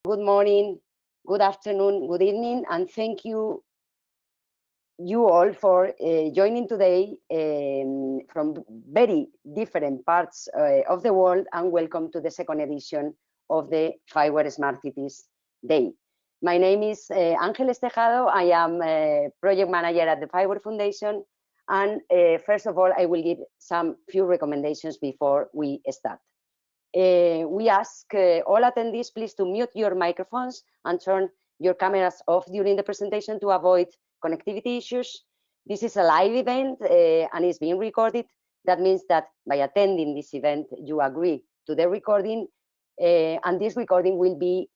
Good morning, good afternoon, good evening, and thank you all for joining today from very different parts of the world, and welcome to the second edition of the Fiber Smart Cities Day. My name is Ángeles Tejado. I am a project manager at the Fiber Foundation, and first of all, I will give some few recommendations before we start. We ask all attendees please to mute your microphones and turn your cameras off during the presentation to avoid connectivity issues. This is a live event and is being recorded. That means that by attending this event, you agree to the recording, and this recording will be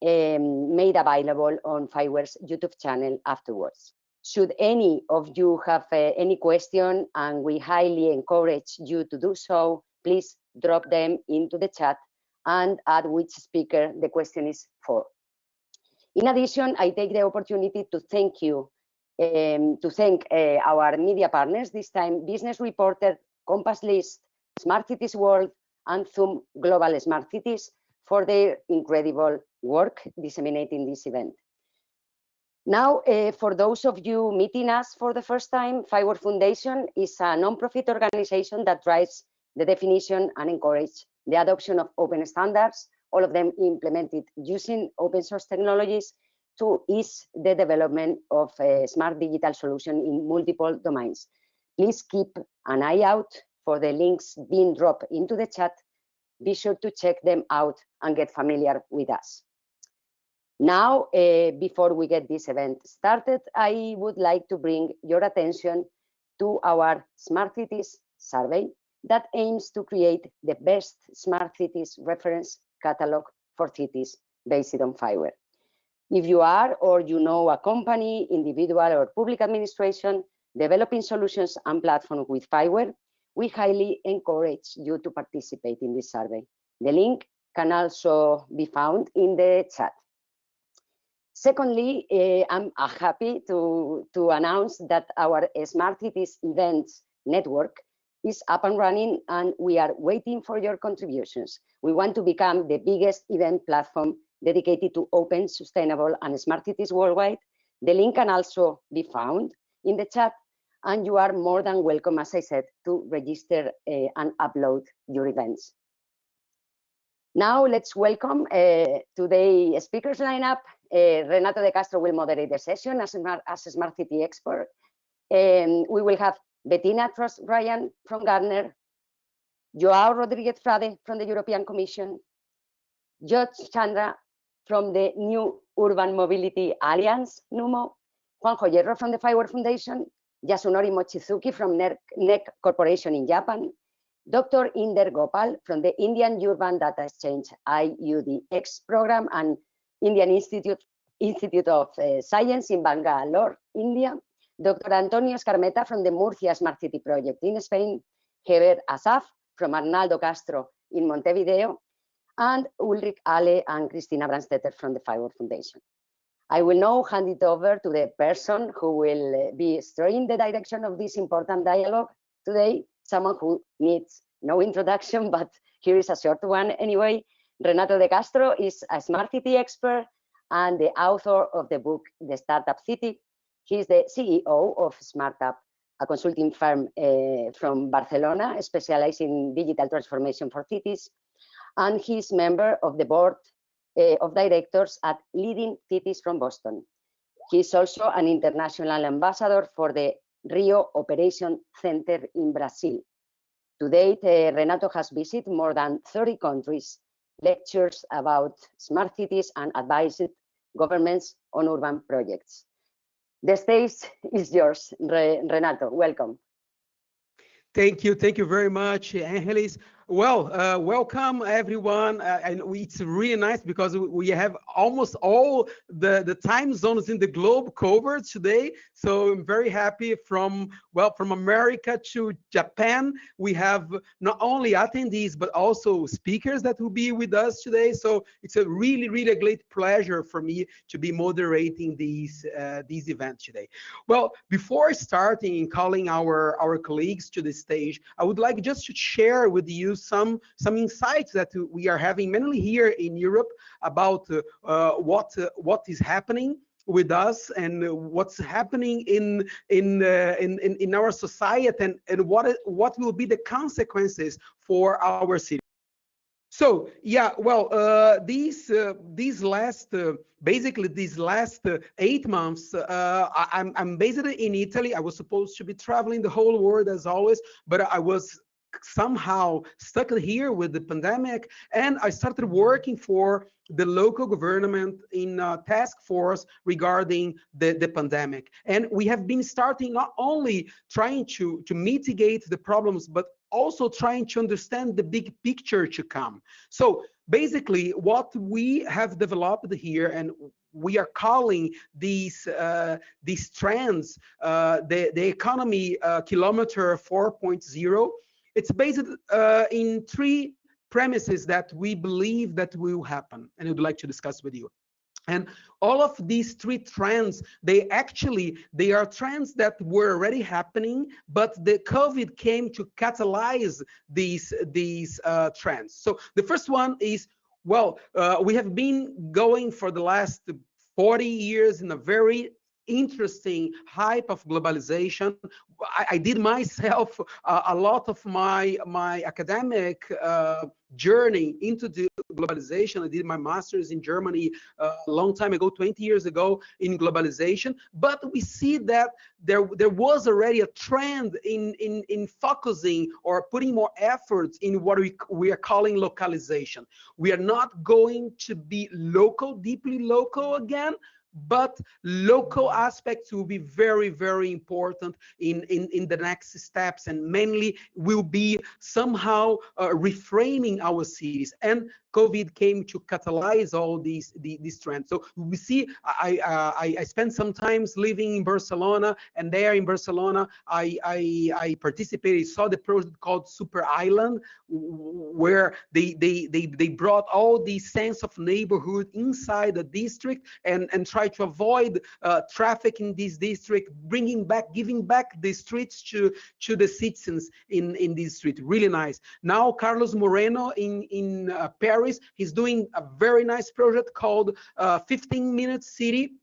made available on Fiber's YouTube channel afterwards. Should any of you have any question, and we highly encourage you to do so, please drop them into the chat and add which speaker the question is for. In addition, I take the opportunity to thank you, our media partners, this time Business Reporter, Compass List, Smart Cities World, and Zoom Global Smart Cities for their incredible work disseminating this event. Now, for those of you meeting us for the first time, Fiber Foundation is a non-profit organization that drives the definition and encourage the adoption of open standards, all of them implemented using open source technologies to ease the development of a smart digital solution in multiple domains. Please keep an eye out for the links being dropped into the chat. Be sure to check them out and get familiar with us. Now, before we get this event started, I would like to bring your attention to our Smart Cities survey that aims to create the best smart cities reference catalog for cities based on fiber. If you are or you know a company, individual or public administration developing solutions and platforms with fiber, we highly encourage you to participate in this survey. The link can also be found in the chat. Secondly, I'm happy to announce that our Smart Cities Events Network is up and running, and we are waiting for your contributions. We want to become the biggest event platform dedicated to open, sustainable, and smart cities worldwide. The link can also be found in the chat, and you are more than welcome, as I said, to register and upload your events. Now let's welcome today's speakers lineup. Renato de Castro will moderate the session as a smart city expert. We will have Bettina Trost-Ryan from Gartner, Joao Rodriguez Frade from the European Commission, George Chandra from the New Urban Mobility Alliance, NUMO, Juanjo Hierro from the Fiber Foundation, Yasunori Mochizuki from NEC Corporation in Japan, Dr. Inder Gopal from the Indian Urban Data Exchange IUDX program and Indian Institute of Science in Bangalore, India, Dr. Antonio Escarmeta from the Murcia Smart City Project in Spain, Heber Asaf from Arnaldo Castro in Montevideo, and Ulrich Ale and Christina Brandstetter from the Fiber Foundation. I will now hand it over to the person who will be steering the direction of this important dialogue today, someone who needs no introduction, but here is a short one anyway. Renato de Castro is a smart city expert and the author of the book, The Startup City. He is the CEO of SmartUp, a consulting firm from Barcelona, specialized in digital transformation for cities. And he's member of the board of directors at Leading Cities from Boston. He's also an international ambassador for the Rio Operation Center in Brazil. To date, Renato has visited more than 30 countries, lectures about smart cities, and advised governments on urban projects. The stage is yours, Renato. Welcome. Thank you very much, Angeles. Well, welcome everyone, and it's really nice because we have almost all the time zones in the globe covered today. So I'm very happy from America to Japan. We have not only attendees but also speakers that will be with us today. So it's a really a great pleasure for me to be moderating these events today. Well, before starting calling our colleagues to the stage, I would like just to share with you you some insights that we are having mainly here in Europe about what is happening with us and what's happening in our society, and what will be the consequences for our city. So yeah, well, these last basically these last 8 months, I'm based in Italy. I was supposed to be traveling the whole world as always, but I was somehow stuck here with the pandemic, and I started working for the local government in a task force regarding the pandemic. And we have been starting not only trying to mitigate the problems, but also trying to understand the big picture to come. So basically what we have developed here, and we are calling these trends the economy kilometer 4.0. It's based in three premises that we believe that will happen, and I'd like to discuss with you. And all of these three trends, they are trends that were already happening, but the COVID came to catalyze these trends. So the first one is, well, we have been going for the last 40 years in a very interesting hype of globalization. I did myself a lot of my academic journey into the globalization. I did my master's in Germany a long time ago, 20 years ago, in globalization. But we see that there was already a trend in focusing or putting more efforts in what we are calling localization. We are not going to be local, deeply local again, but local aspects will be very, very important in the next steps, and mainly will be somehow reframing our cities. And COVID came to catalyze all these trends. So we see, I spent some time living in Barcelona, and there in Barcelona, I participated, saw the project called Super Island, where they brought all the sense of neighborhood inside the district and try to avoid traffic in this district, giving back the streets to the citizens in this street. Really nice. Now Carlos Moreno in Paris, he's doing a very nice project called 15-minute city.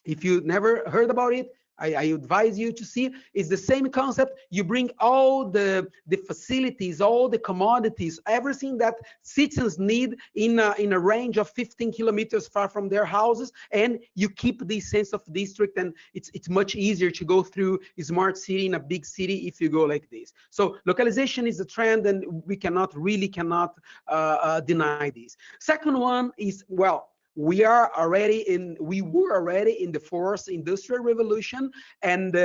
If you never heard about it, I advise you to see. It's the same concept. You bring all the facilities, all the commodities, everything that citizens need in a range of 15 kilometers far from their houses, and you keep this sense of district, and it's much easier to go through a smart city in a big city if you go like this. So localization is a trend, and we cannot deny this. Second one is, well, we were already in the fourth industrial revolution, and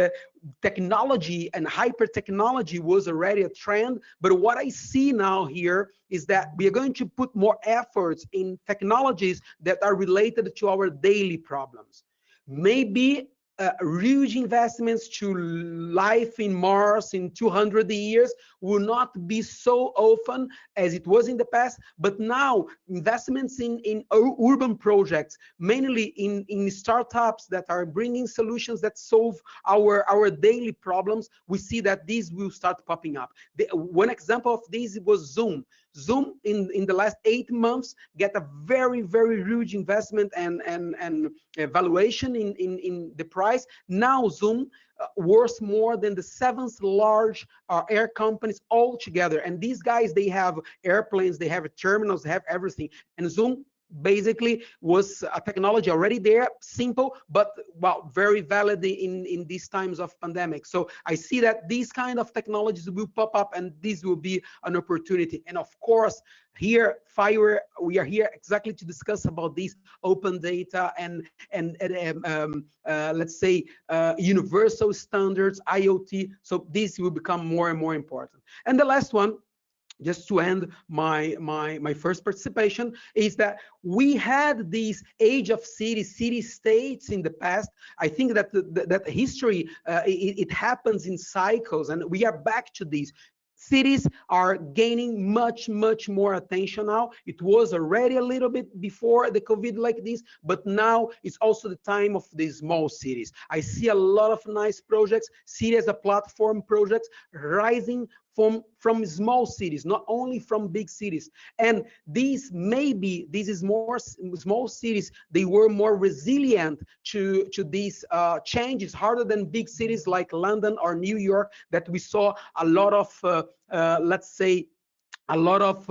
technology and hyper technology was already a trend. But what I see now here is that we are going to put more efforts in technologies that are related to our daily problems. Maybe huge investments to life in Mars in 200 years will not be so often as it was in the past, but now investments in urban projects, mainly in startups that are bringing solutions that solve our daily problems, we see that these will start popping up. One example of this was Zoom. Zoom in the last 8 months get a very, very huge investment and valuation in the price. Now Zoom worth more than the 7th large air companies all together. And these guys, they have airplanes, they have terminals, they have everything. And Zoom basically was a technology already there, simple, but well, very valid in these times of pandemic. So I see that these kind of technologies will pop up, and this will be an opportunity. And of course, here, we are here exactly to discuss about these open data and let's say universal standards, IoT. So this will become more and more important. And the last one, just to end my first participation, is that we had this age of city states in the past. I think that that history it happens in cycles, and we are back to this. Cities are gaining much more attention now. It was already a little bit before the COVID like this, but now it's also the time of the small cities. I see a lot of nice projects, city as a platform projects rising from small cities, not only from big cities. And these small cities, they were more resilient to these changes, harder than big cities like London or New York, that we saw a lot of let's say a lot of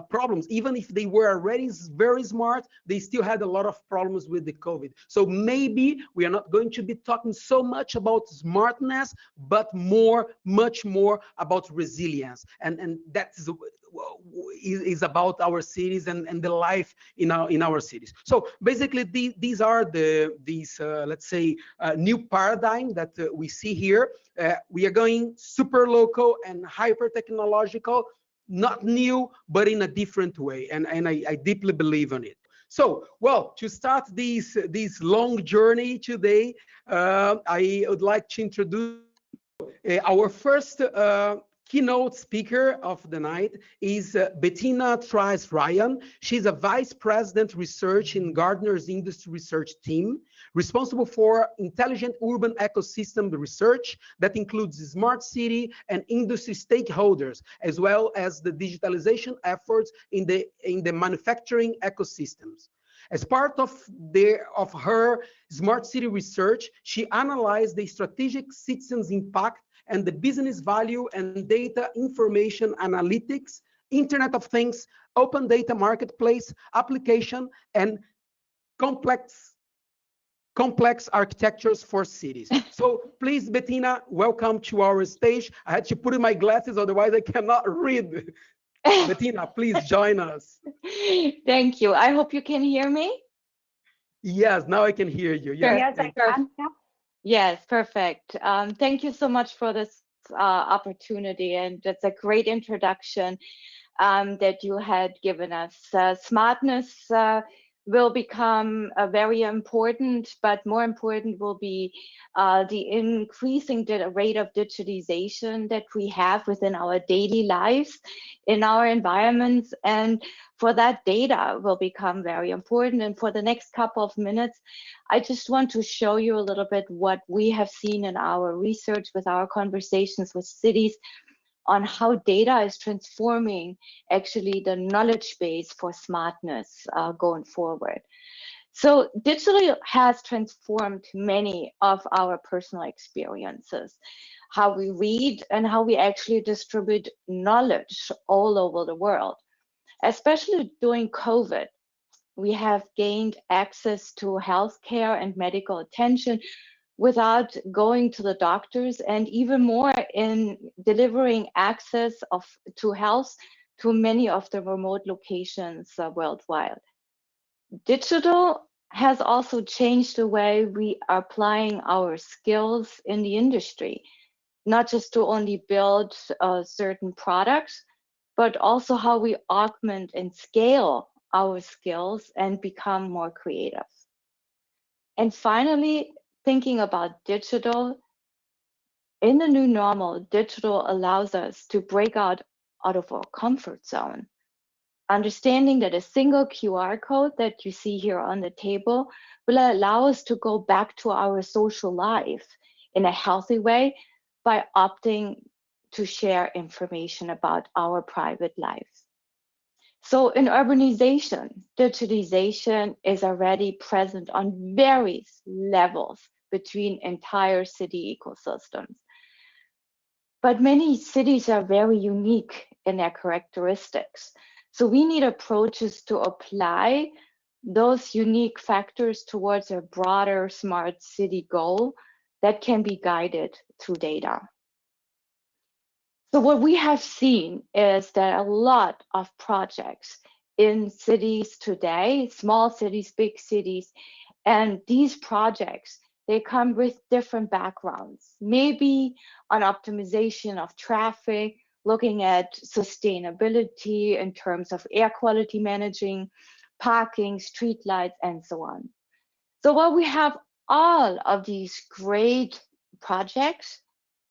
problems. Even if they were already very smart, they still had a lot of problems with the COVID. So maybe we are not going to be talking so much about smartness, but much more about resilience. And that is about our cities and the life in our cities. So basically, these are these let's say new paradigm that we see here. We are going super local and hyper technological, not new, but in a different way. And I deeply believe in it. So, well, to start this long journey today, I would like to introduce our first keynote speaker of the night is Bettina Trice-Ryan. She's a Vice President Research in Gartner's Industry Research Team, responsible for intelligent urban ecosystem research that includes smart city and industry stakeholders, as well as the digitalization efforts in the manufacturing ecosystems. As part of her smart city research, she analyzed the strategic citizens impact and the business value and data information analytics, Internet of Things, open data marketplace, application, and complex architectures for cities. So please, Bettina, welcome to our stage. I had to put in my glasses, otherwise I cannot read. Bettina, please join us. Thank you. I hope you can hear me. Yes, now I can hear you. Yes, I can. Yes, perfect. Thank you so much for this opportunity, and that's a great introduction that you had given us. Smartness will become very important, but more important will be the increasing rate of digitization that we have within our daily lives, in our environments, and for that, data will become very important. And for the next couple of minutes, I just want to show you a little bit what we have seen in our research with our conversations with cities on how data is transforming actually the knowledge base for smartness going forward. So digital has transformed many of our personal experiences, how we read and how we actually distribute knowledge all over the world. Especially during COVID, we have gained access to healthcare and medical attention without going to the doctors, and even more in delivering access to health to many of the remote locations worldwide. Digital has also changed the way we are applying our skills in the industry, not just to only build certain products, but also how we augment and scale our skills and become more creative. And finally, thinking about digital, in the new normal, digital allows us to break out of our comfort zone. Understanding that a single QR code that you see here on the table will allow us to go back to our social life in a healthy way by opting to share information about our private lives. So in urbanization, digitalization is already present on various levels between entire city ecosystems. But many cities are very unique in their characteristics. So we need approaches to apply those unique factors towards a broader smart city goal that can be guided through data. So what we have seen is that a lot of projects in cities today, small cities, big cities, and these projects, they come with different backgrounds, maybe on optimization of traffic, looking at sustainability in terms of air quality managing, parking, street lights, and so on. So while we have all of these great projects,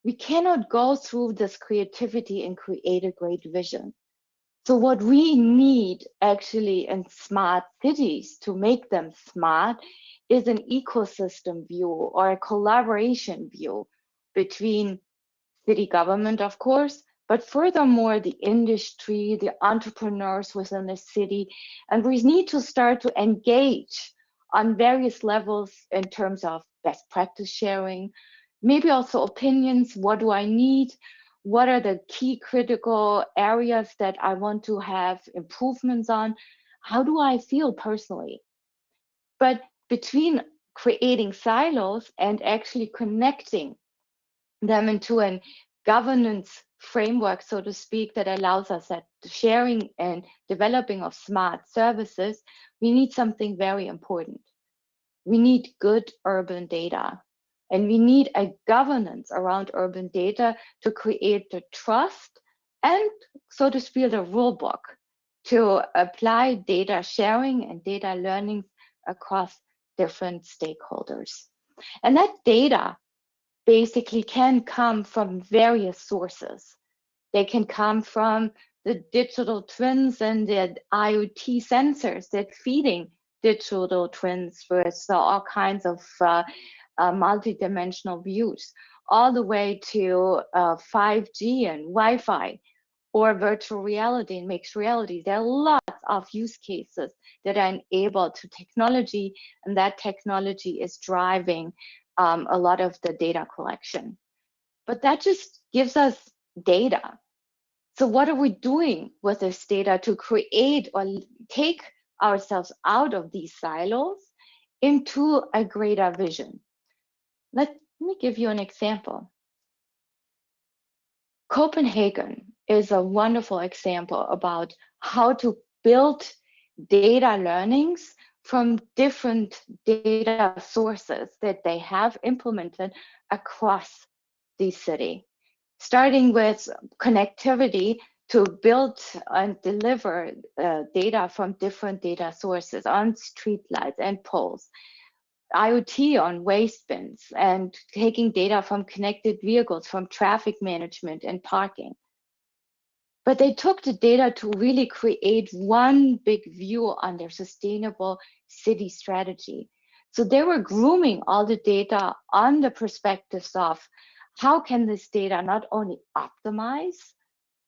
we cannot go through this creativity and create a great vision. So what we need actually in smart cities to make them smart is an ecosystem view or a collaboration view between city government, of course, but furthermore, the industry, the entrepreneurs within the city, and we need to start to engage on various levels in terms of best practice sharing, maybe also opinions. What do I need? What are the key critical areas that I want to have improvements on? How do I feel personally? But between creating silos and actually connecting them into a governance framework, so to speak, that allows us that sharing and developing of smart services, we need something very important. We need good urban data, and we need a governance around urban data to create the trust and, so to speak, the rule book to apply data sharing and data learning across different stakeholders. And that data basically can come from various sources. They can come from the digital twins and the IoT sensors that feeding digital twins with all kinds of multi-dimensional views, all the way to 5G and Wi-Fi or virtual reality and mixed reality. There are lots of use cases that are enabled to technology, and that technology is driving a lot of the data collection. But that just gives us data. So what are we doing with this data to create or take ourselves out of these silos into a greater vision? Let me give you an example. Copenhagen is a wonderful example about how to build data learnings from different data sources that they have implemented across the city, starting with connectivity to build and deliver data from different data sources on streetlights and poles, IoT on waste bins, and taking data from connected vehicles, from traffic management and parking. But they took the data to really create one big view on their sustainable city strategy. So they were grooming all the data on the perspectives of how can this data not only optimize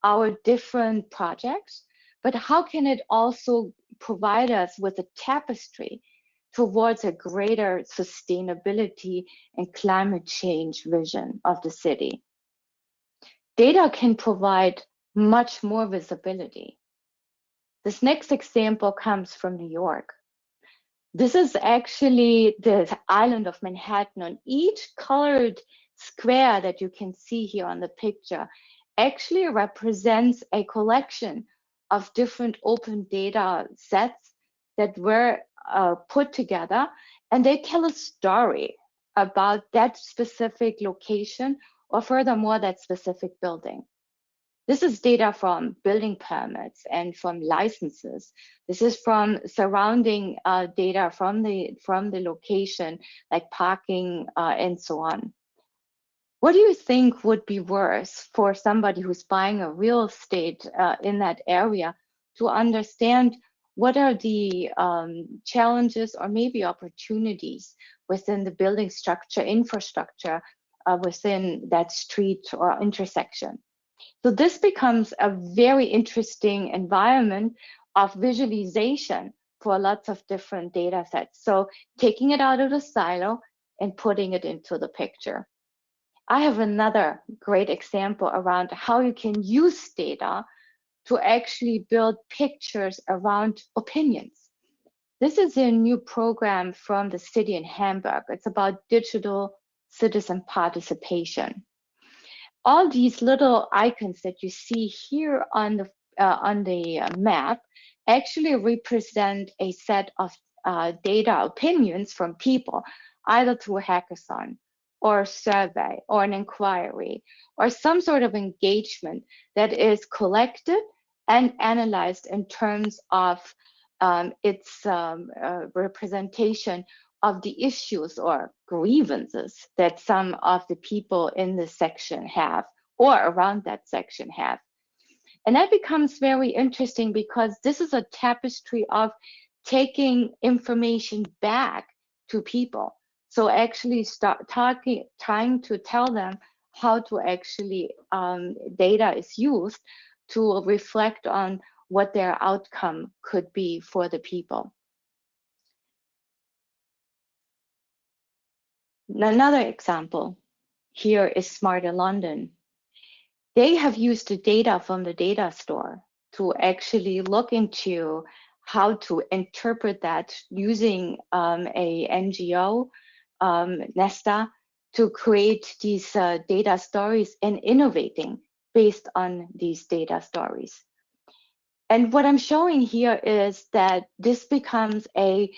our different projects, but how can it also provide us with a tapestry towards a greater sustainability and climate change vision of the city. Data can provide much more visibility. This next example comes from New York. This is actually the island of Manhattan. On each colored square that you can see here on the picture actually represents a collection of different open data sets that were put together, and they tell a story about that specific location or furthermore that specific building. This is data from building permits and from licenses. This is from surrounding data from the location, like parking and so on. What do you think would be worse for somebody who's buying a real estate in that area to understand what are the challenges or maybe opportunities within the building structure, infrastructure within that street or intersection? So this becomes a very interesting environment of visualization for lots of different data sets. So taking it out of the silo and putting it into the picture. I have another great example around how you can use data to actually build pictures around opinions. This is a new program from the city in Hamburg. It's about digital citizen participation. All these little icons that you see here on the map actually represent a set of data opinions from people, either through a hackathon or a survey or an inquiry or some sort of engagement that is collected and analyzed in terms of its representation of the issues or grievances that some of the people in this section have or around that section have. And that becomes very interesting because this is a tapestry of taking information back to people. So actually start trying to tell them how to actually data is used to reflect on what their outcome could be for the people. Another example here is Smarter London. They have used the data from the data store to actually look into how to interpret that using a NGO, NESTA, to create these data stories and innovating based on these data stories. And what I'm showing here is that this becomes a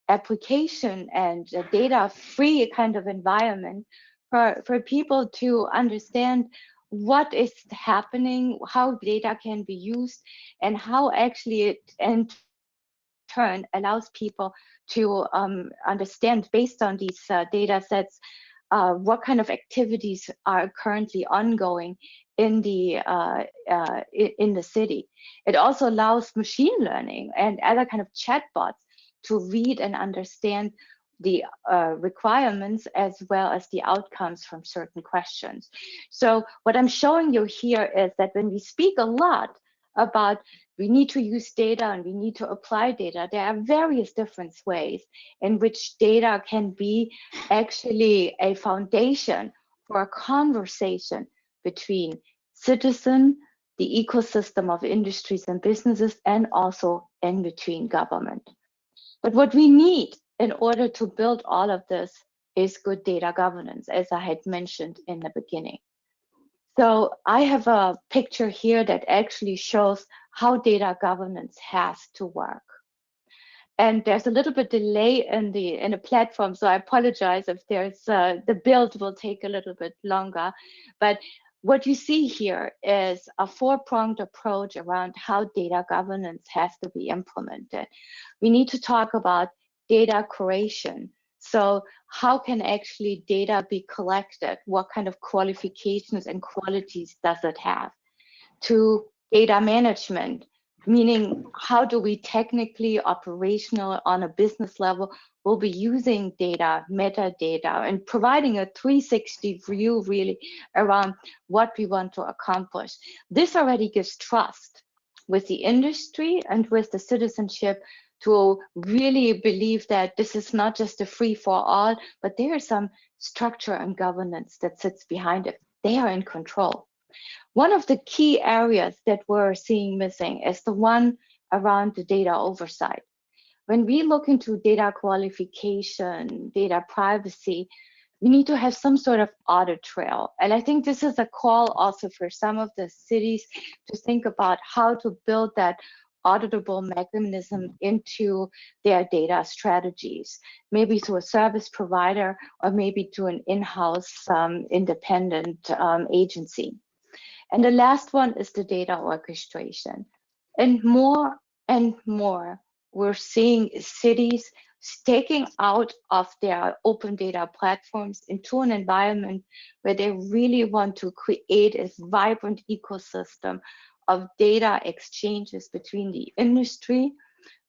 application and a data-free kind of environment for people to understand what is happening, how data can be used, and how actually it in turn allows people to understand based on these data sets what kind of activities are currently ongoing in the city. It also allows machine learning and other kind of chatbots to read and understand the requirements as well as the outcomes from certain questions. So what I'm showing you here is that when we speak a lot about we need to use data and we need to apply data, there are various different ways in which data can be actually a foundation for a conversation between citizen, the ecosystem of industries and businesses, and also in between government. But what we need in order to build all of this is good data governance, as I had mentioned in the beginning. So I have a picture here that actually shows how data governance has to work. And there's a little bit delay in the platform, so I apologize if there's the build will take a little bit longer. But what you see here is a four-pronged approach around how data governance has to be implemented. We need to talk about data curation. So how can actually data be collected? What kind of qualifications and qualities does it have? To data management, meaning how do we technically, operational, on a business level, will be using data, metadata, and providing a 360 view really around what we want to accomplish. This already gives trust with the industry and with the citizenship to really believe that this is not just a free for all, but there is some structure and governance that sits behind it. They are in control. One of the key areas that we're seeing missing is the one around the data oversight. When we look into data qualification, data privacy, we need to have some sort of audit trail. And I think this is a call also for some of the cities to think about how to build that auditable mechanism into their data strategies, maybe through a service provider or maybe to an in-house independent agency. And the last one is the data orchestration. And more, we're seeing cities taking out of their open data platforms into an environment where they really want to create a vibrant ecosystem of data exchanges between the industry,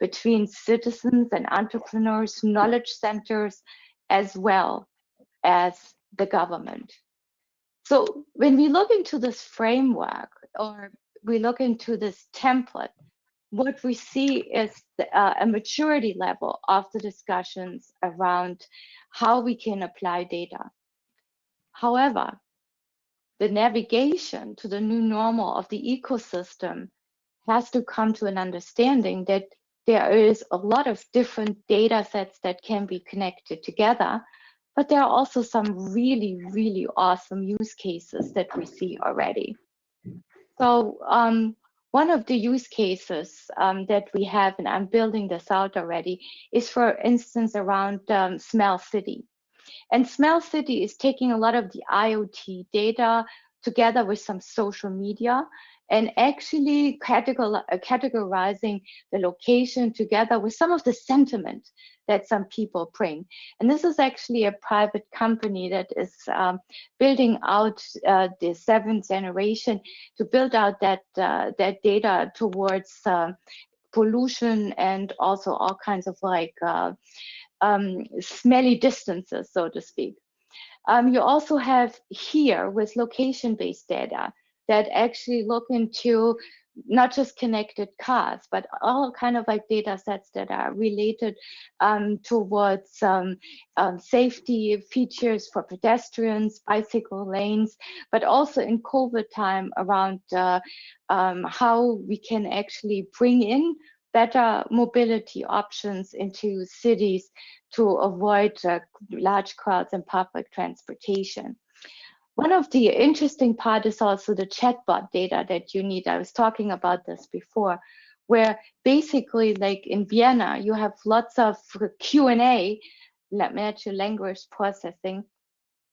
between citizens and entrepreneurs, knowledge centers, as well as the government. So when we look into this framework or we look into this template, what we see is a maturity level of the discussions around how we can apply data. However, the navigation to the new normal of the ecosystem has to come to an understanding that there is a lot of different data sets that can be connected together, but there are also some really, really awesome use cases that we see already. So one of the use cases that we have, and I'm building this out already, is for instance around Smell City. And Smell City is taking a lot of the IoT data together with some social media and actually categorizing the location together with some of the sentiment that some people bring. And this is actually a private company that is building out the 7th generation to build out that data towards pollution and also all kinds of like smelly distances, so to speak. You also have here with location-based data that actually look into not just connected cars, but all kind of like data sets that are related towards safety features for pedestrians, bicycle lanes, but also in COVID time around how we can actually bring in better mobility options into cities to avoid large crowds and public transportation. One of the interesting part is also the chatbot data that you need. I was talking about this before, where basically like in Vienna, you have lots of Q&A, natural language processing,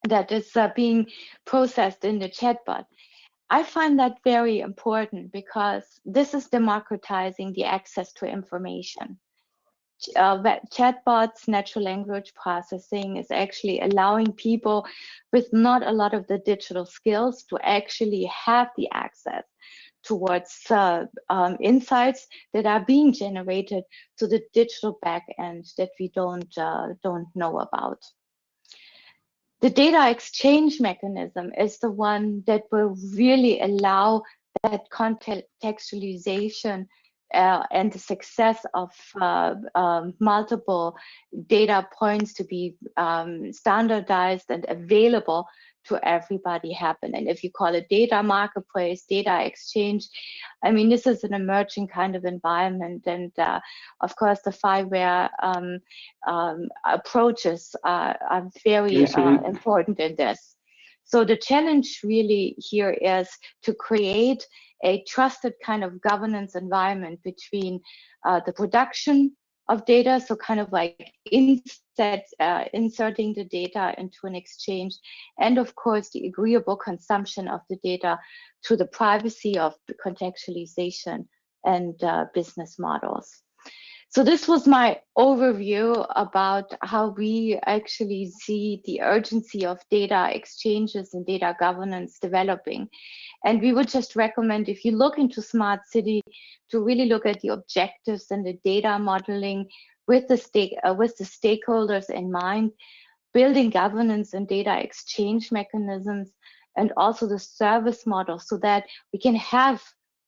that is being processed in the chatbot. I find that very important because this is democratizing the access to information. Chatbots, natural language processing is actually allowing people with not a lot of the digital skills to actually have the access towards insights that are being generated to the digital back end that we don't know about. The data exchange mechanism is the one that will really allow that contextualization and the success of multiple data points to be standardized and available to everybody happen. And if you call it data marketplace, data exchange, I mean, this is an emerging kind of environment. And of course, the fireware approaches are very important in this. So the challenge really here is to create a trusted kind of governance environment between the production of data, so kind of like inserting the data into an exchange, and of course the agreeable consumption of the data to the privacy of the contextualization and business models. So this was my overview about how we actually see the urgency of data exchanges and data governance developing. And we would just recommend, if you look into smart city, to really look at the objectives and the data modeling with the stakeholders in mind, building governance and data exchange mechanisms, and also the service model so that we can have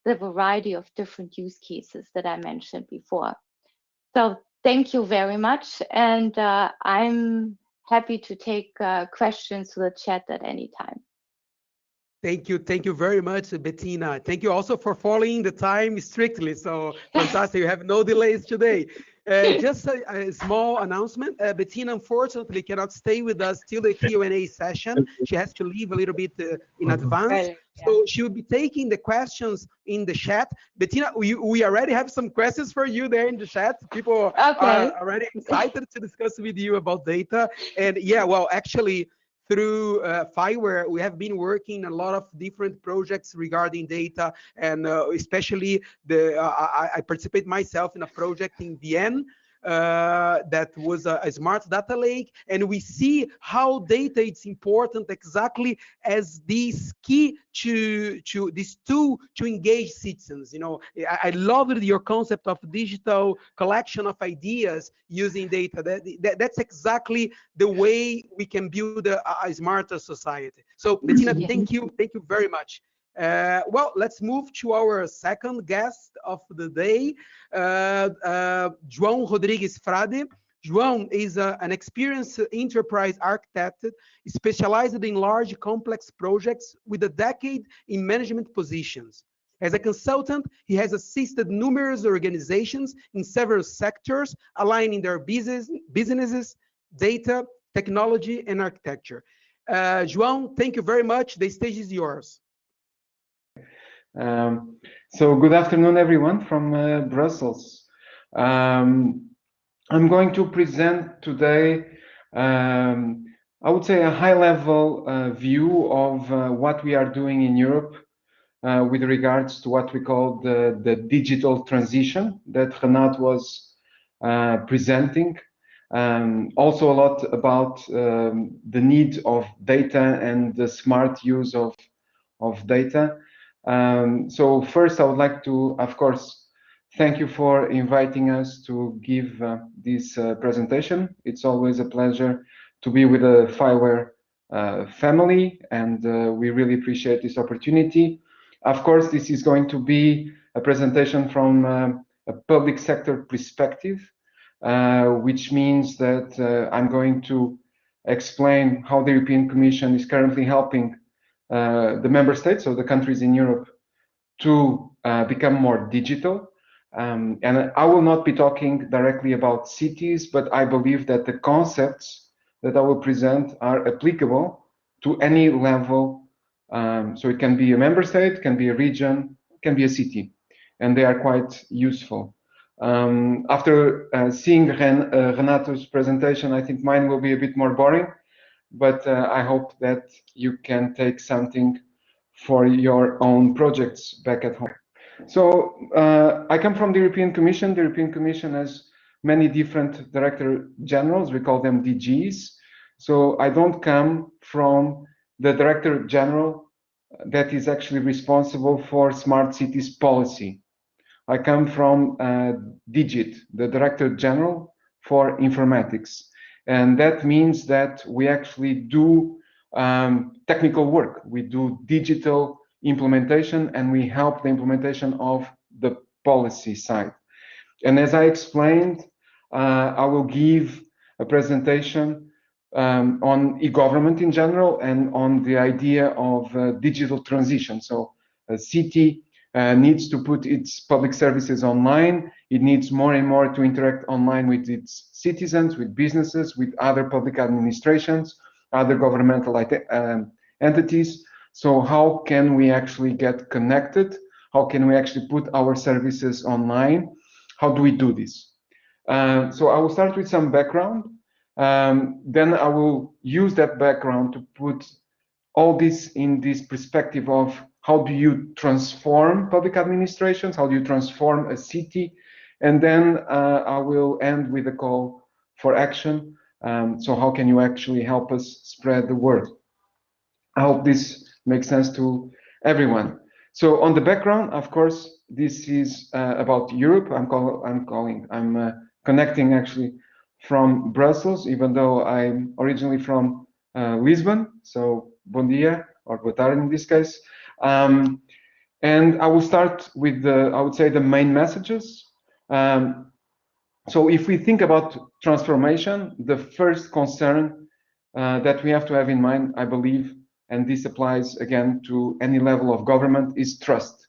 the variety of different use cases that I mentioned before. So thank you very much, and I'm happy to take questions to the chat at any time. Thank you very much, Bettina. Thank you also for following the time strictly. So fantastic, you have no delays today. Just a small announcement. Bettina unfortunately cannot stay with us till the Q&A session. She has to leave a little bit in advance. Right, yeah. So she will be taking the questions in the chat. Bettina, we already have some questions for you there in the chat. People are already excited to discuss with you about data. And yeah, well, actually, through fireware, we have been working a lot of different projects regarding data, and especially I participate myself in a project in Vienna that was a smart data lake, and we see how data is important exactly as this key to this tool to engage citizens. You know, I loved your concept of digital collection of ideas using data. That's exactly the way we can build a smarter society. So Bettina, thank you very much. Well, let's move to our second guest of the day, João Rodrigues Frade. João is an experienced enterprise architect specialized in large complex projects with a decade in management positions. As a consultant, he has assisted numerous organizations in several sectors, aligning their businesses, data, technology, and architecture. João, thank you very much. The stage is yours. So good afternoon, everyone from Brussels. I'm going to present today, I would say, a high-level view of what we are doing in Europe with regards to what we call the digital transition that Renat was presenting. Also a lot about the need of data and the smart use of data. So first, I would like to, of course, thank you for inviting us to give this presentation. It's always a pleasure to be with the fireware family, and we really appreciate this opportunity. Of course, this is going to be a presentation from a public sector perspective, which means that I'm going to explain how the European Commission is currently helping the member states, so the countries in Europe, to become more digital. And I will not be talking directly about cities, but I believe that the concepts that I will present are applicable to any level. So it can be a member state, can be a region, can be a city, and they are quite useful. After seeing Renato's presentation, I think mine will be a bit more boring, but I hope that you can take something for your own projects back at home. So I come from the European Commission. The European Commission has many different director generals. We call them DGs. So I don't come from the director general that is actually responsible for smart cities policy. I come from DIGIT, the director general for informatics. And that means that we actually do technical work. We do digital implementation, and we help the implementation of the policy side. And as I explained, I will give a presentation on e-government in general and on the idea of digital transition. So a city needs to put its public services online. It needs more and more to interact online with its citizens, with businesses, with other public administrations, other governmental entities. So how can we actually get connected? How can we actually put our services online? How do we do this? So I will start with some background. Then I will use that background to put all this in this perspective of how do you transform public administrations? How do you transform a city? And then I will end with a call for action. So how can you actually help us spread the word? I hope this makes sense to everyone. So on the background, of course, this is about Europe. I'm connecting actually from Brussels, even though I'm originally from Lisbon. So bom dia, or boa tarde in this case. And I will start with I would say the main messages. So if we think about transformation, the first concern that we have to have in mind, I believe, and this applies again to any level of government, is trust.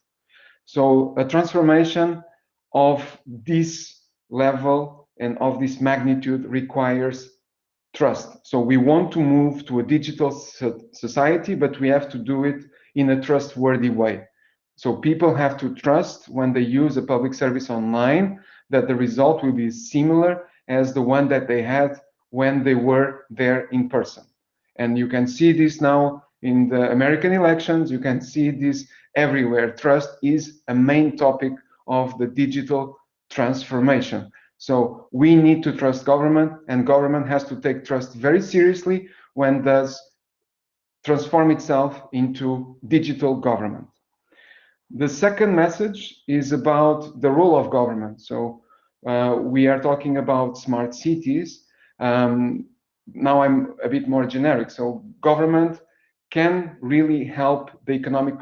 So a transformation of this level and of this magnitude requires trust. So we want to move to a digital society, but we have to do it in a trustworthy way. So people have to trust when they use a public service online that the result will be similar as the one that they had when they were there in person. And you can see this now in the American elections. You can see this everywhere. Trust is a main topic of the digital transformation. So we need to trust government, and government has to take trust very seriously when it does transform itself into digital government. The second message is about the role of government. So we are talking about smart cities. Now I'm a bit more generic. So government can really help the economic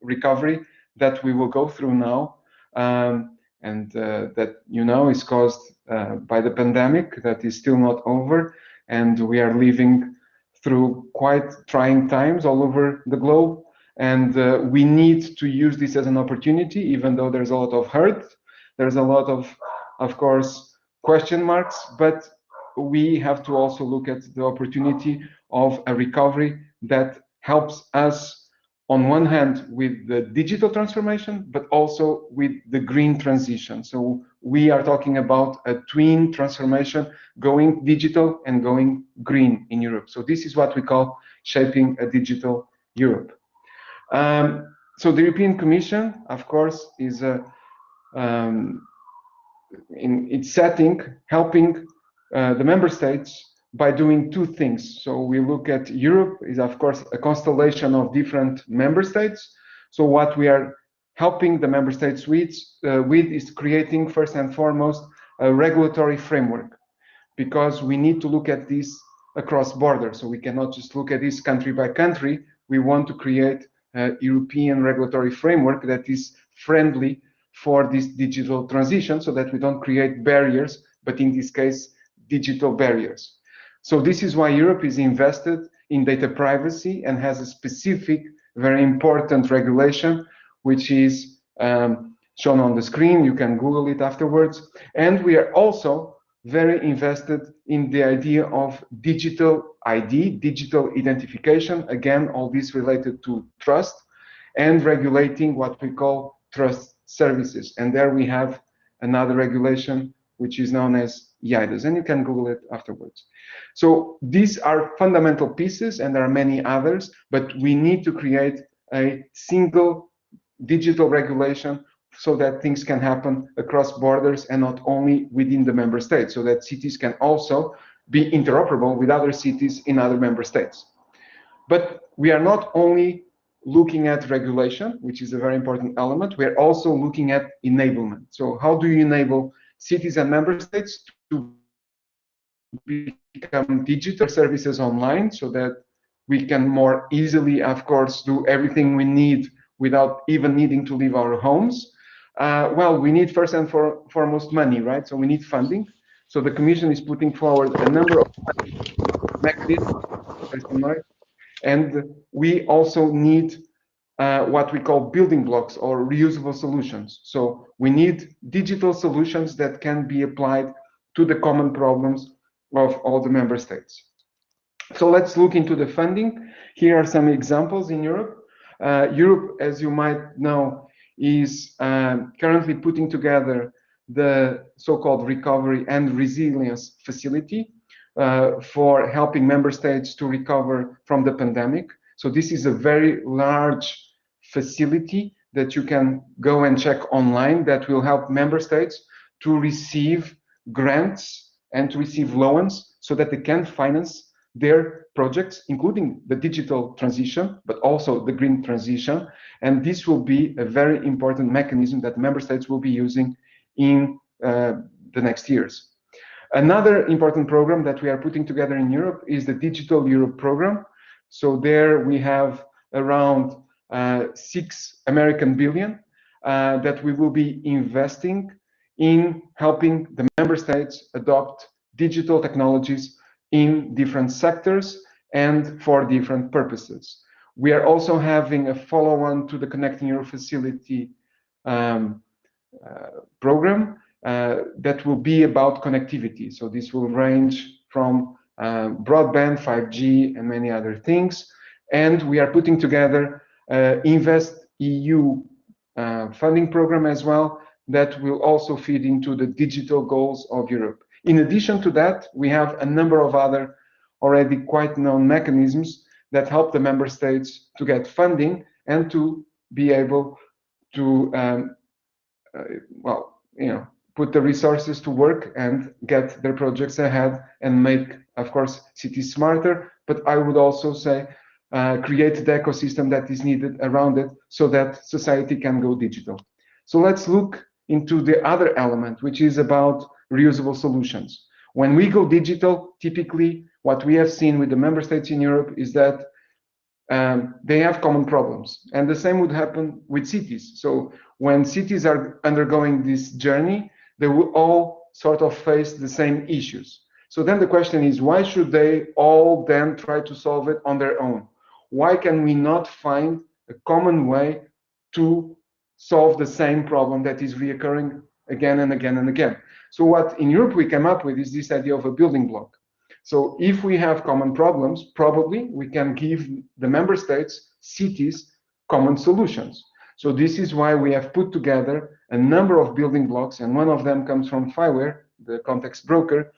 recovery that we will go through now, and that is caused by the pandemic that is still not over, and we are living through quite trying times all over the globe. And we need to use this as an opportunity, even though there's a lot of hurt, there's a lot of course, question marks, but we have to also look at the opportunity of a recovery that helps us, on one hand, with the digital transformation, but also with the green transition. So we are talking about a twin transformation, going digital and going green in Europe. So this is what we call shaping a digital Europe. So the European Commission, of course, is in its setting helping the member states by doing two things. So we look at Europe is, of course, a constellation of different member states. So what we are helping the member states with is creating, first and foremost, a regulatory framework, because we need to look at this across borders. So we cannot just look at this country by country. We want to create a European regulatory framework that is friendly for this digital transition, so that we don't create barriers, but in this case, digital barriers. So this is why Europe is invested in data privacy and has a specific, very important regulation, which is shown on the screen. You can Google it afterwards. And we are also very invested in the idea of digital ID, digital identification. Again, all this related to trust and regulating what we call trust services. And there we have another regulation, which is known as eIDAS, and you can Google it afterwards. So these are fundamental pieces, and there are many others, but we need to create a single digital regulation so that things can happen across borders and not only within the member states, so that cities can also be interoperable with other cities in other member states. But we are not only looking at regulation, which is a very important element, we are also looking at enablement. So how do you enable cities and member states to become digital services online, so that we can more easily, of course, do everything we need without even needing to leave our homes? Well, we need first and foremost money, right? So we need funding. So the Commission is putting forward a number of mechanisms, and we also need what we call building blocks or reusable solutions. So we need digital solutions that can be applied to the common problems of all the member states. So let's look into the funding. Here are some examples in Europe. Europe, as you might know, is currently putting together the so-called Recovery and Resilience Facility for helping member states to recover from the pandemic. So this is a very large facility that you can go and check online that will help member states to receive grants and to receive loans so that they can finance their projects, including the digital transition, but also the green transition. And this will be a very important mechanism that member states will be using in the next years. Another important program that we are putting together in Europe is the Digital Europe program. So there we have around $6 billion that we will be investing in helping the member states adopt digital technologies in different sectors and for different purposes. We are also having a follow-on to the Connecting Europe Facility program that will be about connectivity. So this will range from broadband, 5G, and many other things. And we are putting together Invest EU funding program as well that will also feed into the digital goals of Europe. In addition to that, we have a number of other already quite known mechanisms that help the member states to get funding and to be able to, put the resources to work and get their projects ahead and make, of course, cities smarter. But I would also say create the ecosystem that is needed around it so that society can go digital. So let's look into the other element, which is about reusable solutions. When we go digital, typically what we have seen with the member states in Europe is that they have common problems, and the same would happen with cities. So when cities are undergoing this journey, they will all sort of face the same issues. So then the question is, why should they all then try to solve it on their own? Why can we not find a common way to solve the same problem that is reoccurring again and again and again? So what in Europe we came up with is this idea of a building block. So if we have common problems, probably we can give the member states, cities, common solutions. So this is why we have put together a number of building blocks, and one of them comes from Fireware, the context broker,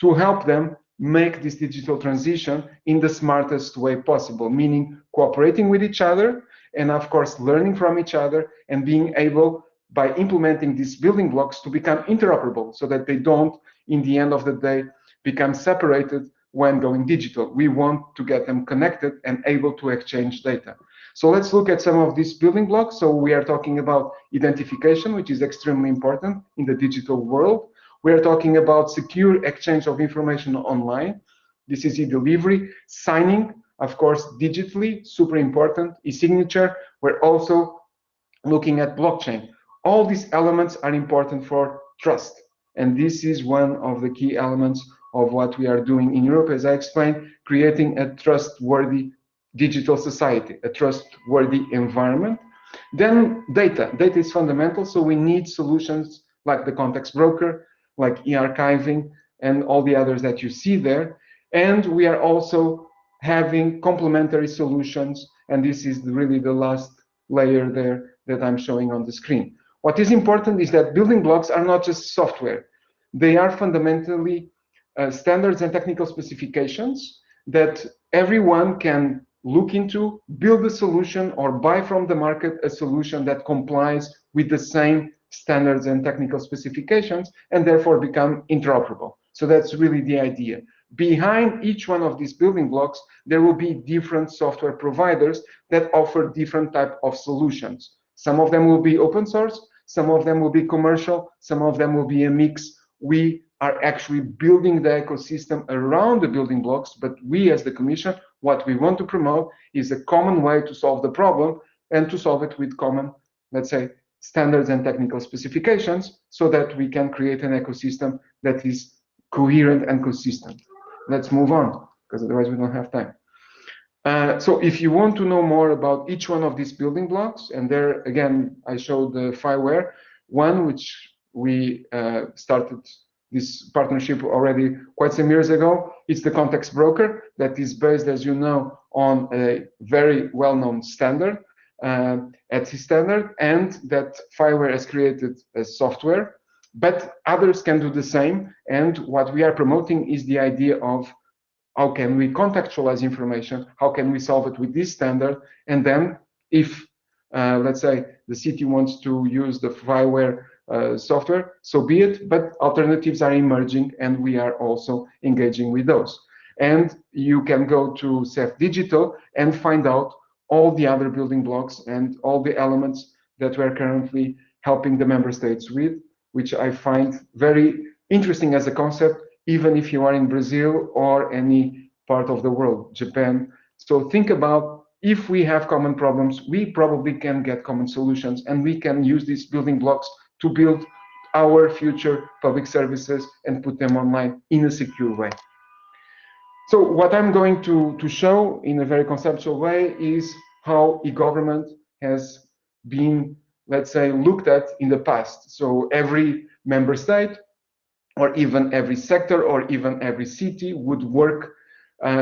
to help them make this digital transition in the smartest way possible, meaning cooperating with each other and, of course, learning from each other and being able, by implementing these building blocks, to become interoperable so that they don't, in the end of the day, become separated when going digital. We want to get them connected and able to exchange data. So let's look at some of these building blocks. So we are talking about identification, which is extremely important in the digital world. We are talking about secure exchange of information online. This is e-delivery. Signing, of course, digitally, super important. E-signature. We're also looking at blockchain. All these elements are important for trust. And this is one of the key elements of what we are doing in Europe, as I explained, creating a trustworthy digital society, a trustworthy environment. Then data. Data is fundamental, so we need solutions like the context broker, like e-archiving, and all the others that you see there. And we are also having complementary solutions, and this is really the last layer there that I'm showing on the screen. What is important is that building blocks are not just software. They are fundamentally standards and technical specifications that everyone can look into, build a solution, or buy from the market a solution that complies with the same standards and technical specifications, and therefore become interoperable. So that's really the idea. Behind each one of these building blocks, there will be different software providers that offer different type of solutions. Some of them will be open source, some of them will be commercial, some of them will be a mix. We are actually building the ecosystem around the building blocks, but we as the Commission, what we want to promote is a common way to solve the problem and to solve it with common, let's say, standards and technical specifications so that we can create an ecosystem that is coherent and consistent. Let's move on, because otherwise we don't have time. So if you want to know more about each one of these building blocks, and there again, I showed the fireware, one which we started this partnership already quite some years ago. It's the context broker that is based, as you know, on a very well-known standard, ETSI standard, and that fireware has created a software, but others can do the same. And what we are promoting is the idea of how can we contextualize information? How can we solve it with this standard? And then if, let's say, the city wants to use the fireware software, so be it, but alternatives are emerging and we are also engaging with those. And you can go to CEF Digital and find out all the other building blocks and all the elements that we're currently helping the member states with, which I find very interesting as a concept, even if you are in Brazil or any part of the world, Japan. So think about, if we have common problems, we probably can get common solutions, and we can use these building blocks to build our future public services and put them online in a secure way. So what I'm going to show in a very conceptual way is how e-government has been, let's say, looked at in the past. So every member state, or even every sector, or even every city would work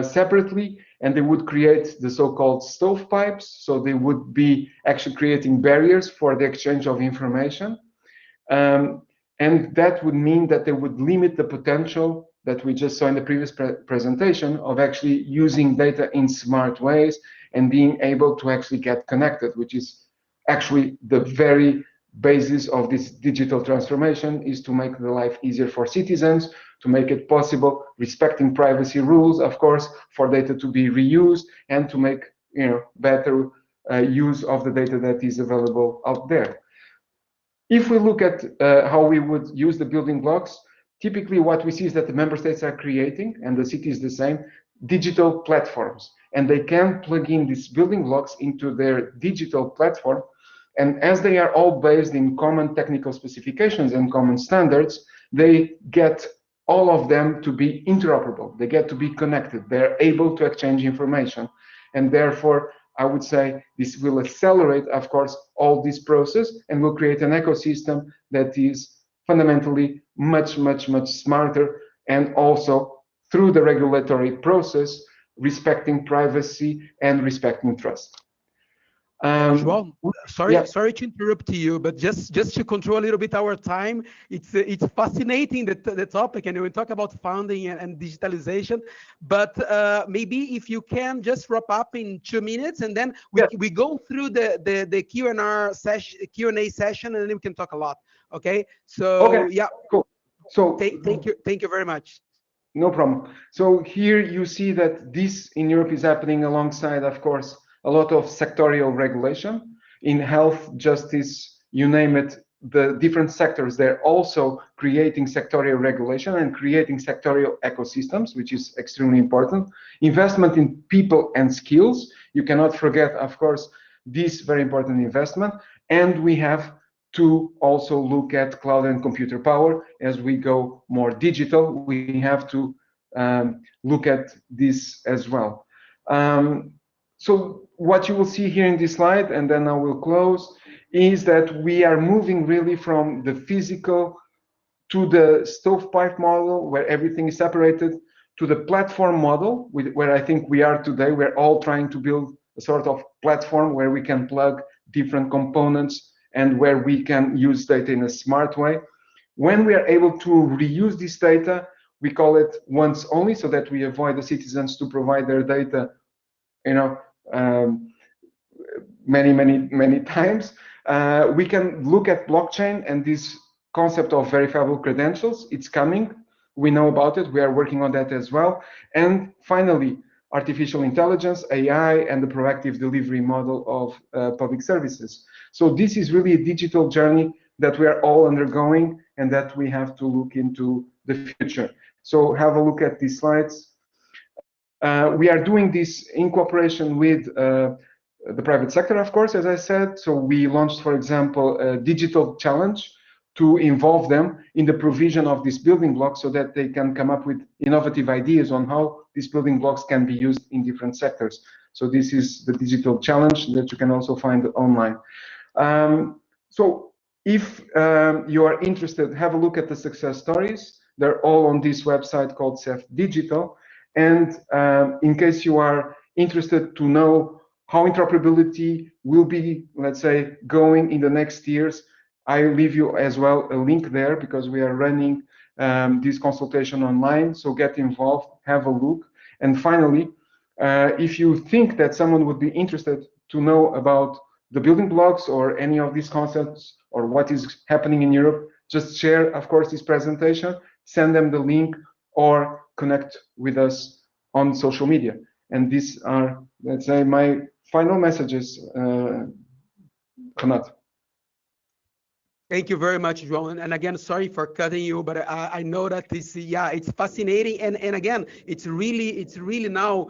separately, and they would create the so-called stovepipes. So they would be actually creating barriers for the exchange of information. And that would mean that they would limit the potential that we just saw in the previous presentation of actually using data in smart ways and being able to actually get connected, which is actually the very basis of this digital transformation, is to make the life easier for citizens, to make it possible, respecting privacy rules, of course, for data to be reused and to make, you know, better use of the data that is available out there. If we look at how we would use the building blocks, typically what we see is that the member states are creating, and the city is the same, digital platforms, and they can plug in these building blocks into their digital platform. And as they are all based in common technical specifications and common standards, they get all of them to be interoperable. They get to be connected. They're able to exchange information. And therefore, I would say this will accelerate, of course, all this process and will create an ecosystem that is fundamentally much, much, much smarter, and also through the regulatory process, respecting privacy and respecting trust. João, sorry, yeah. sorry to interrupt you, but just to control a little bit our time, it's fascinating the topic, and we talk about funding and digitalization. But maybe if you can just wrap up in 2 minutes, and then we go through the Q&A session, and then we can talk a lot. Okay? So yeah, cool. So thank you very much. No problem. So here you see that this in Europe is happening alongside, of course, a lot of sectorial regulation in health, justice, you name it. the different sectors, they're also creating sectorial regulation and creating sectorial ecosystems, which is extremely important. Investment in people and skills. You cannot forget, of course, this very important investment. And we have to also look at cloud and computer power. As we go more digital, we have to look at this as well. So what you will see here in this slide, and then I will close, is that we are moving really from the physical to the stovepipe model, where everything is separated, to the platform model, where I think we are today. We're all trying to build a sort of platform where we can plug different components and where we can use data in a smart way. When we are able to reuse this data, we call it once only, so that we avoid the citizens to provide their data, many times. We can look at blockchain and this concept of verifiable credentials. It's coming. We know about it. We are working on that as well. And finally, artificial intelligence, AI, and the proactive delivery model of public services. So this is really a digital journey that we are all undergoing and that we have to look into the future. So have a look at these slides. We are doing this in cooperation with the private sector, of course, as I said. So we launched, for example, a digital challenge to involve them in the provision of these building blocks so that they can come up with innovative ideas on how these building blocks can be used in different sectors. So this is the digital challenge that you can also find online. So if you are interested, have a look at the success stories. They're all on this website called CEF Digital. And in case you are interested to know how interoperability will be, let's say, going in the next years, I leave you as well a link there, because we are running this consultation online. So get involved, have a look. And finally, if you think that someone would be interested to know about the building blocks or any of these concepts or what is happening in Europe, just share, of course, this presentation, send them the link, or connect with us on social media. And these are, let's say, my final messages, Renato. Thank you very much, João. And again, sorry for cutting you, but I know that this, yeah, it's fascinating. And again, it's really now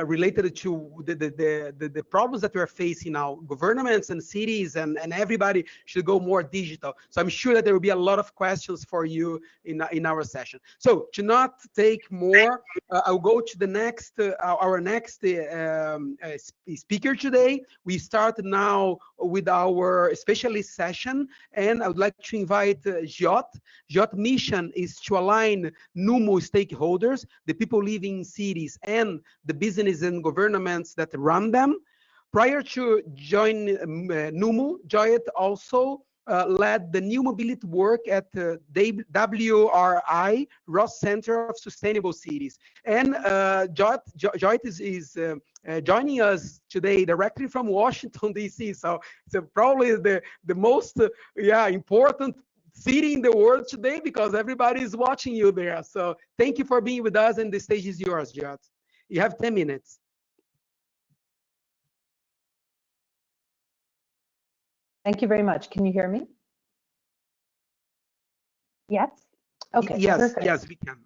related to the problems that we're facing now. Governments and cities and everybody should go more digital. So I'm sure that there will be a lot of questions for you in our session. So to not take more, I'll go to the next, our next speaker today. We start now with our specialist session. And I would like to invite Jot. Jot's mission is to align NUMO stakeholders, the people living in cities, and the business and governments that run them. Prior to joining NUMO, Jot also led the new mobility work at the WRI, Ross Center of Sustainable Cities. And Jot is joining us today directly from Washington, D.C. So it's probably the most important city in the world today, because everybody is watching you there. So thank you for being with us, and the stage is yours, Jot. You have 10 minutes. Thank you very much. Can you hear me? Yes? Okay. Yes, perfect. yes, we can.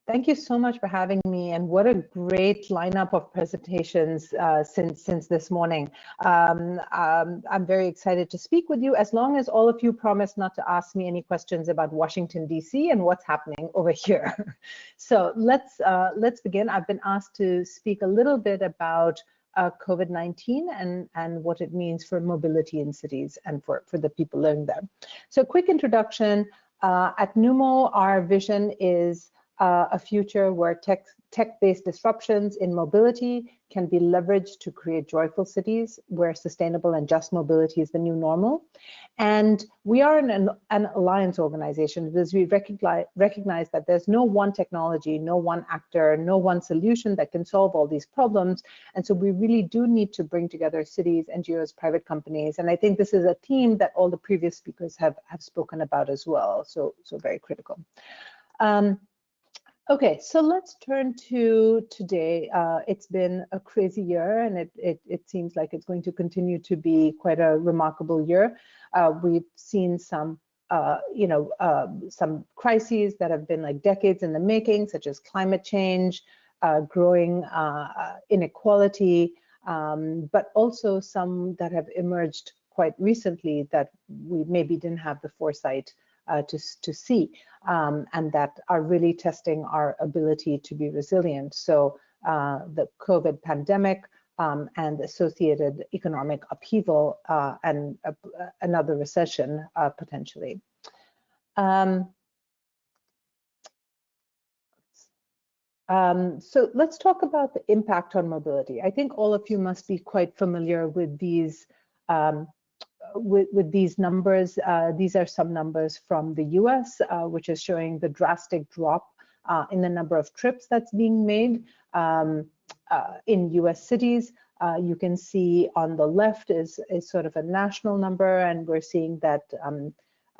Thank you so much for having me, and what a great lineup of presentations since this morning. I'm very excited to speak with you, as long as all of you promise not to ask me any questions about Washington, D.C. and what's happening over here. So let's begin. I've been asked to speak a little bit about COVID-19 and what it means for mobility in cities and for the people living there. So quick introduction. At NUMO, our vision is a future where tech-based disruptions in mobility can be leveraged to create joyful cities where sustainable and just mobility is the new normal. And we are an alliance organization because we recognize that there's no one technology, no one actor, no one solution that can solve all these problems. And so we really do need to bring together cities, NGOs, private companies. And I think this is a theme that all the previous speakers have spoken about as well. So very critical. Okay, so let's turn to today. It's been a crazy year, and it seems like it's going to continue to be quite a remarkable year. We've seen some, some crises that have been like decades in the making, such as climate change, growing inequality, but also some that have emerged quite recently that we maybe didn't have the foresight to see, and that are really testing our ability to be resilient. So the COVID pandemic and associated economic upheaval and another recession potentially. So let's talk about the impact on mobility. I think all of you must be quite familiar with these with these numbers. These are some numbers from the US, which is showing the drastic drop in the number of trips that's being made in US cities. You can see on the left is sort of a national number, and we're seeing that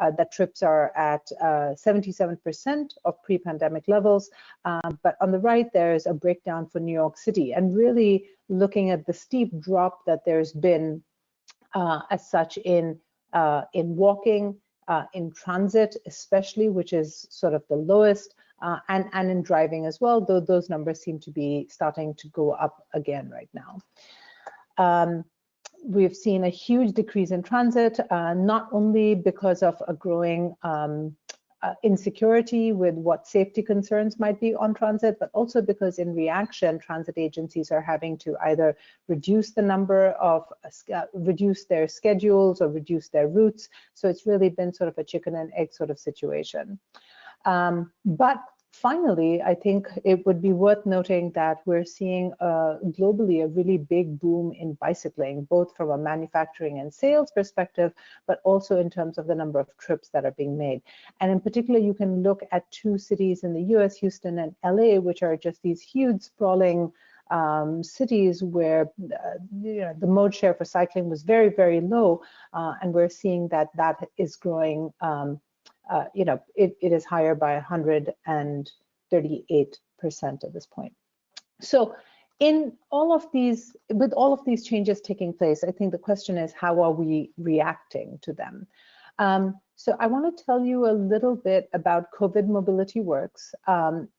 that trips are at 77% of pre-pandemic levels. But on the right, there's a breakdown for New York City, and really looking at the steep drop that there's been as such in walking, in transit especially, which is sort of the lowest, and in driving as well, though those numbers seem to be starting to go up again right now. We've seen a huge decrease in transit, not only because of a growing insecurity with what safety concerns might be on transit, but also because in reaction, transit agencies are having to either reduce the number of, reduce their schedules or reduce their routes. So it's really been sort of a chicken and egg sort of situation. But finally, I think it would be worth noting that we're seeing globally a really big boom in bicycling, both from a manufacturing and sales perspective, but also in terms of the number of trips that are being made. And in particular, you can look at two cities in the US, Houston and LA, which are just these huge sprawling cities where the mode share for cycling was very, very low. And we're seeing that that is growing. It is higher by 138% at this point. So in all of these, with all of these changes taking place, I think the question is, how are we reacting to them? So I want to tell you a little bit about COVID Mobility Works.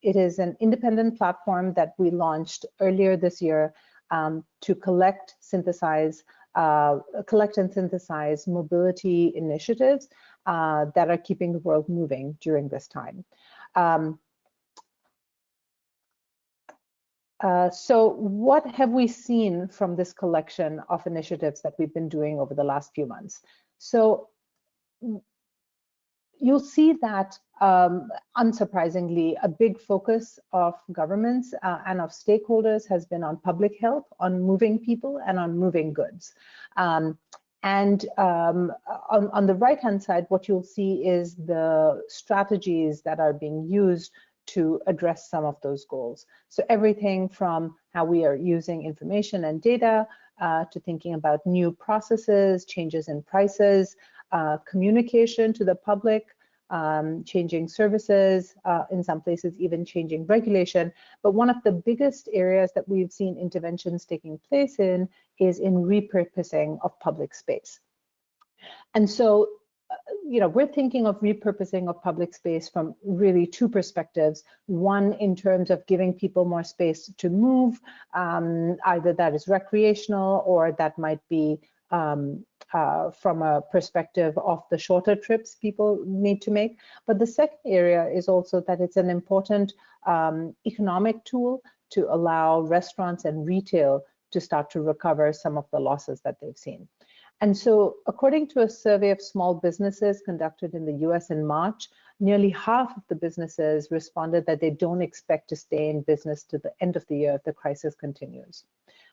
It is an independent platform that we launched earlier this year to collect and synthesize mobility initiatives that are keeping the world moving during this time. So what have we seen from this collection of initiatives that we've been doing over the last few months? So you'll see that, unsurprisingly, a big focus of governments and of stakeholders has been on public health, on moving people, and on moving goods. On the right-hand side, what you'll see is the strategies that are being used to address some of those goals. So everything from how we are using information and data to thinking about new processes, changes in prices, communication to the public, changing services, in some places even changing regulation. But one of the biggest areas that we've seen interventions taking place in is in repurposing of public space. And so, we're thinking of repurposing of public space from really two perspectives. One, in terms of giving people more space to move, either that is recreational or that might be from a perspective of the shorter trips people need to make. But the second area is also that it's an important economic tool to allow restaurants and retail to start to recover some of the losses that they've seen. And so, according to a survey of small businesses conducted in the US in March, nearly half of the businesses responded that they don't expect to stay in business to the end of the year if the crisis continues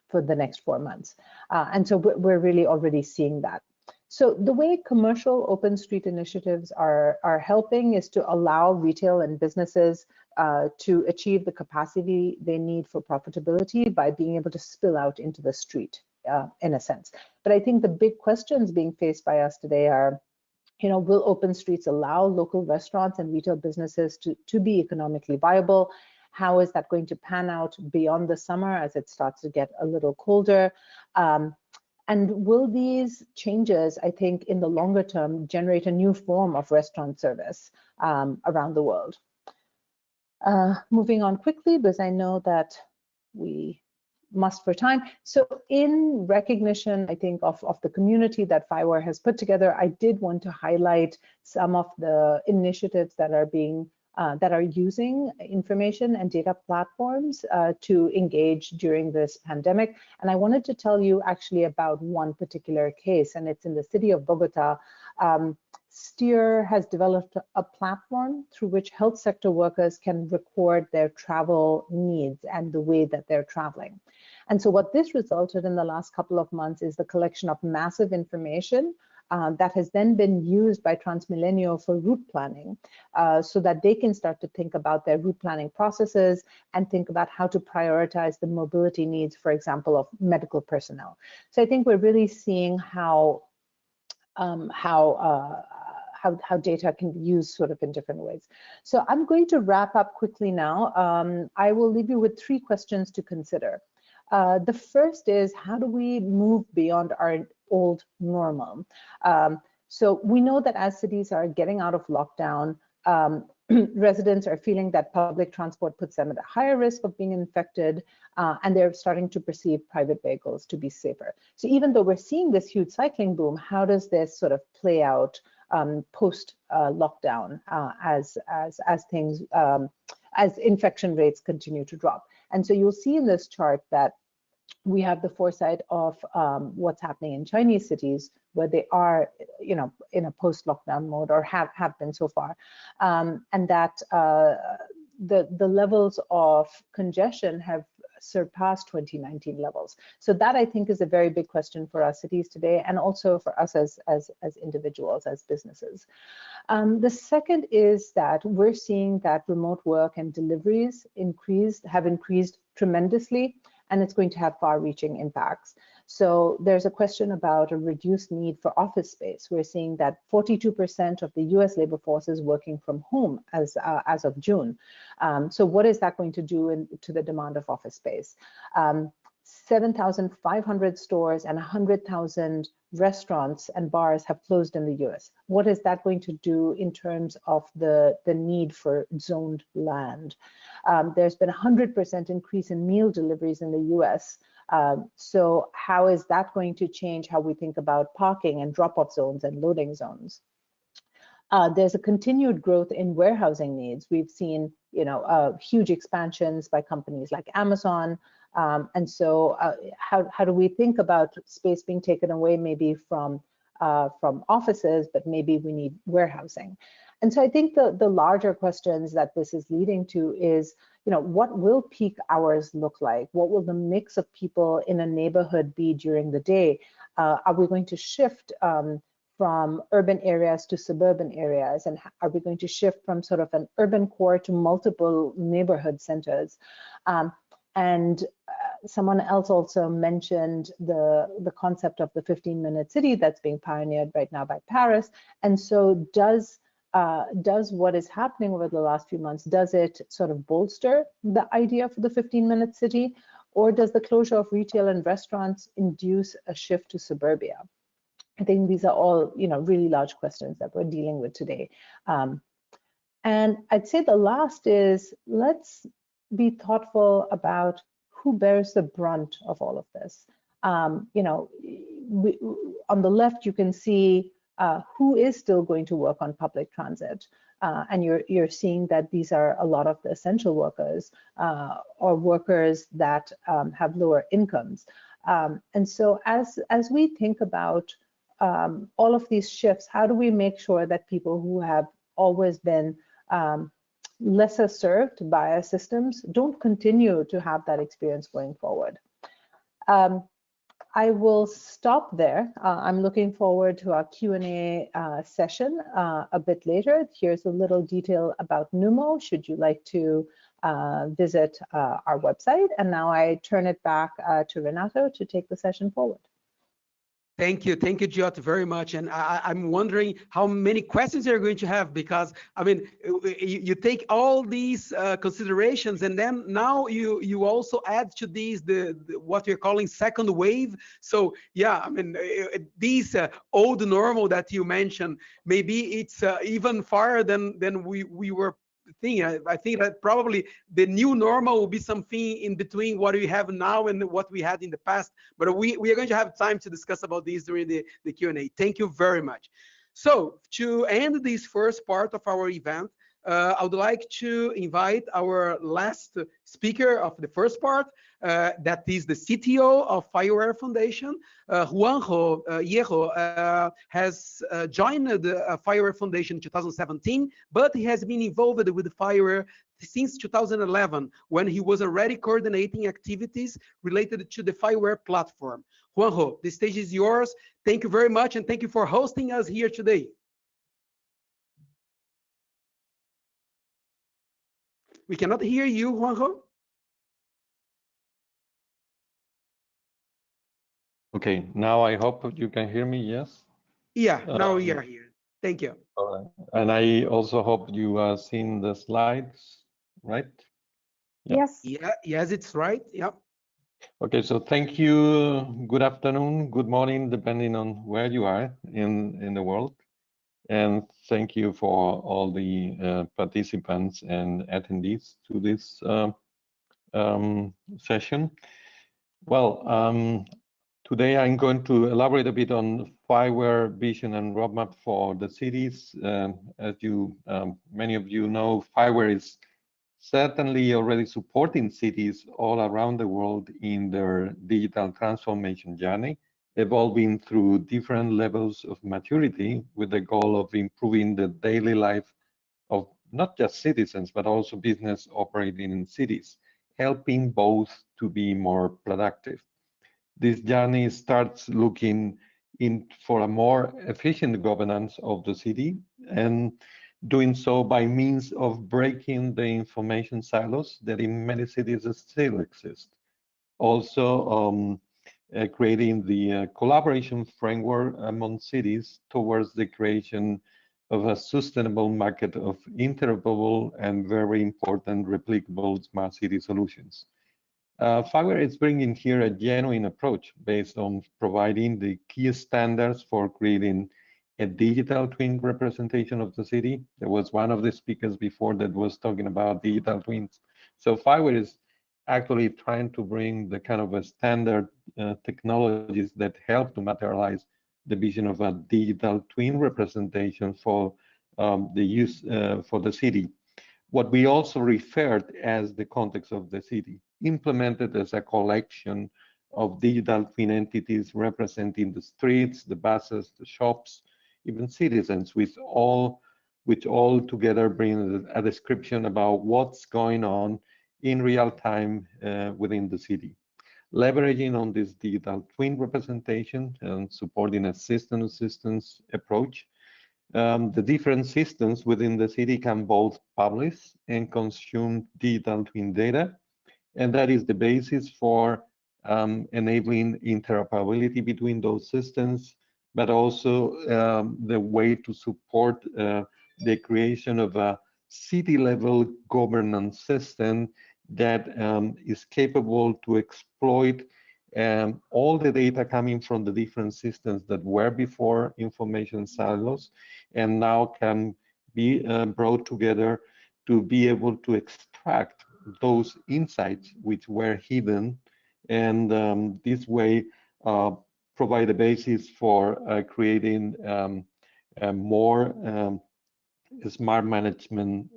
for the next 4 months. And so we're really already seeing that. So the way commercial open street initiatives are helping is to allow retail and businesses to achieve the capacity they need for profitability by being able to spill out into the street, in a sense. But I think the big questions being faced by us today are, Will open streets allow local restaurants and retail businesses to be economically viable? How is that going to pan out beyond the summer as it starts to get a little colder? And will these changes, I think, in the longer term, generate a new form of restaurant service around the world? Moving on quickly, because I know that we must for time. So in recognition, I think, of the community that FIWARE has put together, I did want to highlight some of the initiatives that are being that are using information and data platforms to engage during this pandemic. And I wanted to tell you actually about one particular case, and it's in the city of Bogota. Steer has developed a platform through which health sector workers can record their travel needs and the way that they're traveling. And so what this resulted in the last couple of months is the collection of massive information that has then been used by Transmilenio for route planning so that they can start to think about their route planning processes and think about how to prioritize the mobility needs, for example, of medical personnel. So I think we're really seeing how data can be used sort of in different ways. So I'm going to wrap up quickly now. I will leave you with 3 questions to consider. The first is, how do we move beyond our old normal? So we know that as cities are getting out of lockdown, residents are feeling that public transport puts them at a higher risk of being infected, and they're starting to perceive private vehicles to be safer. So even though we're seeing this huge cycling boom, how does this sort of play out post lockdown as things as infection rates continue to drop? And so you'll see in this chart that we have the foresight of what's happening in Chinese cities, where they are, in a post-lockdown mode, or have been so far, and that the levels of congestion have surpassed 2019 levels. So that, I think, is a very big question for our cities today, and also for us as individuals, as businesses. The second is that we're seeing that remote work and deliveries have increased tremendously, and it's going to have far-reaching impacts. So there's a question about a reduced need for office space. We're seeing that 42% of the US labor force is working from home as of June. So what is that going to do to the demand of office space? 7,500 stores and 100,000 restaurants and bars have closed in the US. What is that going to do in terms of the need for zoned land? There's been a 100% increase in meal deliveries in the US. So how is that going to change how we think about parking and drop-off zones and loading zones? There's a continued growth in warehousing needs. We've seen, huge expansions by companies like Amazon. And so how do we think about space being taken away maybe from offices, but maybe we need warehousing? And so I think the larger questions that this is leading to is, what will peak hours look like? What will the mix of people in a neighborhood be during the day? Are we going to shift from urban areas to suburban areas? And are we going to shift from sort of an urban core to multiple neighborhood centers? And someone else also mentioned the concept of the 15-minute city that's being pioneered right now by Paris. And so does what is happening over the last few months, does it sort of bolster the idea for the 15-minute city, or does the closure of retail and restaurants induce a shift to suburbia? I think these are all, really large questions that we're dealing with today. And I'd say the last is, let's be thoughtful about who bears the brunt of all of this. On the left, you can see who is still going to work on public transit. And you're seeing that these are a lot of the essential workers or workers that have lower incomes. And so as we think about all of these shifts, how do we make sure that people who have always been lesser served by our systems don't continue to have that experience going forward? I will stop there. I'm looking forward to our Q&A session a bit later. Here's a little detail about Numo, should you like to visit our website. And now I turn it back to Renato to take the session forward. Thank you, Giotto, very much. And I'm wondering how many questions you're going to have, because I mean, you take all these considerations, and then now you also add to these the what we're calling second wave. So yeah, I mean, these old normal that you mentioned, maybe it's even farther than we were thinking. I think that probably the new normal will be something in between what we have now and what we had in the past. But we are going to have time to discuss about this during the Q&A. Thank you very much. So to end this first part of our event, I would like to invite our last speaker of the first part, that is the CTO of FireWare Foundation. Juanjo Hierro has joined the FireWare Foundation in 2017, but he has been involved with FireWare since 2011, when he was already coordinating activities related to the FireWare platform. Juanjo, the stage is yours. Thank you very much, and thank you for hosting us here today. We cannot hear you, Juanjo. Okay, now I hope you can hear me, yes? Yeah, now we are here. Thank you. All right. And I also hope you are seeing the slides, right? Yeah. Yes. Yeah, yes, it's right. Yep. Okay, so thank you. Good afternoon, good morning, depending on where you are in the world. And thank you for all the participants and attendees to this session. Well, today I'm going to elaborate a bit on FireWare vision and roadmap for the cities. As many of you know, FireWare is certainly already supporting cities all around the world in their digital transformation journey, evolving through different levels of maturity with the goal of improving the daily life of not just citizens, but also business operating in cities, helping both to be more productive. This journey starts looking for a more efficient governance of the city, and doing so by means of breaking the information silos that in many cities still exist. Also, creating the collaboration framework among cities towards the creation of a sustainable market of interoperable and very important replicable smart city solutions. FireWare is bringing here a genuine approach based on providing the key standards for creating a digital twin representation of the city. There was one of the speakers before that was talking about digital twins. So FireWare is actually trying to bring the kind of a standard technologies that help to materialize the vision of a digital twin representation for the use for the city. What we also referred as the context of the city, implemented as a collection of digital twin entities representing the streets, the buses, the shops, even citizens, which all together bring a description about what's going on in real time within the city. Leveraging on this digital twin representation and supporting a system-to-systems approach, the different systems within the city can both publish and consume digital twin data, and that is the basis for enabling interoperability between those systems, but also the way to support the creation of a city-level governance system that is capable to exploit all the data coming from the different systems that were before information silos and now can be brought together to be able to extract those insights which were hidden, and this way provide a basis for creating a more smart management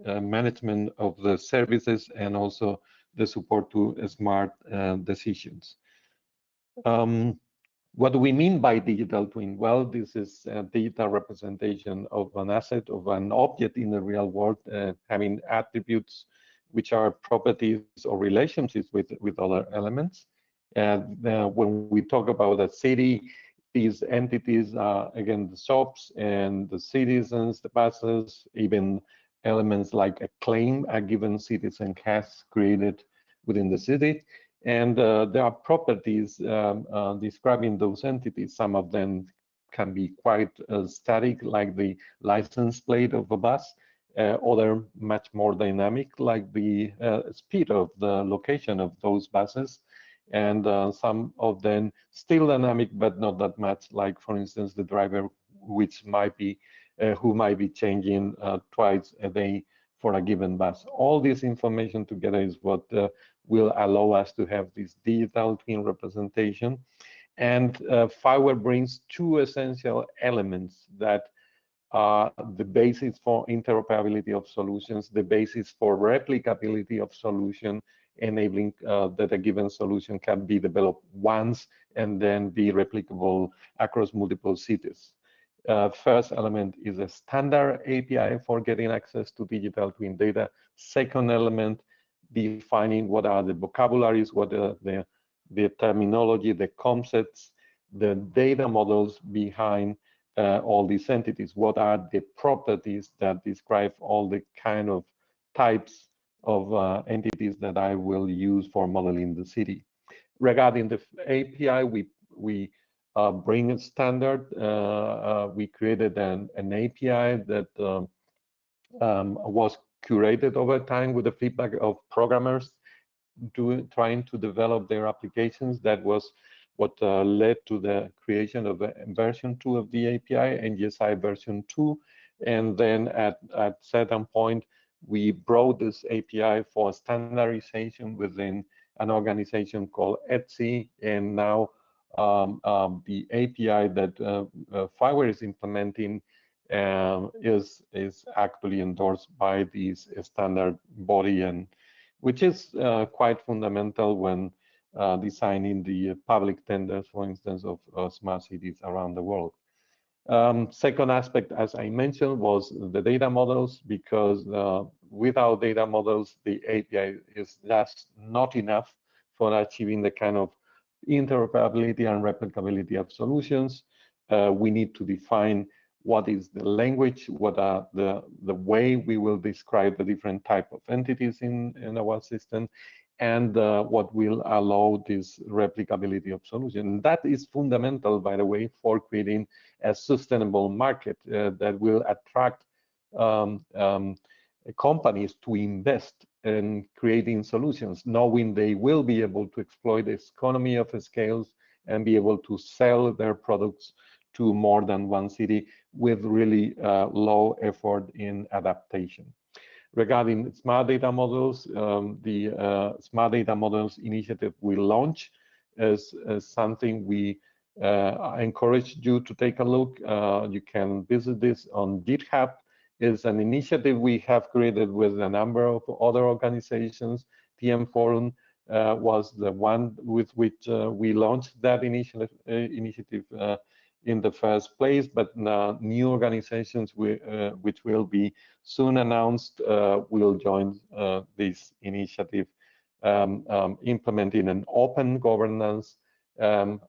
of the services and also the support to smart decisions. What do we mean by digital twin? Well, this is a digital representation of an asset, of an object in the real world, having attributes which are properties or relationships with other elements. And when we talk about a city, these entities are, again, the shops and the citizens, the buses, even elements like a claim a given citizen has created within the city. And there are properties describing those entities. Some of them can be quite static, like the license plate of a bus, other much more dynamic, like the speed of the location of those buses, and some of them still dynamic, but not that much, like, for instance, the driver, which might be who might be changing twice a day for a given bus. All this information together is what will allow us to have this digital twin representation. And Fireware brings two essential elements that are the basis for interoperability of solutions, the basis for replicability of solution, enabling that a given solution can be developed once and then be replicable across multiple cities. First element is a standard API for getting access to digital twin data. Second element, defining what are the vocabularies, what are the terminology, the concepts, the data models behind all these entities. What are the properties that describe all the kind of types of entities that I will use for modeling the city? Regarding the API, we bring a standard. We created an API that was curated over time with the feedback of programmers trying to develop their applications. That was what led to the creation of version 2 of the API, NGSI version 2. And then at certain point, we brought this API for standardization within an organization called ETSI. And now the API that Fireware is implementing is actually endorsed by this standard body, and which is quite fundamental when designing the public tenders, for instance, of smart cities around the world. Second aspect, as I mentioned, was the data models, because without data models, the API is just not enough for achieving the kind of interoperability and replicability of solutions. We need to define what is the language, what are the way we will describe the different type of entities in our system, and what will allow this replicability of solution. That is fundamental, by the way, for creating a sustainable market that will attract companies to invest in creating solutions, knowing they will be able to exploit this economy of scales and be able to sell their products to more than one city with really low effort in adaptation. Regarding smart data models, the Smart Data Models initiative we launch is something we encourage you to take a look. You can visit this on GitHub. It's an initiative we have created with a number of other organizations. TM Forum was the one with which we launched that initiative in the first place, but new organizations which will be soon announced will join this initiative, implementing an open governance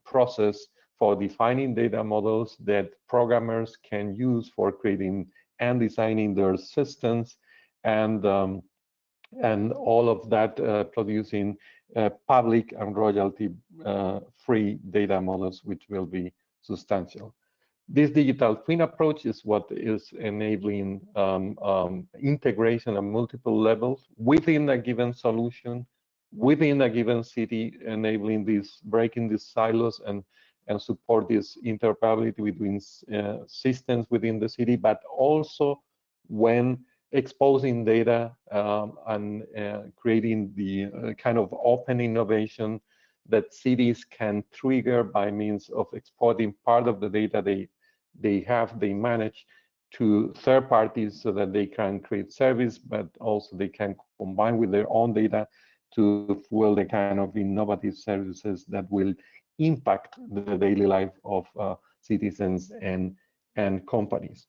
process for defining data models that programmers can use for creating and designing their systems, and all of that producing public and royalty-free data models, which will be substantial. This digital twin approach is what is enabling integration at multiple levels within a given solution, within a given city, enabling this, breaking these silos and support this interoperability between systems within the city, but also when exposing data and creating the kind of open innovation that cities can trigger by means of exporting part of the data they manage to third parties, so that they can create service, but also they can combine with their own data to fuel the kind of innovative services that will impact the daily life of citizens and companies.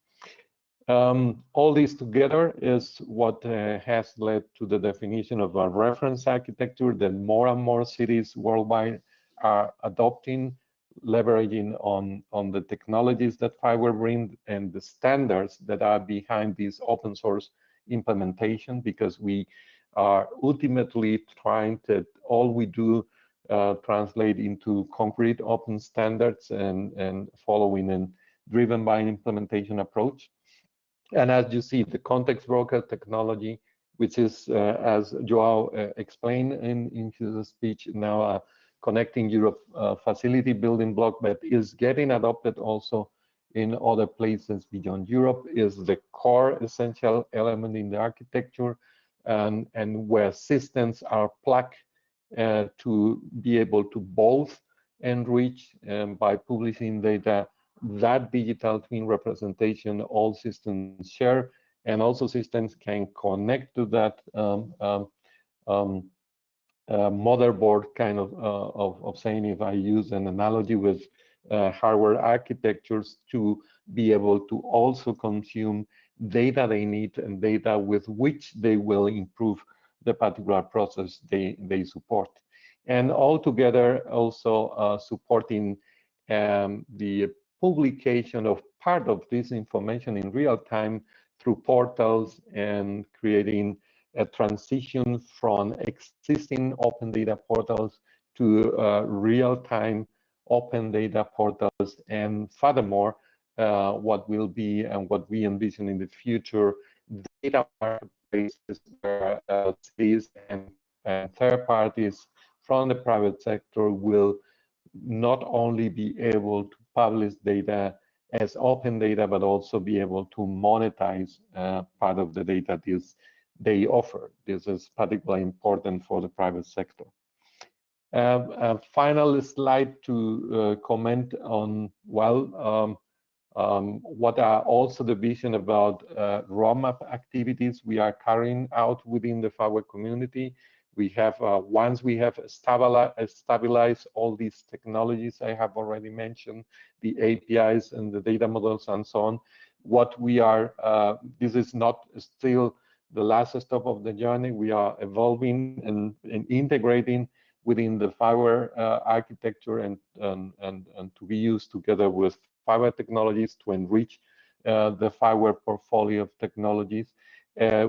All this together is what has led to the definition of a reference architecture that more and more cities worldwide are adopting, leveraging on the technologies that Fireware brings and the standards that are behind this open source implementation, because we are ultimately trying that all we do translate into concrete open standards and following and driven by an implementation approach. And as you see, the context broker technology, which is, as Joao explained in his speech, now a Connecting Europe facility building block, but is getting adopted also in other places beyond Europe, is the core essential element in the architecture, and where systems are plugged to be able to both enrich by publishing data that digital twin representation all systems share, and also systems can connect to that motherboard kind of saying, if I use an analogy with hardware architectures, to be able to also consume data they need and data with which they will improve the particular process they support. And altogether also supporting the publication of part of this information in real time through portals, and creating a transition from existing open data portals to real-time open data portals. And furthermore, what will be and what we envision in the future, data marketplaces where cities and third parties from the private sector will not only be able to publish data as open data, but also be able to monetize part of the data they offer. This is particularly important for the private sector. A final slide to comment on, well, what are also the vision about roadmap activities we are carrying out within the FAWE community. We have, once we have stabilized all these technologies I have already mentioned, the APIs and the data models and so on, what we are, this is not still the last stop of the journey. We are evolving and integrating within the FAWE architecture and to be used together with FAWE technologies to enrich the FAWE portfolio of technologies.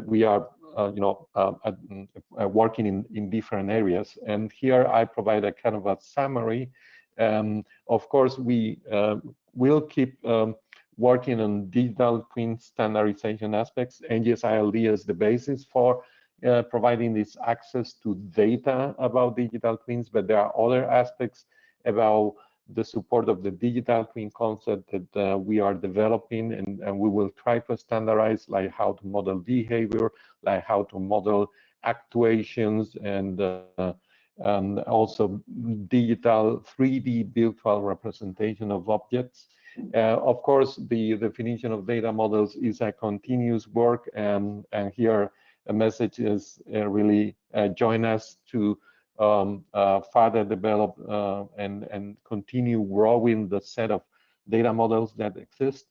We are working in different areas, and here I provide a kind of a summary. Of course, we will keep working on digital twin standardization aspects. NGS-ILD is the basis for providing this access to data about digital twins, but there are other aspects about the support of the digital twin concept that we are developing, and we will try to standardize, like how to model behavior, like how to model actuations, and also digital 3D virtual representation of objects. Of course, the definition of data models is a continuous work, and here a message is really join us to further develop and continue growing the set of data models that exist.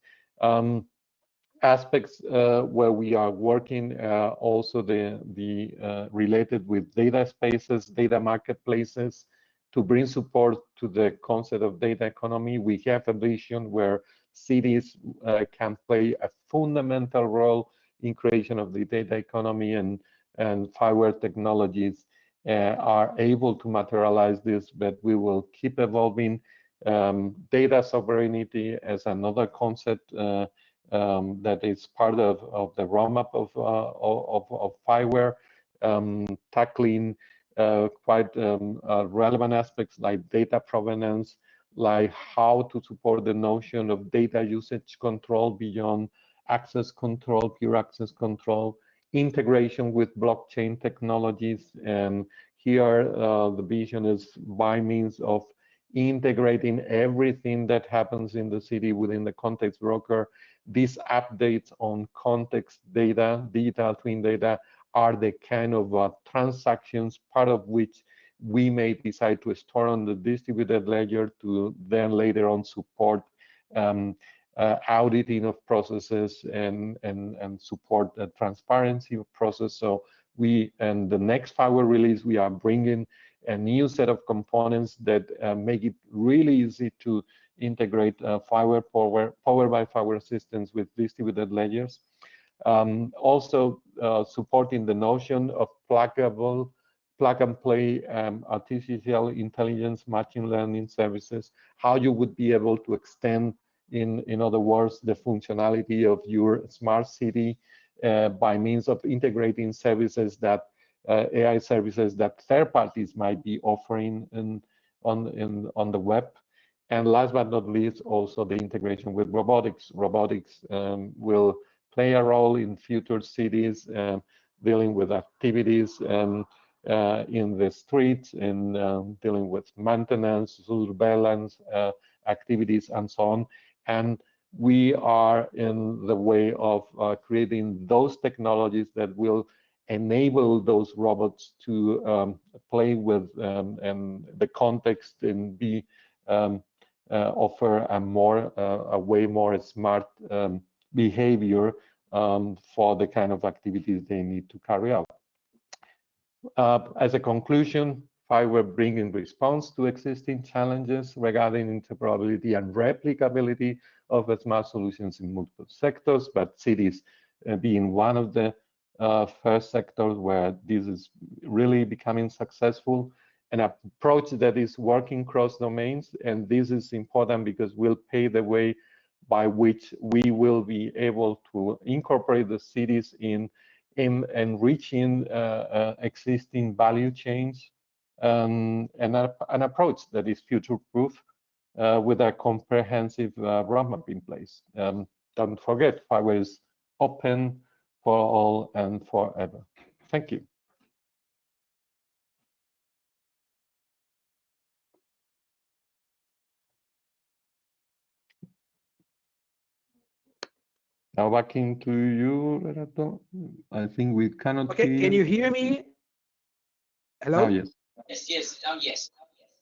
Aspects where we are working also the related with data spaces, data marketplaces, to bring support to the concept of data economy. We have a vision where cities can play a fundamental role in creation of the data economy, and FAWE technologies are able to materialize this, but we will keep evolving. Data sovereignty as another concept that is part of the roadmap of FAWE, tackling quite relevant aspects like data provenance, like how to support the notion of data usage control beyond access control, pure access control, integration with blockchain technologies. And here the vision is by means of integrating everything that happens in the city within the context broker. These updates on context data, digital twin data, are the kind of transactions, part of which we may decide to store on the distributed ledger to then later on support auditing of processes and support the transparency of process. So we, and the next FAWE release, we are bringing a new set of components that make it really easy to integrate FAWE powered by FAWE systems with distributed ledgers. Also supporting the notion of pluggable plug and play artificial intelligence, machine learning services, how you would be able to extend, in other words, the functionality of your smart city by means of integrating services that AI services that third parties might be offering on the web. And last but not least, also the integration with robotics. Robotics will play a role in future cities, dealing with activities in the streets, and dealing with maintenance, surveillance activities, and so on. And we are in the way of creating those technologies that will enable those robots to play with and the context and be offer a way more smart behavior for the kind of activities they need to carry out. As a conclusion, we're bringing response to existing challenges regarding interoperability and replicability of smart solutions in multiple sectors, but cities being one of the first sectors where this is really becoming successful. An approach that is working cross domains, and this is important because we'll pave the way by which we will be able to incorporate the cities in enriching existing value chains, and an approach that is future-proof with a comprehensive roadmap in place. Don't forget, Fiverr is open for all and forever. Thank you. Now back into you, Renato. I think we cannot okay, hear. Can you hear me? Hello? Oh, yes. Yes. Yes.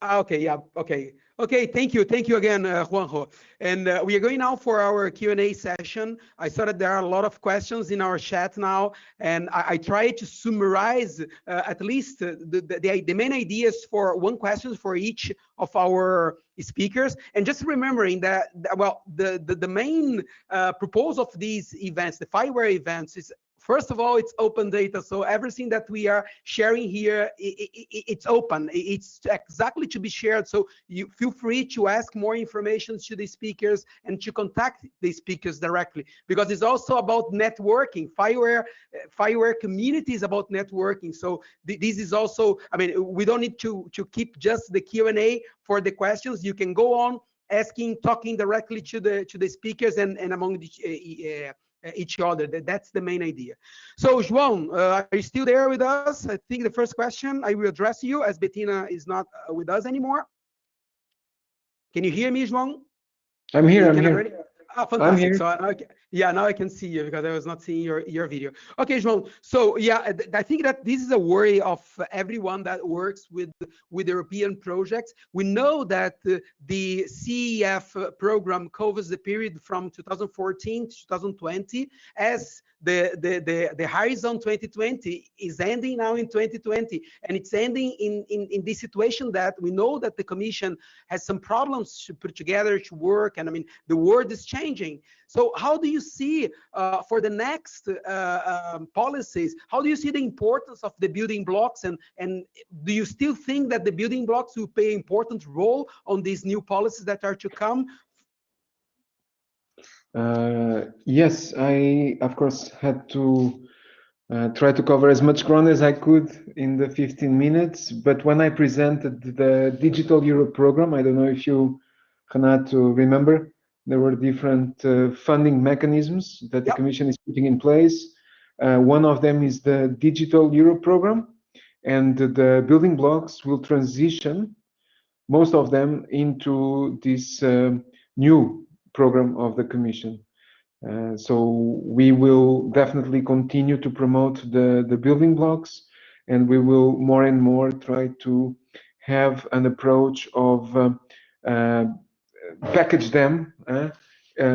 Okay, yeah, okay. Okay, thank you again, Juanjo. And we are going now for our Q&A session. I saw that there are a lot of questions in our chat now, and I try to summarize at least the main ideas for one question for each of our speakers. And just remembering that, well, the main purpose of these events, the Fiverr events, is first of all, it's open data. So everything that we are sharing here, it's open. It's exactly to be shared. So you feel free to ask more information to the speakers and to contact the speakers directly, because it's also about networking. Fiverr community is about networking. So this is also, I mean, we don't need to keep just the Q&A for the questions. You can go on asking, talking directly to the speakers and among each other. That's the main idea. So João, are you still there with us? I think the first question I will address you, as Bettina is not with us anymore. Can you hear me, João? I'm here. I'm here. Ah, fantastic. So yeah, now I can see you because I was not seeing your video. Okay, João. So yeah, I think that this is a worry of everyone that works with European projects. We know that the CEF program covers the period from 2014 to 2020, as the Horizon 2020 is ending now in 2020, and it's ending in this situation that we know that the Commission has some problems to put together to work, and I mean the world is changing. So how do you see for the next policies? How do you see the importance of the building blocks, and do you still think that the building blocks will play an important role on these new policies that are to come? Yes, I of course had to try to cover as much ground as I could in the 15 minutes. But when I presented the Digital Europe program, I don't know if you, Renato, remember, there were different funding mechanisms that the Commission is putting in place. One of them is the Digital Europe program, and the building blocks will transition, most of them, into this new program of the Commission. So we will definitely continue to promote the building blocks, and we will more and more try to have an approach of package them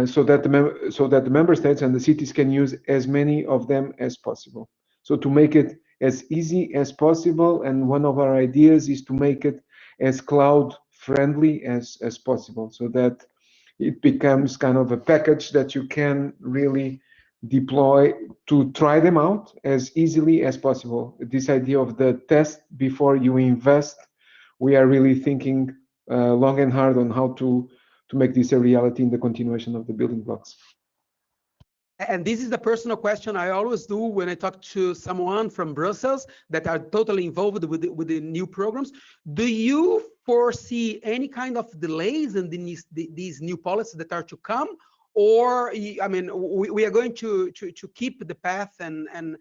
so that the member states and the cities can use as many of them as possible. So to make it as easy as possible, and one of our ideas is to make it as cloud friendly as possible, so that it becomes kind of a package that you can really deploy, to try them out as easily as possible. This idea of the test before you invest, we are really thinking long and hard on how to make this a reality in the continuation of the building blocks. And this is the personal question I always do when I talk to someone from Brussels that are totally involved with the new programs. Do you foresee any kind of delays in these new policies that are to come? Or, I mean, we are going to keep the path, and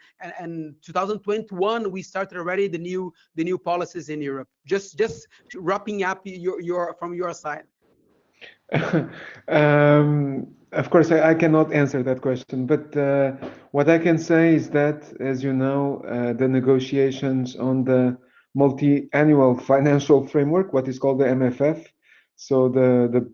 2021 we started already the new policies in Europe. Just wrapping up from your side. Of course, I cannot answer that question, but what I can say is that, as you know, the negotiations on the multi-annual financial framework, what is called the MFF, so the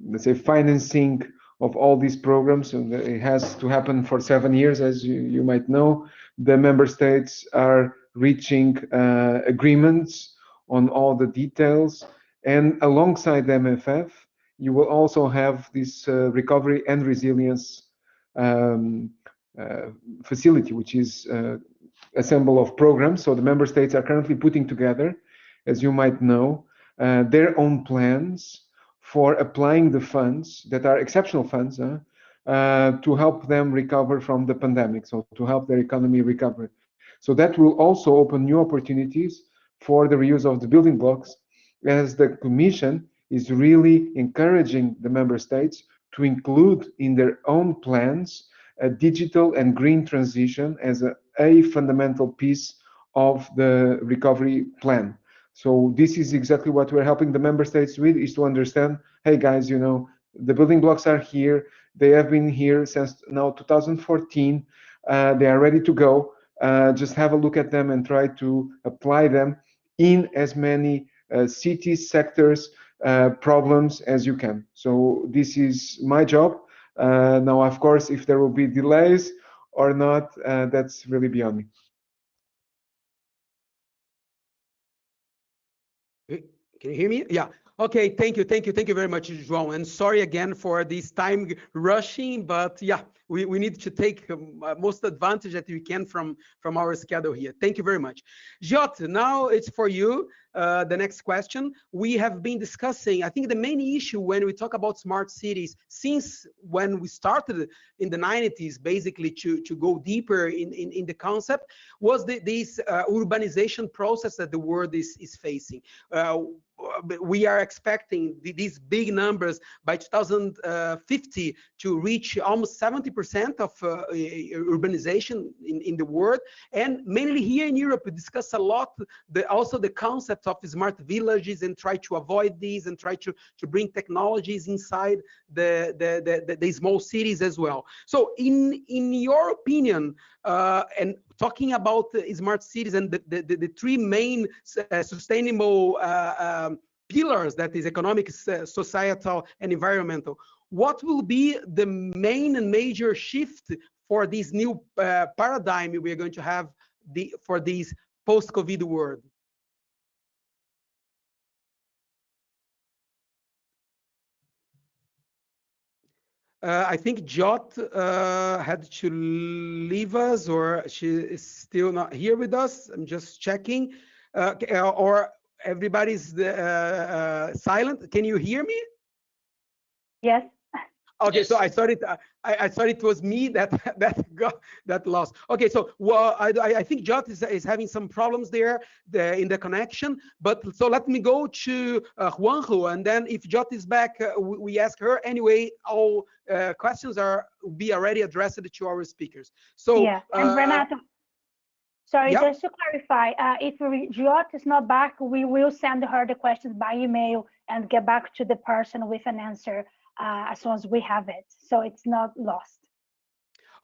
let's say financing of all these programs, and it has to happen for 7 years, as you might know. The member states are reaching agreements on all the details. And alongside the MFF, you will also have this recovery and resilience facility, which is a symbol of programs. So the member states are currently putting together, as you might know, their own plans for applying the funds that are exceptional funds to help them recover from the pandemic, so to help their economy recover. So that will also open new opportunities for the reuse of the building blocks, as the Commission is really encouraging the member states to include in their own plans a digital and green transition as a fundamental piece of the recovery plan. So this is exactly what we're helping the member states with, is to understand, hey guys, you know, the building blocks are here. They have been here since now 2014. They are ready to go. Just have a look at them and try to apply them in as many cities, sectors, problems as you can. So this is my job. Now, of course, if there will be delays or not, that's really beyond me. Can you hear me? Yeah. Okay. Thank you very much, João. And sorry again for this time rushing, but yeah, we need to take most advantage that we can from our schedule here. Thank you very much. Jot, now it's for you. The next question. We have been discussing, I think the main issue when we talk about smart cities, since when we started in the 90s, basically to go deeper in the concept, was this urbanization process that the world is facing. We are expecting these big numbers by 2050 to reach almost 70% of urbanization in the world, and mainly here in Europe we discuss a lot also the concept of smart villages and try to avoid these and try to bring technologies inside the small cities as well. So in your opinion, and talking about smart cities and the three main sustainable pillars, that is economic, societal, and environmental, what will be the main and major shift for this new paradigm we are going to have for this post-COVID world? I think Jot had to leave us, or she is still not here with us. I'm just checking. Or everybody's silent. Can you hear me? Yes. Okay, yes. So I thought it was me that got that lost. Okay, so well, I think Jot is having some problems there in the connection. But so let me go to Juanjo, and then if Jot is back, we ask her. Anyway, all questions will be already addressed to our speakers. So yeah, and Renato, sorry, yeah. Just to clarify, if Jot is not back, we will send her the questions by email and get back to the person with an answer as soon as we have it, so it's not lost.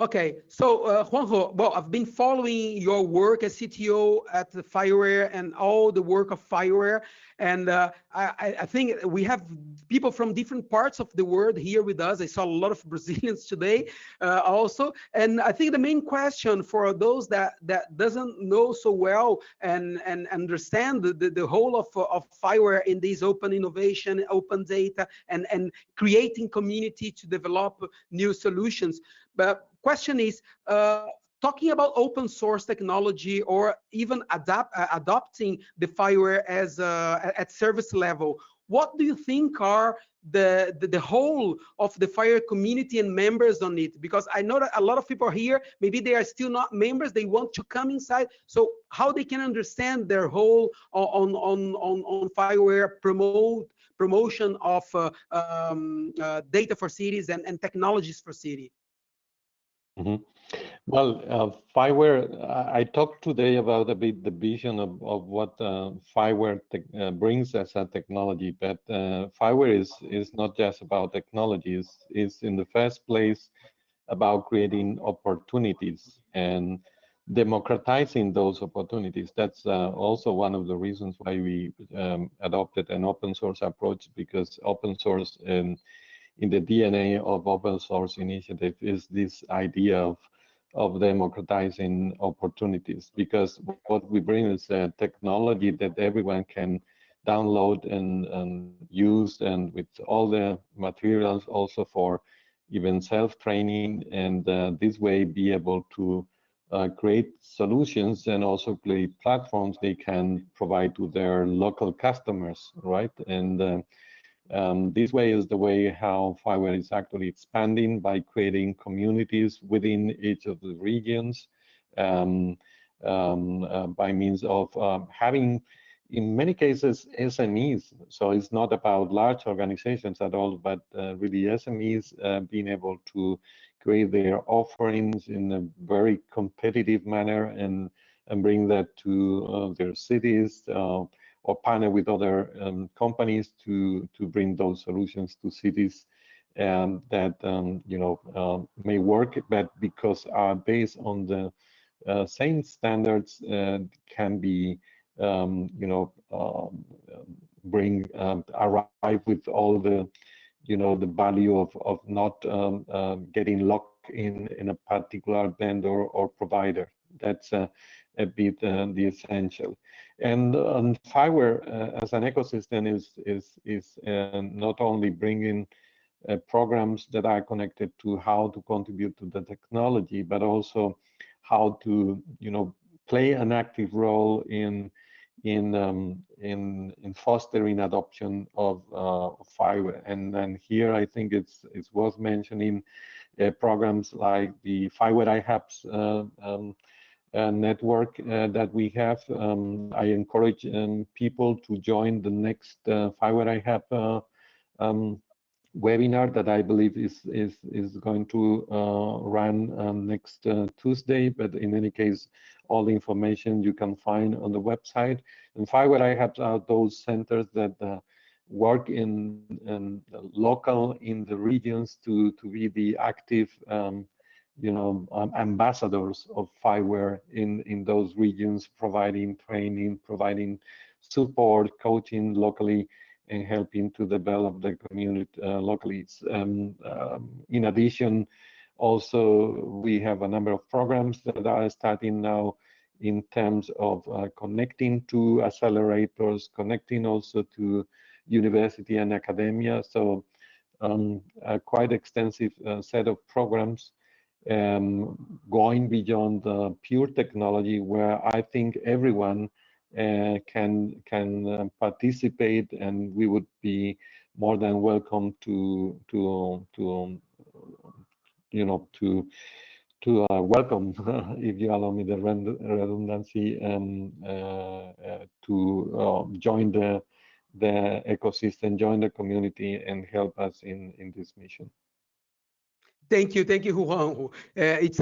Okay, so Juanjo, well, I've been following your work as CTO at the Fireware and all the work of Fireware, and I think we have people from different parts of the world here with us. I saw a lot of Brazilians today also, and I think the main question for those that doesn't know so well and understand the whole of Fireware in this open innovation, open data, and creating community to develop new solutions. But question is, talking about open source technology or even adopting the FireWare as at service level, what do you think are the whole of the Fire community and members on it? Because I know that a lot of people here, maybe they are still not members, they want to come inside. So how they can understand their whole on FireWare promotion of data for cities and technologies for city? Mm-hmm. Well, FireWare, I talked today about a bit the vision of what FireWare brings as a technology, but FireWare is not just about technologies. It's in the first place about creating opportunities and democratizing those opportunities. That's also one of the reasons why we adopted an open source approach, because open source in the DNA of open source initiative is this idea of democratizing opportunities, because what we bring is a technology that everyone can download and use, and with all the materials also for even self-training, and this way be able to create solutions and also create platforms they can provide to their local customers, right? And this way is the way how FireWare is actually expanding, by creating communities within each of the regions, by means of having, in many cases, SMEs. So it's not about large organizations at all, but really SMEs being able to create their offerings in a very competitive manner and bring that to their cities, or partner with other companies to bring those solutions to cities that may work, but because are based on the same standards, can be arrive with all the the value of not getting locked in a particular vendor or provider. That's a bit the essential. And FireWare as an ecosystem is not only bringing programs that are connected to how to contribute to the technology, but also how to play an active role in fostering adoption of FireWare. And here I think it's worth mentioning programs like the FireWare iHubs network that we have. I encourage people to join the next FireWare iHub webinar that I believe is going to run next Tuesday. But in any case, all the information you can find on the website. And FireWare iHubs are those centers that work in local in the regions to be the active ambassadors of FireWare in those regions, providing training, providing support, coaching locally, and helping to develop the community locally. In addition, also we have a number of programs that are starting now in terms of connecting to accelerators, connecting also to university and academia. So a quite extensive set of programs going beyond pure technology, where I think everyone can participate, and we would be more than welcome to welcome, if you allow me the redundancy, to join the ecosystem, join the community, and help us in this mission. Thank you, Juan. It's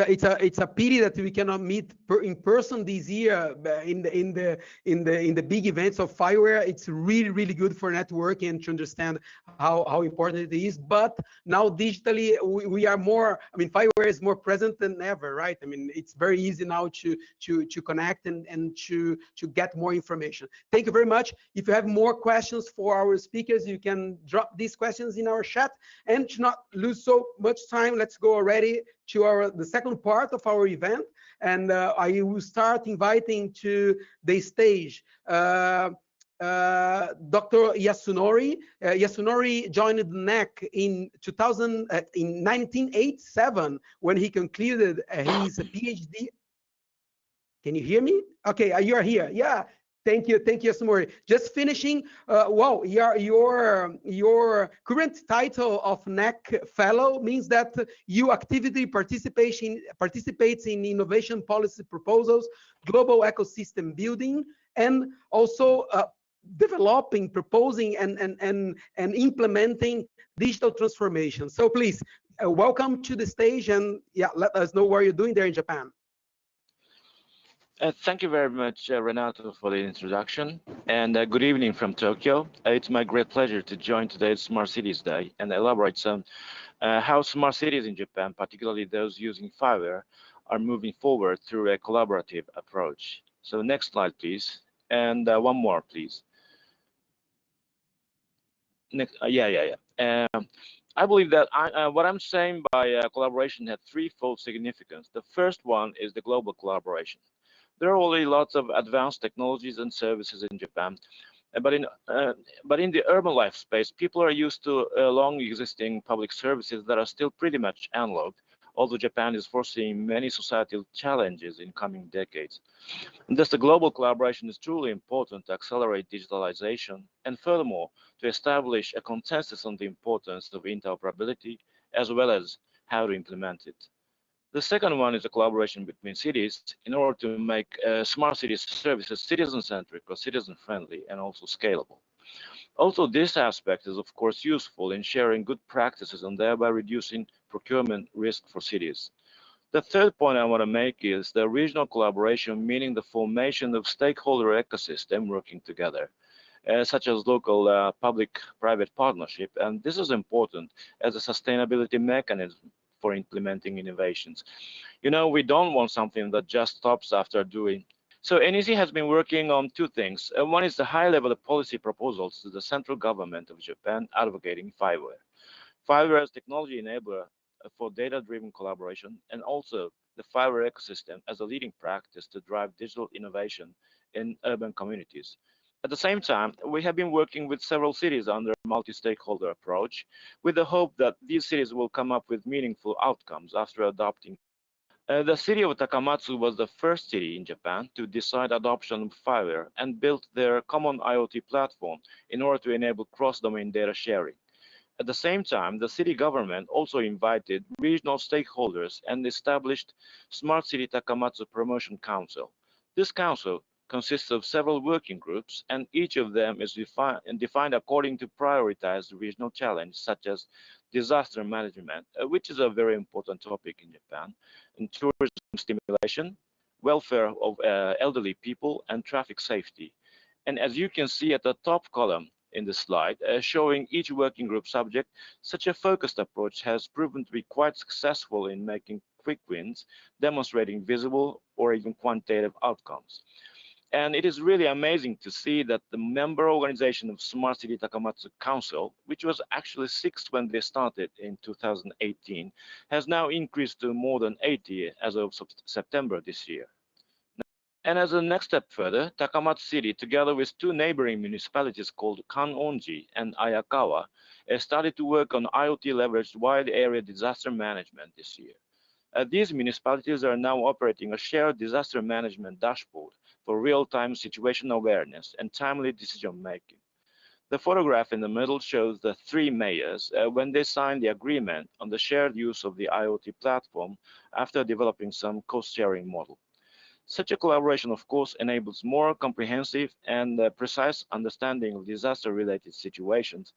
a pity that we cannot meet in person this year in the big events of FireWare. It's really good for networking and to understand how important it is. But now digitally, we are more. I mean, FireWare is more present than ever, right? I mean, it's very easy now to connect and to get more information. Thank you very much. If you have more questions for our speakers, you can drop these questions in our chat. And to not lose so much time, let's go already to the second part of our event, and I will start inviting to the stage Dr. Yasunori. Yasunori joined the NEC in 1987 when he concluded his PhD. Can you hear me? Okay, you are here. Yeah. Thank you, Yasunori. Just finishing. Wow, your current title of NEC Fellow means that you actively participates in innovation policy proposals, global ecosystem building, and also developing, proposing, and implementing digital transformation. So please, welcome to the stage, and yeah, let us know what you're doing there in Japan. Thank you very much, Renato, for the introduction, and good evening from Tokyo. It's my great pleasure to join today's Smart Cities Day and elaborate on how smart cities in Japan, particularly those using fiber, are moving forward through a collaborative approach. So next slide, please, and one more, please. Next, I believe that what I'm saying by collaboration had threefold significance. The first one is the global collaboration. There are already lots of advanced technologies and services in Japan, but in the urban life space, people are used to long existing public services that are still pretty much analog, although Japan is foreseeing many societal challenges in coming decades. And thus, the global collaboration is truly important to accelerate digitalization and furthermore, to establish a consensus on the importance of interoperability as well as how to implement it. The second one is a collaboration between cities in order to make smart cities services citizen-centric or citizen-friendly and also scalable. Also, this aspect is of course useful in sharing good practices and thereby reducing procurement risk for cities. The third point I want to make is the regional collaboration, meaning the formation of stakeholder ecosystem working together, such as local public-private partnership, and this is important as a sustainability mechanism for implementing innovations. You know, we don't want something that just stops after doing. So NEC has been working on two things. One is the high-level policy proposals to the central government of Japan advocating fiber. Fiber as technology enabler for data-driven collaboration, and also the fiber ecosystem as a leading practice to drive digital innovation in urban communities. At the same time, we have been working with several cities under a multi-stakeholder approach with the hope that these cities will come up with meaningful outcomes after adopting. The city of Takamatsu was the first city in Japan to decide adoption of fiber and built their common IoT platform in order to enable cross-domain data sharing. At the same time, the city government also invited regional stakeholders and established Smart City Takamatsu Promotion Council. This council consists of several working groups, and each of them is defined according to prioritized regional challenges, such as disaster management, which is a very important topic in Japan, and tourism stimulation, welfare of elderly people, and traffic safety. And as you can see at the top column in the slide, showing each working group subject, such a focused approach has proven to be quite successful in making quick wins, demonstrating visible or even quantitative outcomes. And it is really amazing to see that the member organization of Smart City Takamatsu Council, which was actually 6 when they started in 2018, has now increased to more than 80 as of September this year. And as a next step further, Takamatsu City, together with 2 neighboring municipalities called Kanonji and Ayakawa, started to work on IoT-leveraged wide area disaster management this year. These municipalities are now operating a shared disaster management dashboard for real-time situation awareness and timely decision-making. The photograph in the middle shows the 3 mayors when they signed the agreement on the shared use of the IoT platform after developing some cost-sharing model. Such a collaboration, of course, enables more comprehensive and precise understanding of disaster-related situations.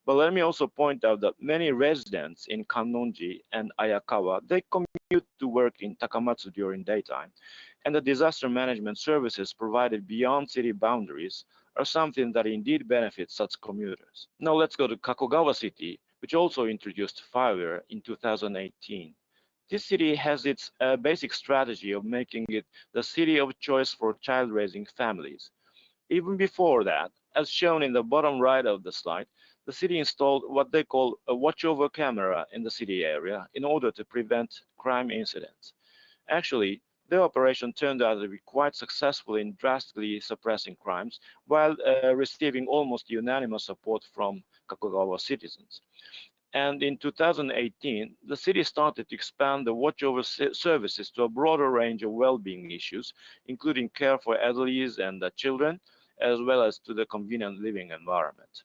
But let me also point out that many residents in Kanonji and Ayakawa, they commute to work in Takamatsu during daytime, and the disaster management services provided beyond city boundaries are something that indeed benefits such commuters. Now let's go to Kakogawa City, which also introduced fiber in 2018. This city has its basic strategy of making it the city of choice for child-raising families. Even before that, as shown in the bottom right of the slide, the city installed what they call a watch-over camera in the city area in order to prevent crime incidents. Actually, Their operation turned out to be quite successful in drastically suppressing crimes while receiving almost unanimous support from Kakogawa citizens. And in 2018, the city started to expand the watchover services to a broader range of well-being issues, including care for elderlies and children, as well as to the convenient living environment.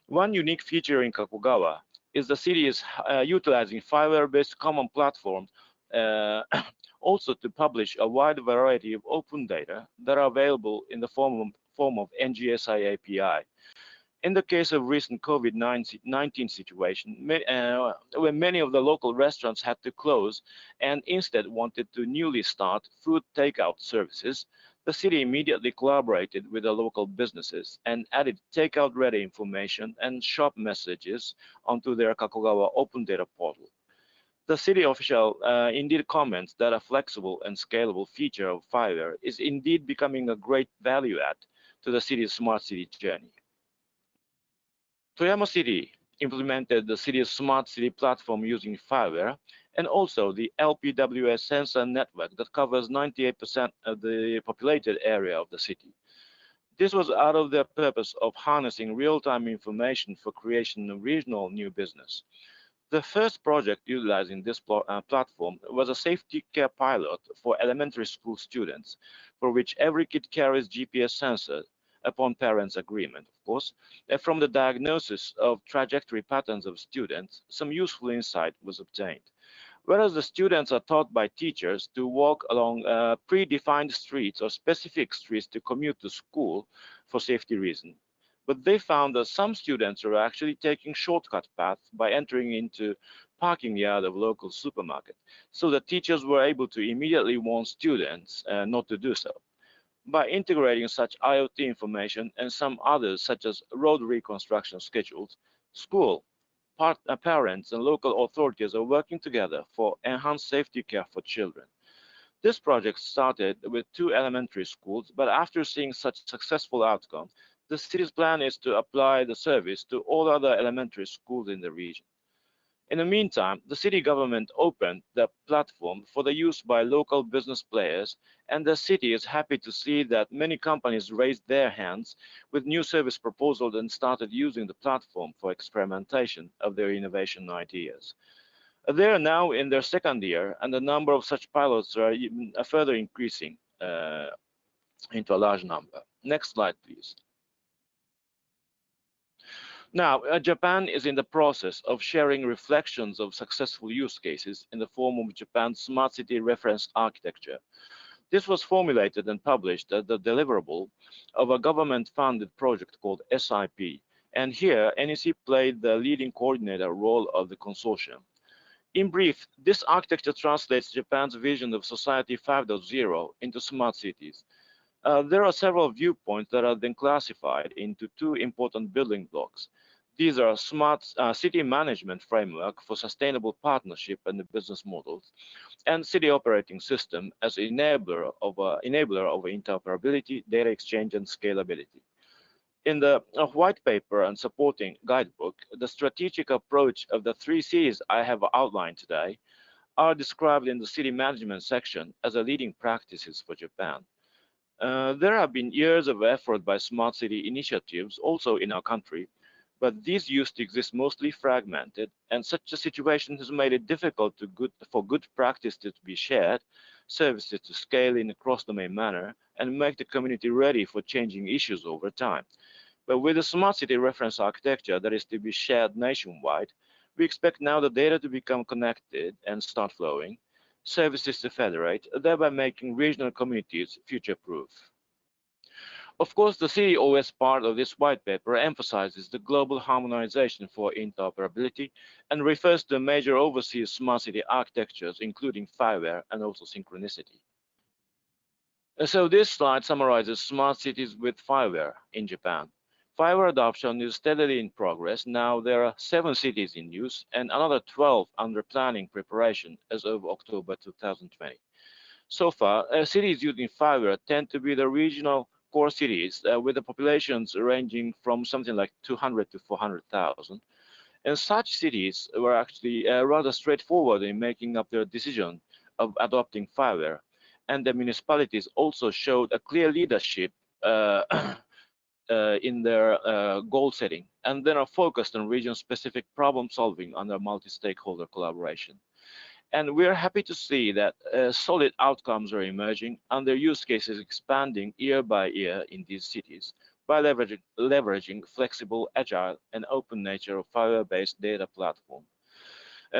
One unique feature in Kakogawa is the city is utilizing Fiverr-based common platforms also to publish a wide variety of open data that are available in the form of NGSI API. In the case of recent COVID-19 situation, when many of the local restaurants had to close and instead wanted to newly start food takeout services, the city immediately collaborated with the local businesses and added takeout-ready information and shop messages onto their Kakogawa open data portal. The city official indeed comments that a flexible and scalable feature of Fiverr is indeed becoming a great value add to the city's smart city journey. Toyama City implemented the city's smart city platform using Fiverr and also the LPWS sensor network that covers 98% of the populated area of the city. This was out of the purpose of harnessing real-time information for creation of regional new business. The first project utilizing this platform was a safety care pilot for elementary school students, for which every kid carries GPS sensor upon parents' agreement, of course. From the diagnosis of trajectory patterns of students, some useful insight was obtained. Whereas the students are taught by teachers to walk along predefined streets or specific streets to commute to school for safety reasons. But they found that some students are actually taking shortcut paths by entering into parking yard of local supermarket. So the teachers were able to immediately warn students not to do so. By integrating such IoT information and some others, such as road reconstruction schedules, school, parents, and local authorities are working together for enhanced safety care for children. This project started with 2 elementary schools, but after seeing such successful outcome, the city's plan is to apply the service to all other elementary schools in the region. In the meantime, the city government opened the platform for the use by local business players, and the city is happy to see that many companies raised their hands with new service proposals and started using the platform for experimentation of their innovation ideas. They are now in their second year, and the number of such pilots are even further increasing into a large number. Next slide, please. Now, Japan is in the process of sharing reflections of successful use cases in the form of Japan's Smart City Reference Architecture. This was formulated and published as the deliverable of a government-funded project called SIP, and here NEC played the leading coordinator role of the consortium. In brief, this architecture translates Japan's vision of Society 5.0 into smart cities. There are several viewpoints that are then classified into 2 important building blocks. These are smart city management framework for sustainable partnership and the business models, and city operating system as enabler of interoperability, data exchange, and scalability. In the white paper and supporting guidebook, the strategic approach of the 3 Cs I have outlined today are described in the city management section as the leading practices for Japan. There have been years of effort by smart city initiatives also in our country, but these used to exist mostly fragmented, and such a situation has made it difficult for good practices to be shared, services to scale in a cross-domain manner, and make the community ready for changing issues over time. But with the smart city reference architecture that is to be shared nationwide, we expect now the data to become connected and start flowing, services to federate, thereby making regional communities future-proof. Of course, the city OS part of this white paper emphasizes the global harmonization for interoperability and refers to major overseas smart city architectures, including Fiverr and also synchronicity. So this slide summarizes smart cities with Fiverr in Japan. Fiverr adoption is steadily in progress. Now there are 7 cities in use and another 12 under planning preparation as of October 2020. So far, cities using Fiverr tend to be the regional core cities with the populations ranging from something like 200 to 400,000. And such cities were actually rather straightforward in making up their decision of adopting Fiverr. and the municipalities also showed a clear leadership in their goal setting, and then are focused on region-specific problem solving under multi-stakeholder collaboration. And we are happy to see that solid outcomes are emerging and their use cases expanding year by year in these cities by leveraging flexible, agile, and open nature of Fiverr-based data platform.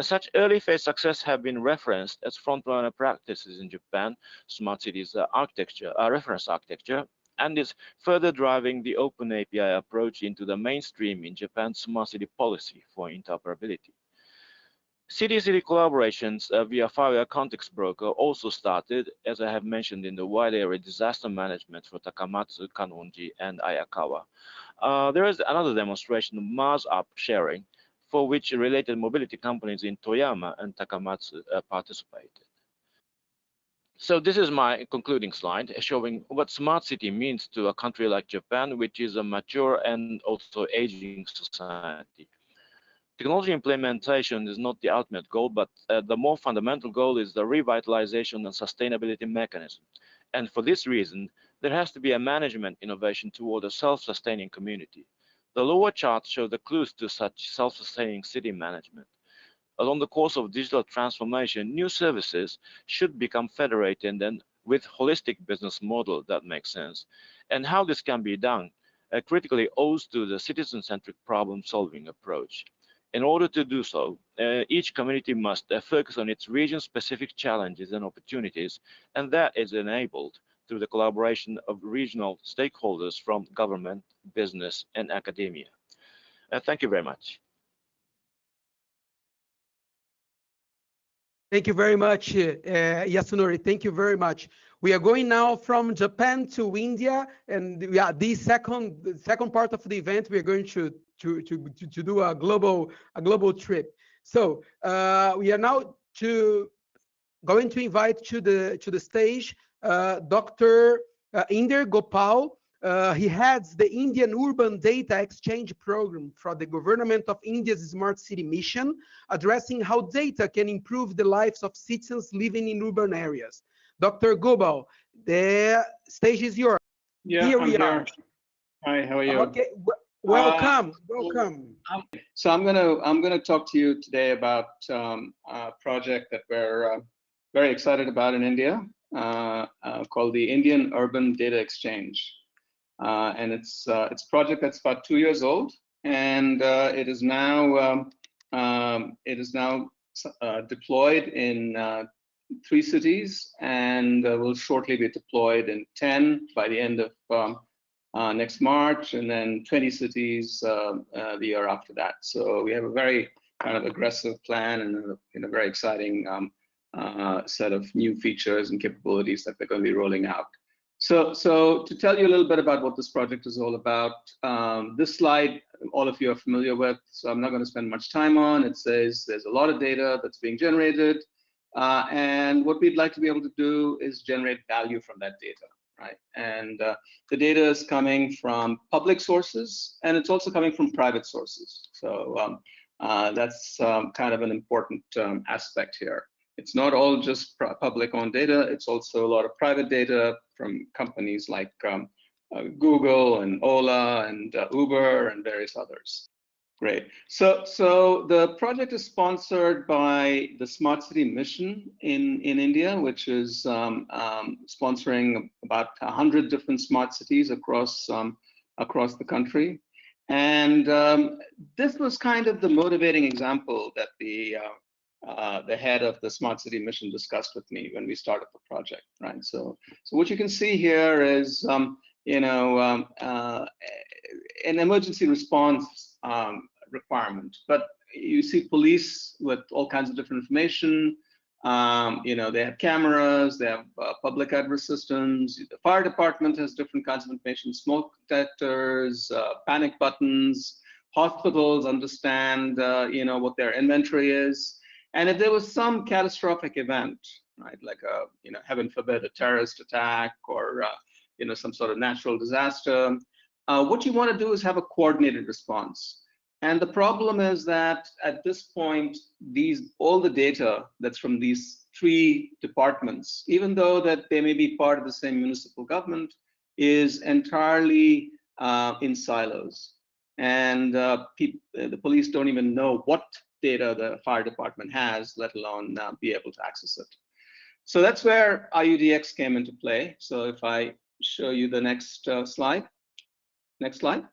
Such early phase success have been referenced as frontrunner practices in Japan, smart cities architecture, reference architecture, and is further driving the open API approach into the mainstream in Japan's smart city policy for interoperability. City-city collaborations via Fiverr Context Broker also started, as I have mentioned, in the wide area disaster management for Takamatsu, Kanonji, and Ayakawa. There is another demonstration of Mars app sharing, for which related mobility companies in Toyama and Takamatsu participated. So this is my concluding slide, showing what smart city means to a country like Japan, which is a mature and also aging society. Technology implementation is not the ultimate goal, but the more fundamental goal is the revitalization and sustainability mechanism. And for this reason, there has to be a management innovation toward a self-sustaining community. The lower charts show the clues to such self-sustaining city management. Along the course of digital transformation, new services should become federated and with holistic business model that makes sense. And how this can be done critically owes to the citizen-centric problem-solving approach. In order to do so, each community must focus on its region-specific challenges and opportunities, and that is enabled through the collaboration of regional stakeholders from government, business, and academia. Thank you very much. Thank you very much, Yasunori. Thank you very much. We are going now from Japan to India, and the second part of the event, we are going to do a global trip. So we are now going to invite to the stage Dr. Inder Gopal. He heads the Indian Urban Data Exchange Program for the Government of India's Smart City Mission, addressing how data can improve the lives of citizens living in urban areas. Dr. Gopal, the stage is yours. Yeah, Here we are. Hi, how are you? Okay, welcome. So I'm gonna talk to you today about a project that we're very excited about in India, called the Indian Urban Data Exchange. And it's a project that's about 2 years old, and it is now deployed in 3 cities, and will shortly be deployed in 10 by the end of next March, and then 20 cities the year after that. So we have a very kind of aggressive plan and a very exciting set of new features and capabilities that we're going to be rolling out. So to tell you a little bit about what this project is all about, this slide all of you are familiar with, so I'm not going to spend much time on. It says there's a lot of data that's being generated, and what we'd like to be able to do is generate value from that data, right? And the data is coming from public sources, and it's also coming from private sources. So that's kind of an important aspect here. It's not all just public-owned data, it's also a lot of private data from companies like Google and Ola and Uber and various others. Great. So the project is sponsored by the Smart City Mission in India, which is sponsoring about 100 different smart cities across the country. And this was kind of the motivating example that the head of the Smart City Mission discussed with me when we started the project, right? So what you can see here is, an emergency response requirement, but you see police with all kinds of different information. They have cameras, they have public address systems. The fire department has different kinds of information, smoke detectors, panic buttons. Hospitals understand, what their inventory is. And if there was some catastrophic event, right, like heaven forbid, a terrorist attack or some sort of natural disaster, what you want to do is have a coordinated response. And the problem is that at this point, all the data that's from these 3 departments, even though that they may be part of the same municipal government, is entirely in silos. And the police don't even know what data the fire department has, let alone be able to access it. So that's where IUDX came into play. So if I show you the next slide. Next slide.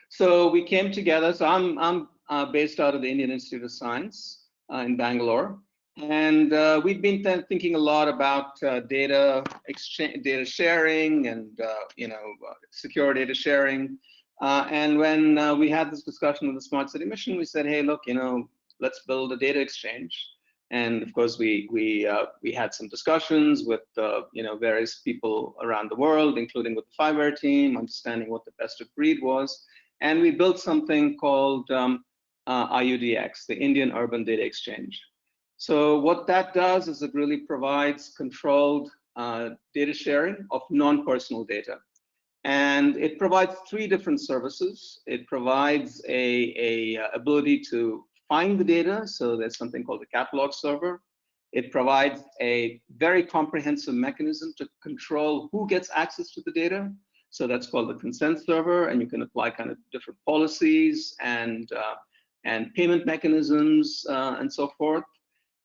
So we came together. So I'm based out of the Indian Institute of Science in Bangalore, and we've been thinking a lot about data exchange, data sharing, and secure data sharing. And when we had this discussion with the Smart City Mission, we said, hey, look, let's build a data exchange. And of course, we had some discussions with various people around the world, including with the FiveWare team, understanding what the best of breed was. And we built something called IUDX, the Indian Urban Data Exchange. So what that does is it really provides controlled data sharing of non-personal data. And it provides 3 different services. It provides a ability to find the data. So there's something called the catalog server. It provides a very comprehensive mechanism to control who gets access to the data. So that's called the consent server, and you can apply kind of different policies and payment mechanisms and so forth.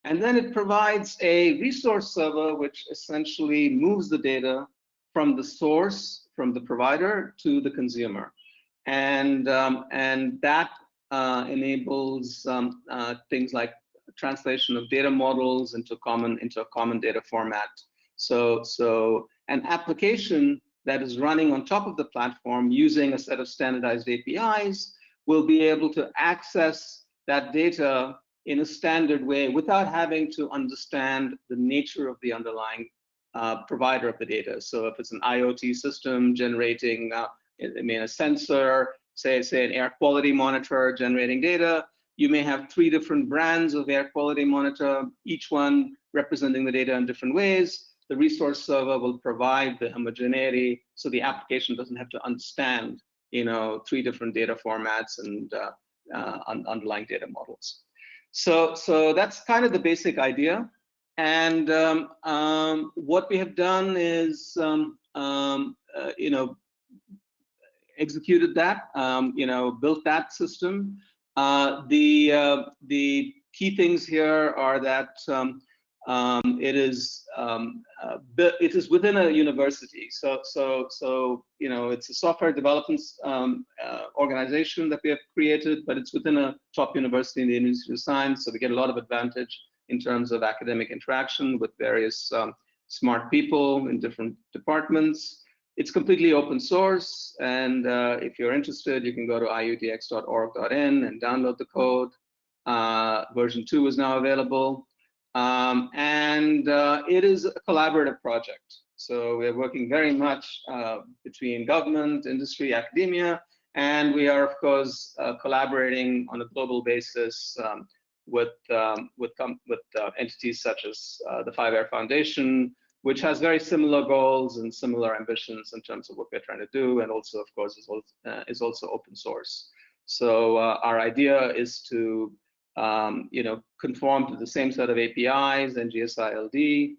And then it provides a resource server, which essentially moves the data from the source, from the provider, to the consumer, and that enables things like translation of data models into a common data format. So an application that is running on top of the platform using a set of standardized APIs will be able to access that data in a standard way without having to understand the nature of the underlying provider of the data. So if it's an IoT system generating, a sensor, say an air quality monitor generating data, you may have 3 different brands of air quality monitor, each one representing the data in different ways. The resource server will provide the homogeneity, so the application doesn't have to understand, 3 different data formats and underlying data models. So that's kind of the basic idea. And what we have done is, executed that, built that system. The key things here are that it is within a university. So it's a software development organization that we have created, but it's within a top university in the Institute of Science. So we get a lot of advantage in terms of academic interaction with various smart people in different departments. It's completely open source, and if you're interested, you can go to iudx.org.in and download the code. Version 2 is now available. And it is a collaborative project. So we're working very much between government, industry, academia, and we are, of course, collaborating on a global basis with entities such as the FiveWare Foundation, which has very similar goals and similar ambitions in terms of what we're trying to do, and also, of course, is also open source. So our idea is to conform to the same set of APIs and GSILD,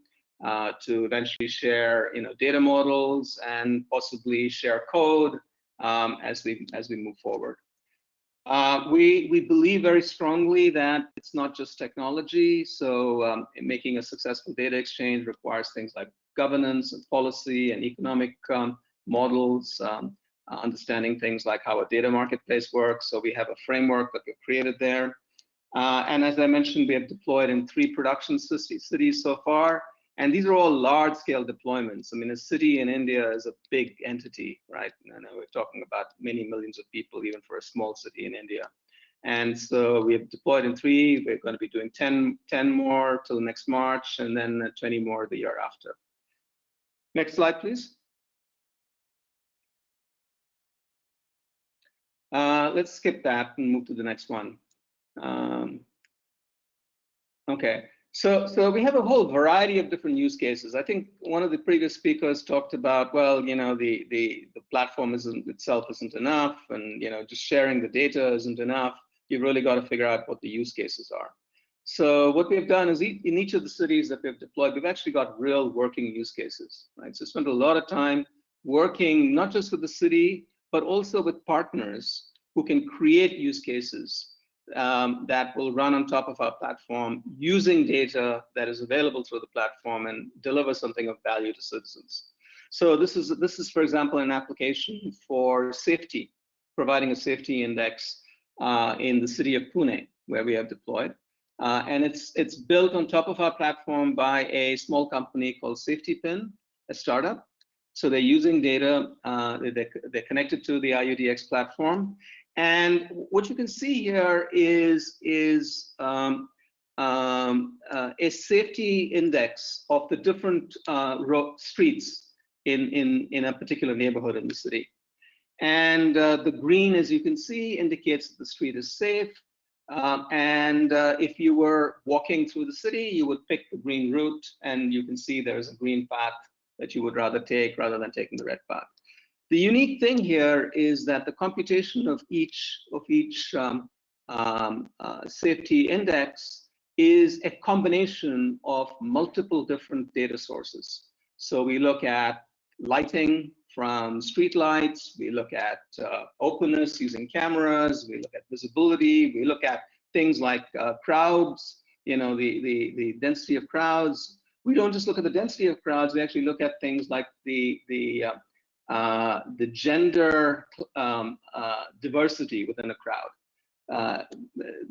to eventually share, data models and possibly share code as we move forward. We believe very strongly that it's not just technology. So making a successful data exchange requires things like governance and policy and economic models, understanding things like how a data marketplace works. So we have a framework that we've created there. And as I mentioned, we have deployed in 3 production cities so far. And these are all large-scale deployments. I mean, a city in India is a big entity, right? And we're talking about many millions of people, even for a small city in India. And so we have deployed in 3. We're going to be doing 10 more till next March, and then 20 more the year after. Next slide, please. Let's skip that and move to the next one. Okay. So we have a whole variety of different use cases. I think one of the previous speakers talked about, well, you know, the platform itself isn't enough, and you know, just sharing the data isn't enough. You've really got to figure out what the use cases are. So what we've done is in each of the cities that we've deployed, we've actually got real working use cases, right? So spent a lot of time working not just with the city, but also with partners who can create use cases that will run on top of our platform using data that is available through the platform and deliver something of value to citizens. So this is, for example, an application for safety, providing a safety index in the city of Pune, where we have deployed. And it's built on top of our platform by a small company called SafetyPin, a startup. So they're using data, they're connected to the IUDX platform. And what you can see here is a safety index of the different streets in a particular neighborhood in the city. And the green, as you can see, indicates that the street is safe. If you were walking through the city, you would pick the green route, and you can see there's a green path that you would rather take rather than taking the red path. The unique thing here is that the computation of each safety index is a combination of multiple different data sources. So we look at lighting from street lights, we look at openness using cameras, we look at visibility, we look at things like crowds, you know, the density of crowds. We don't just look at the density of crowds, we actually look at things like the gender diversity within a crowd.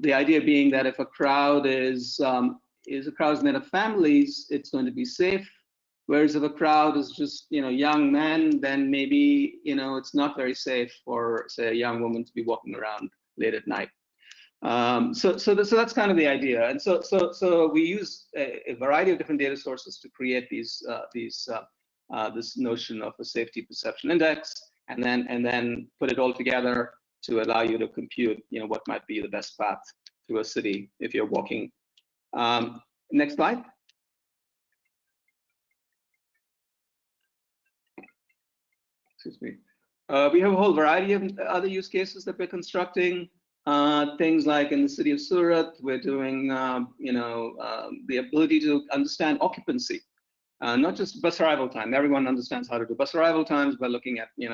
The idea being that if a crowd is a crowd made of families, it's going to be safe. Whereas if a crowd is just, you know, young men, then maybe, you know, it's not very safe for, say, a young woman to be walking around late at night. So that's kind of the idea. And so we use a variety of different data sources to create this notion of a safety perception index, and then put it all together to allow you to compute, you know, what might be the best path to a city if you're walking. Next slide. Excuse me. We have a whole variety of other use cases that we're constructing. Things like in the city of Surat, we're doing, the ability to understand occupancy. Not just bus arrival time. Everyone understands how to do bus arrival times by looking at, the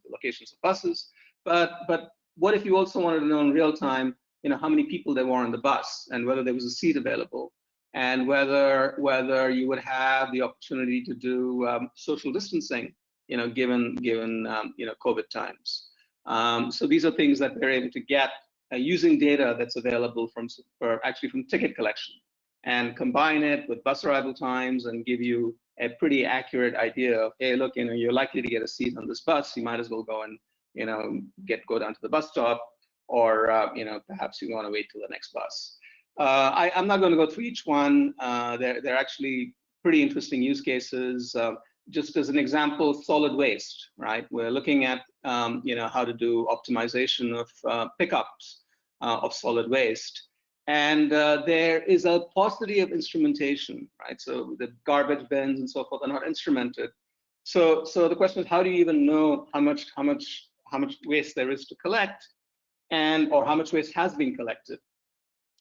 locations of buses. But what if you also wanted to know in real time, how many people there were on the bus and whether there was a seat available, and whether you would have the opportunity to do social distancing, given COVID times. So these are things that we're able to get using data that's available from ticket collection, and combine it with bus arrival times and give you a pretty accurate idea of, hey, look, you're likely to get a seat on this bus. You might as well go and go down to the bus stop, or perhaps you want to wait till the next bus. I'm not going to go through each one. They're actually pretty interesting use cases. Just as an example, solid waste, right? We're looking at how to do optimization of pickups of solid waste. And there is a paucity of instrumentation, right? So the garbage bins and so forth are not instrumented. So the question is, how do you even know how much waste there is to collect, or how much waste has been collected?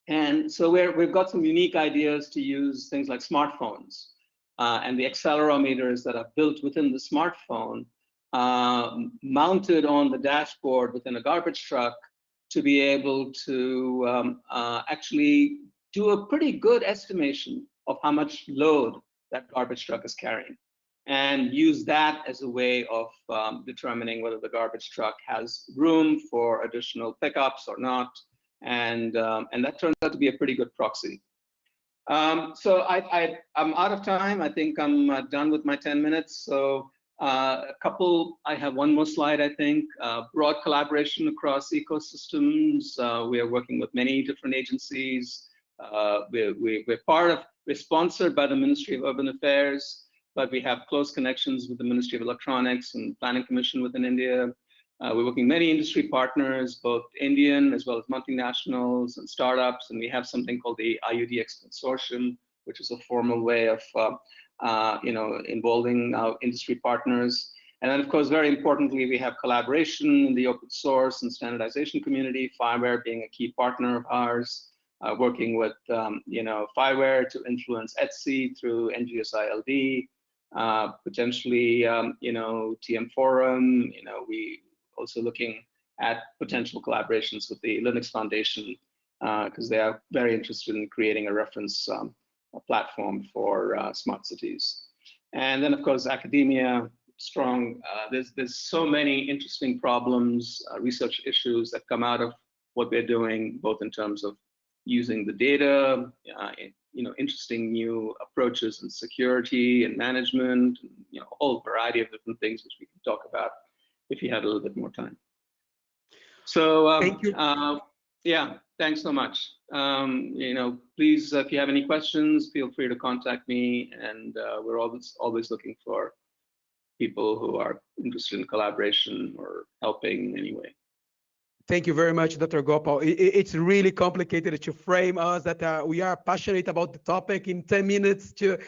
And so we've got some unique ideas to use things like smartphones and the accelerometers that are built within the smartphone, mounted on the dashboard within a garbage truck, to be able to actually do a pretty good estimation of how much load that garbage truck is carrying, and use that as a way of determining whether the garbage truck has room for additional pickups or not. And that turns out to be a pretty good proxy. So I'm out of time. I think I'm done with my 10 minutes. So I have one more slide, I think. Broad collaboration across ecosystems. We are working with many different agencies. We're sponsored by the Ministry of Urban Affairs, but we have close connections with the Ministry of Electronics and Planning Commission within India. We're working with many industry partners, both Indian as well as multinationals and startups, and we have something called the IUDX Consortium, which is a formal way of involving our industry partners. And then, of course, very importantly, we have collaboration in the open source and standardization community, FiWare being a key partner of ours, working with FiWare to influence Etsy through NGSILD, potentially TM Forum. We also looking at potential collaborations with the Linux Foundation because they are very interested in creating a reference platform for smart cities. And then, of course, academia, strong. There's so many interesting problems, research issues that come out of what we're doing, both in terms of using the data, interesting new approaches in security and management, and, a whole variety of different things which we can talk about if you had a little bit more time. So thank you. Yeah, thanks so much. Please, if you have any questions, feel free to contact me, and we're always looking for people who are interested in collaboration or helping in any way. Thank you very much, Dr. Gopal. It's really complicated to frame us that we are passionate about the topic in 10 minutes to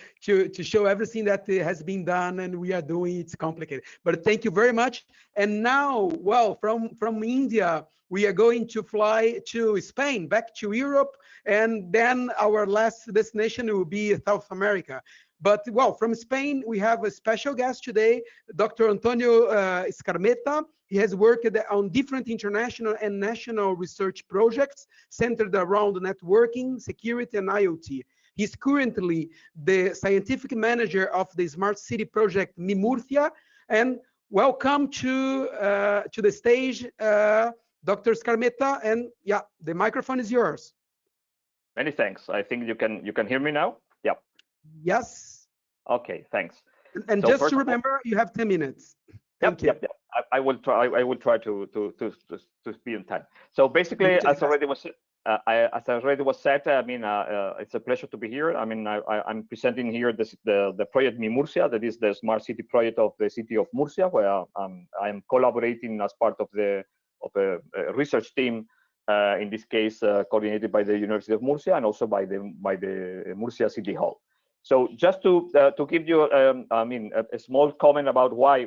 show everything that has been done and we are doing. It's complicated, but thank you very much. And now, well, from India, we are going to fly to Spain, back to Europe, and then our last destination will be South America. But well, from Spain, we have a special guest today, Dr. Antonio Scarmeta. He has worked on different international and national research projects centered around networking, security, and IoT. He's currently the scientific manager of the Smart City project Mi Murcia. And welcome to the stage, Dr. Scarmeta. And yeah, the microphone is yours. Many thanks. I think you can hear me now. Yeah. Yes. Okay. Thanks. And so just to remember, you have 10 minutes. Thank you. Yep. I will try to be on time. So basically, as already was said, I mean, it's a pleasure to be here. I mean, I'm presenting here the project Mi Murcia, that is the smart city project of the city of Murcia, where I am collaborating as part of a research team. In this case, coordinated by the University of Murcia and also by the Murcia City Hall. So just to give you, a small comment about why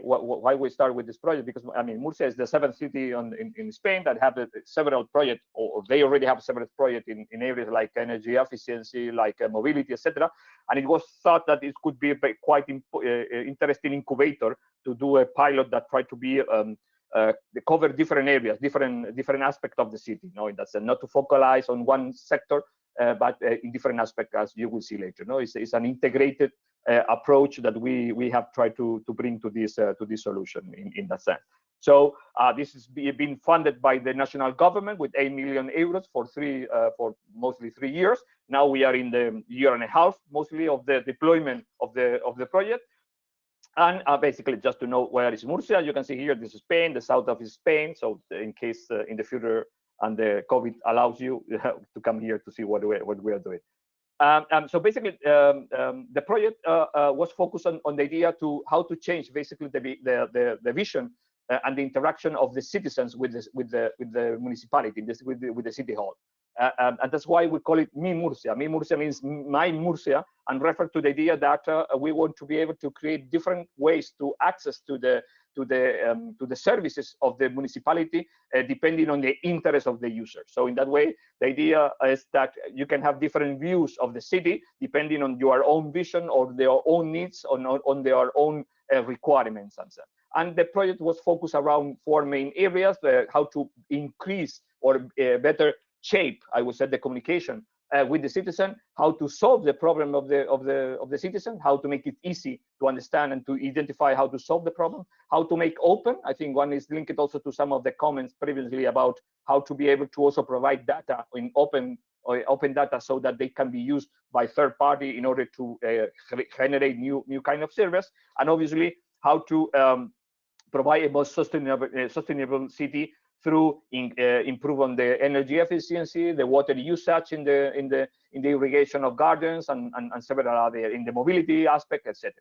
we start with this project, because I mean, Murcia is the 7th city in Spain that have several projects, or they already have several projects in areas like energy efficiency, like mobility, etc. And it was thought that it could be a quite interesting incubator to do a pilot that tried to be cover different areas, different aspects of the city. That's not to focalize on one sector. But in different aspects, as you will see later. It's an integrated approach that we have tried to bring to this solution in that sense. So this is being funded by the national government with 8 million euros for mostly 3 years. Now we are in the year and a half mostly of the deployment of the project. And basically, just to know where is Murcia, you can see here this is Spain, the south of Spain. So in case in the future and the COVID allows you to come here to see what we are doing. So basically, the project was focused on the idea to how to change basically the vision and the interaction of the citizens with the municipality, with the city hall. And that's why we call it Mi Murcia. Mi Murcia means my Murcia, and refer to the idea that we want to be able to create different ways to access to the services of the municipality, depending on the interest of the user. So in that way, the idea is that you can have different views of the city depending on your own vision or their own needs, on their own requirements and so on. And the project was focused around 4 main areas: how to increase or better shape, I would say, the communication with the citizen, how to solve the problem of the citizen, how to make it easy to understand and to identify how to solve the problem, how to make open. I think one is linked also to some of the comments previously about how to be able to also provide data in open data so that they can be used by third party in order to generate new kind of service, and obviously how to provide a more sustainable city through improve on the energy efficiency, the water usage in the irrigation of gardens, and several other in the mobility aspect, etc.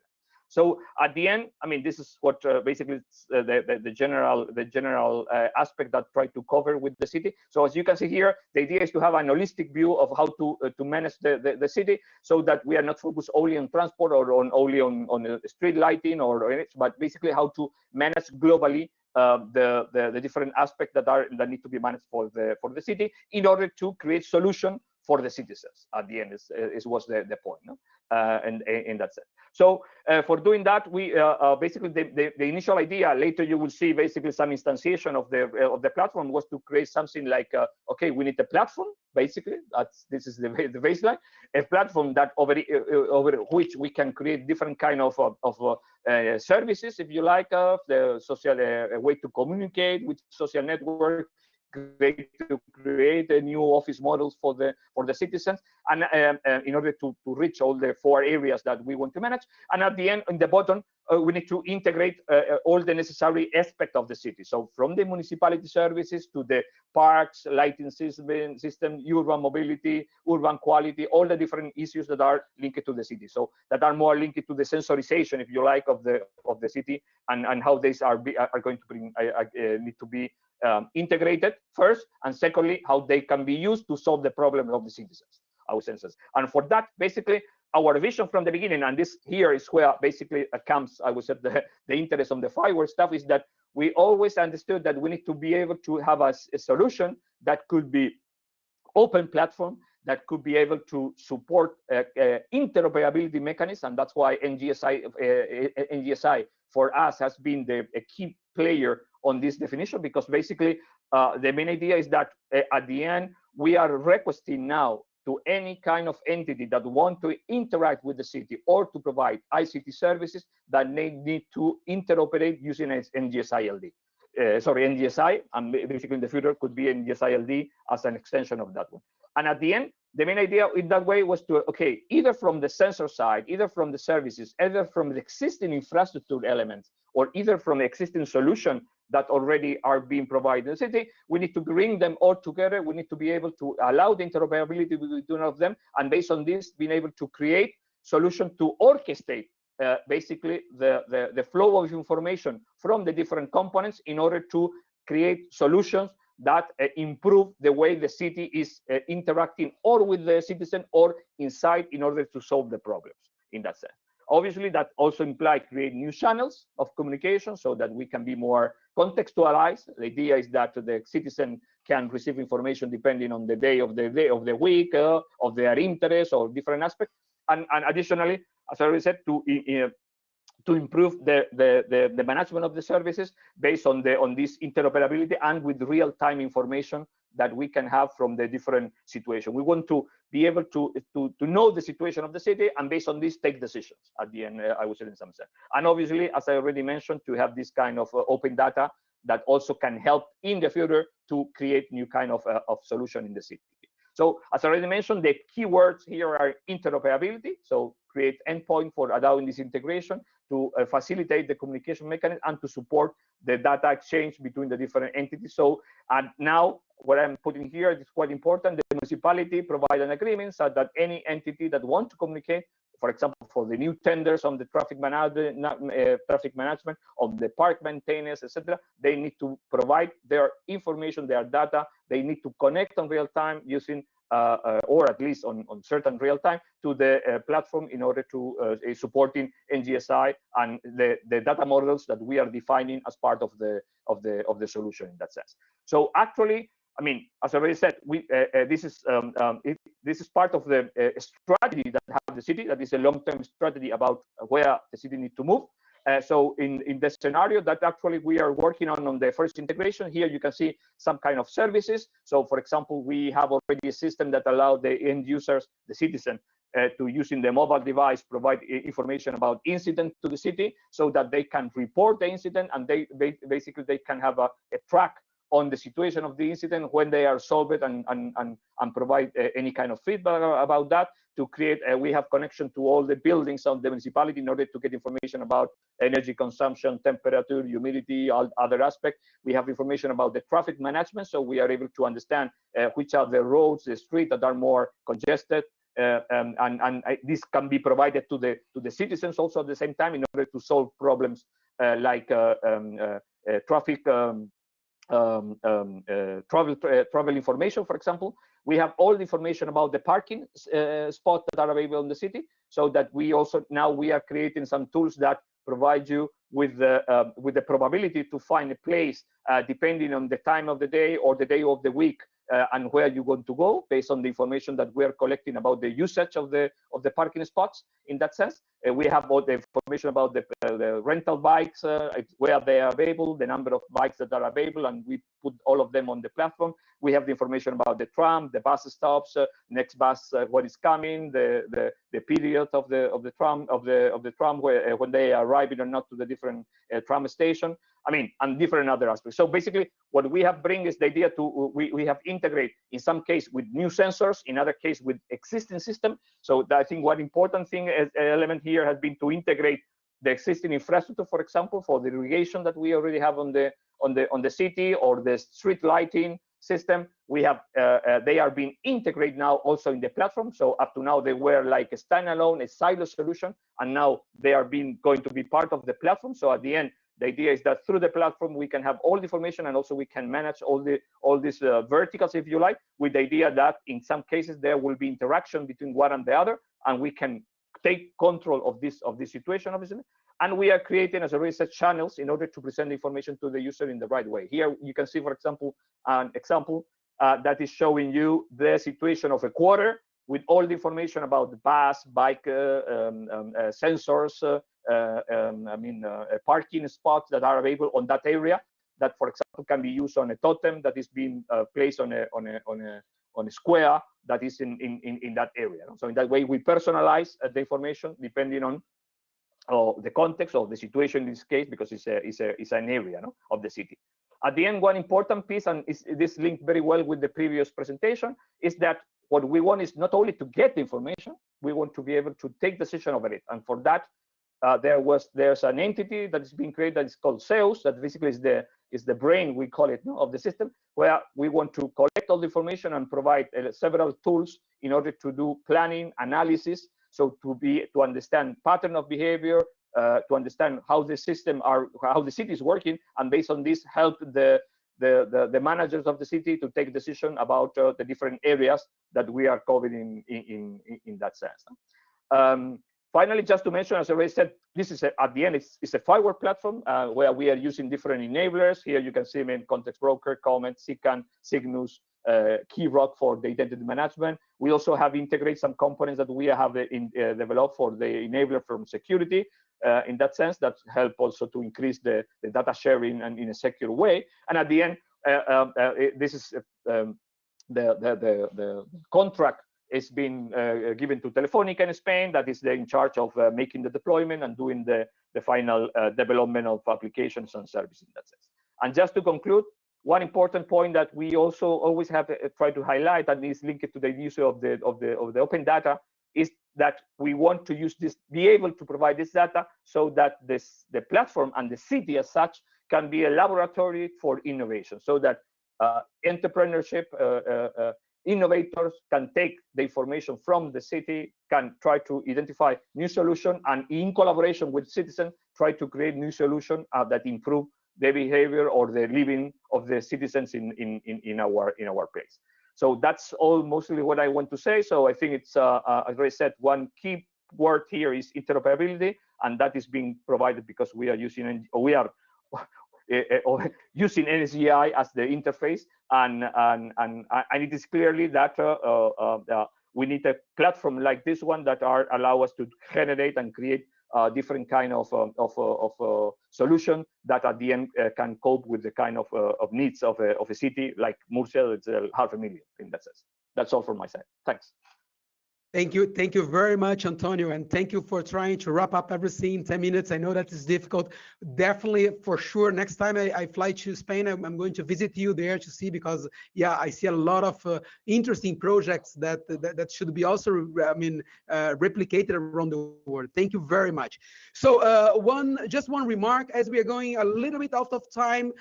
So at the end, I mean, this is what basically the general aspect that try to cover with the city. So as you can see here, the idea is to have an holistic view of how to manage the city, so that we are not focused only on transport or only on street lighting but basically how to manage globally the different aspects that need to be managed for the city in order to create solution for the citizens. At the end is was the point, no? And in that sense. So for doing that, we basically the initial idea. Later you will see basically some instantiation of the platform was to create something like okay, we need a platform. Basically, this is the baseline, a platform that over which we can create different kind of services, if you like, the social way to communicate with social network, to create a new office models for the citizens, and in order to reach all the 4 areas that we want to manage. And at the end, in the bottom, we need to integrate all the necessary aspects of the city. So from the municipality services to the parks, lighting system, urban mobility, urban quality, all the different issues that are linked to the city. So that are more linked to the sensorization, if you like, of the city, and how these are going to bring need to be integrated first, and secondly, how they can be used to solve the problem of the citizens, our senses. And for that, basically, our vision from the beginning, and this here is where basically comes, I would say, the interest on the firewall stuff, is that we always understood that we need to be able to have a solution that could be open platform, that could be able to support interoperability mechanism, and that's why NGSI for us has been a key player on this definition, because basically the main idea is that at the end we are requesting now to any kind of entity that want to interact with the city or to provide ICT services that they need to interoperate using NGSI LD. NGSI, and basically in the future could be NGSI LD as an extension of that one. And at the end, the main idea in that way was to, okay, either from the sensor side, either from the services, either from the existing infrastructure elements, or either from the existing solution that already are being provided in the city, we need to bring them all together. We need to be able to allow the interoperability between all of them, and based on this, being able to create solution to orchestrate basically the flow of information from the different components in order to create solutions that improve the way the city is interacting or with the citizen or inside in order to solve the problems in that sense. Obviously, that also implies create new channels of communication so that we can be more contextualized. The idea is that the citizen can receive information depending on the day of the week, of their interest or different aspects. And additionally, as I already said, to improve the management of the services based on this interoperability and with real-time information that we can have from the different situations. We want to be able to know the situation of the city, and based on this, take decisions at the end, I would say in some sense. And obviously, as I already mentioned, to have this kind of open data that also can help in the future to create new kind of solution in the city. So as I already mentioned, the keywords here are interoperability. So create endpoint for allowing this integration to facilitate the communication mechanism and to support the data exchange between the different entities. So, and now what I'm putting here is quite important. The municipality provide an agreement so that any entity that want to communicate, for example, for the new tenders on the traffic management, of the park maintenance, etc., they need to provide their information, their data. They need to connect on real time using, or at least on certain real time, to the platform in order to supporting NGSI and the data models that we are defining as part of the solution in that sense. So actually, I mean, as I already said, this is part of the strategy that have the city. That is a long-term strategy about where the city needs to move. So in the scenario that actually we are working on the first integration, here you can see some kind of services. So for example, we have already a system that allows the end users, the citizen, to using the mobile device provide information about incident to the city so that they can report the incident, and they basically they can have a track on the situation of the incident when they are solved, and provide any kind of feedback about that. To create, we have connection to all the buildings of the municipality in order to get information about energy consumption, temperature, humidity, all other aspects. We have information about the traffic management, so we are able to understand which are the roads, the streets that are more congested, this can be provided to the citizens also at the same time in order to solve problems like traffic, travel information, for example. We have all the information about the parking spots that are available in the city, so that we also now we are creating some tools that provide you with the probability to find a place depending on the time of the day or the day of the week, and where you want to go based on the information that we are collecting about the usage of the parking spots. In that sense, we have all the information about the rental bikes, where they are available, the number of bikes that are available, and we put all of them on the platform. We have the information about the tram, the bus stops, next bus, what is coming, the period of the tram when they are arriving or not to the different tram station. I mean, and different other aspects. So basically, what we have bring is the idea to we have integrate in some case with new sensors, in other case with existing system. So I think one important thing element here has been to integrate the existing infrastructure, for example, for the irrigation that we already have on the city, or the street lighting system. We have they are being integrated now also in the platform. So up to now they were like a standalone, a silo solution, and now they are going to be part of the platform. So at the end, the idea is that through the platform we can have all the information, and also we can manage all these verticals, if you like, with the idea that in some cases there will be interaction between one and the other, and we can take control of this situation, obviously. And we are creating, as already said, channels in order to present the information to the user in the right way. Here you can see, for example, an example that is showing you the situation of a quarter with all the information about the bus, bike, sensors, parking spots that are available on that area. That, for example, can be used on a totem that is being placed on a square that is in that area. So in that way, we personalize the information depending on the context of the situation in this case, because it's an area of the city. At the end, one important piece, and this linked very well with the previous presentation, is that what we want is not only to get the information, we want to be able to take decision over it. And for that, there's an entity that is being created that is called SEOS, that basically is the brain, we call it, of the system, where we want to collect all the information and provide several tools in order to do planning, analysis, so to understand pattern of behavior, to understand how the city is working, and based on this, help the managers of the city to take decision about the different areas that we are covering in that sense. Finally, just to mention, as I already said, this is at the end, it's a firewall platform where we are using different enablers. Here you can see main context broker, comment, SICAN, Cygnus, KeyRock for the identity management. We also have integrated some components that we have developed for the enabler from security. In that sense, that help also to increase the data sharing and in a secure way. And at the end, this is the contract is being given to Telefónica in Spain, that is in charge of making the deployment and doing the final development of applications and services in that sense. And just to conclude, one important point that we also always have tried to highlight, and is linked to the use of the open data, is that we want to use this, be able to provide this data, so that the platform and the city as such can be a laboratory for innovation, so that entrepreneurship, innovators can take the information from the city, can try to identify new solutions, and in collaboration with citizens, try to create new solutions that improve the behavior or the living of the citizens in our place. So that's all mostly what I want to say. So I think it's, as I said, one key word here is interoperability, and that is being provided because we are using using NSGI as the interface, and it is clearly that we need a platform like this one that allow us to generate and create different kind of solution that at the end can cope with the kind of needs of a city like Murcia. It's 500,000 in that sense. That's all from my side. Thanks. Thank you very much, Antonio, and thank you for trying to wrap up everything in 10 minutes. I know that is difficult. Definitely, for sure, next time I fly to Spain, I'm going to visit you there to see, because yeah, I see a lot of interesting projects that should be also, replicated around the world. Thank you very much. So just one remark, as we are going a little bit out of time,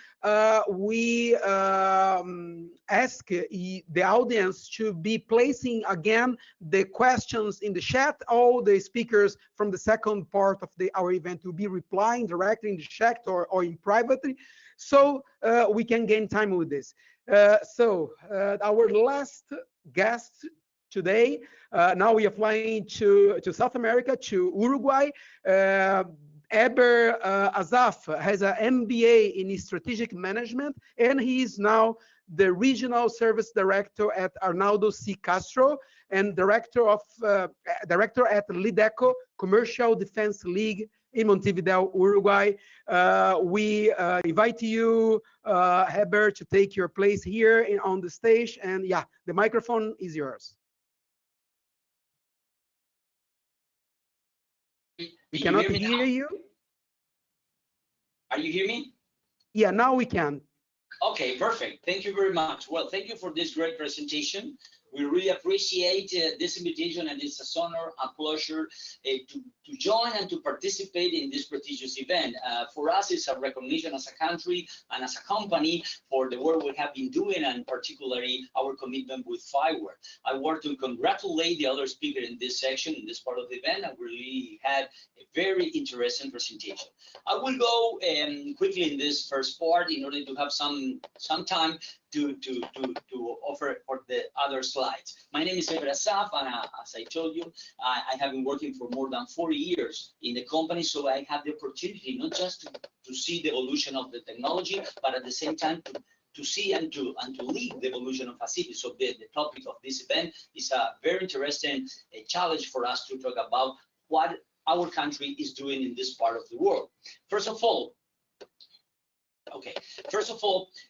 we ask the audience to be placing again the questions in the chat. All the speakers from the second part of our event will be replying directly in the chat or in privately, so we can gain time with this. Our last guest today, now we are flying to South America, to Uruguay. Eber Azaf has an MBA in strategic management, and he is now the regional service director at Arnaldo C. Castro and director at Lideco Commercial Defense League in Montevideo, Uruguay. We invite you, Eber, to take your place here on the stage, and yeah, the microphone is yours. We cannot hear you. Are you hearing me? Yeah, now we can. Okay, perfect. Thank you very much. Well, thank you for this great presentation. We really appreciate this invitation, and it's an honor, a pleasure to join and to participate in this prestigious event. For us, it's a recognition as a country and as a company for the work we have been doing, and particularly our commitment with fiber. I want to congratulate the other speaker in this section, in this part of the event, and we really had a very interesting presentation. I will go quickly in this first part in order to have some time to offer for the other slides. My name is Eber Azaf, and as I told you, I have been working for more than 40 years in the company, so I have the opportunity not just to see the evolution of the technology, but at the same time to see and to lead the evolution of a city. So the topic of this event is a very interesting challenge for us to talk about what our country is doing in this part of the world. First of all,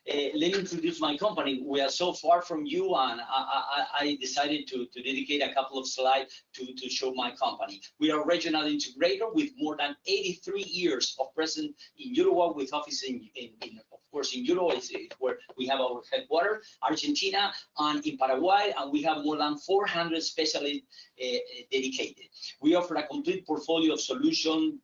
let me introduce my company. We are so far from you, and I decided to dedicate a couple of slides to show my company. We are a regional integrator with more than 83 years of presence in Uruguay, with office of course, in Uruguay is where we have our headquarters, Argentina, and in Paraguay, and we have more than 400 specialists dedicated. We offer a complete portfolio of solution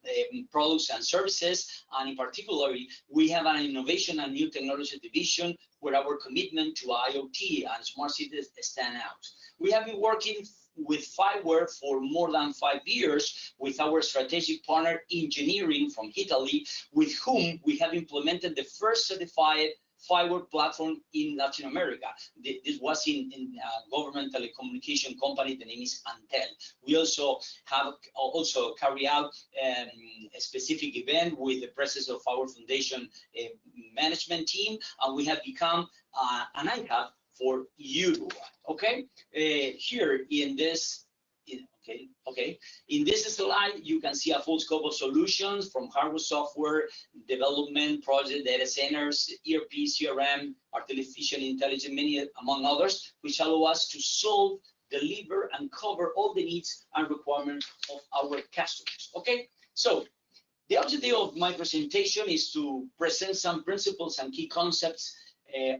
products and services, and in particular, we have an innovation and new technology division where our commitment to IoT and smart cities stand out. We have been working with fiber for more than 5 years with our strategic partner Engineering from Italy, with whom we have implemented the first certified fiber platform in Latin America. This was in a government telecommunication company. The name is Antel. We also have carried out a specific event with the presence of our foundation management team, and we have become an ICAP for Uruguay. Okay, here in this. In this slide, you can see a full scope of solutions from hardware, software, development, project, data centers, ERP, CRM, artificial intelligence, many among others, which allow us to solve, deliver, and cover all the needs and requirements of our customers. Okay, so the objective of my presentation is to present some principles and key concepts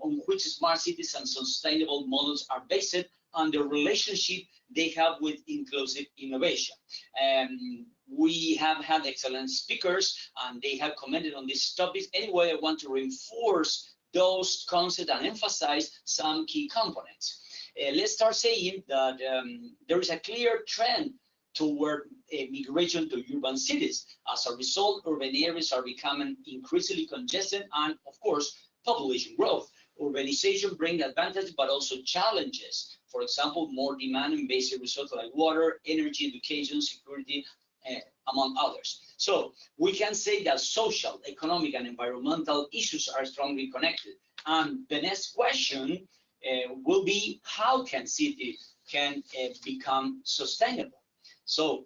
on which smart cities and sustainable models are based, and the relationship they have with inclusive innovation. We have had excellent speakers, and they have commented on these topics. Anyway, I want to reinforce those concepts and emphasize some key components. Let's start saying that there is a clear trend toward migration to urban cities. As a result, urban areas are becoming increasingly congested, and of course, population growth. Urbanization brings advantages, but also challenges. For example, more demand in basic resources like water, energy, education, security, among others. So we can say that social, economic, and environmental issues are strongly connected. And the next question will be, how can cities become sustainable? So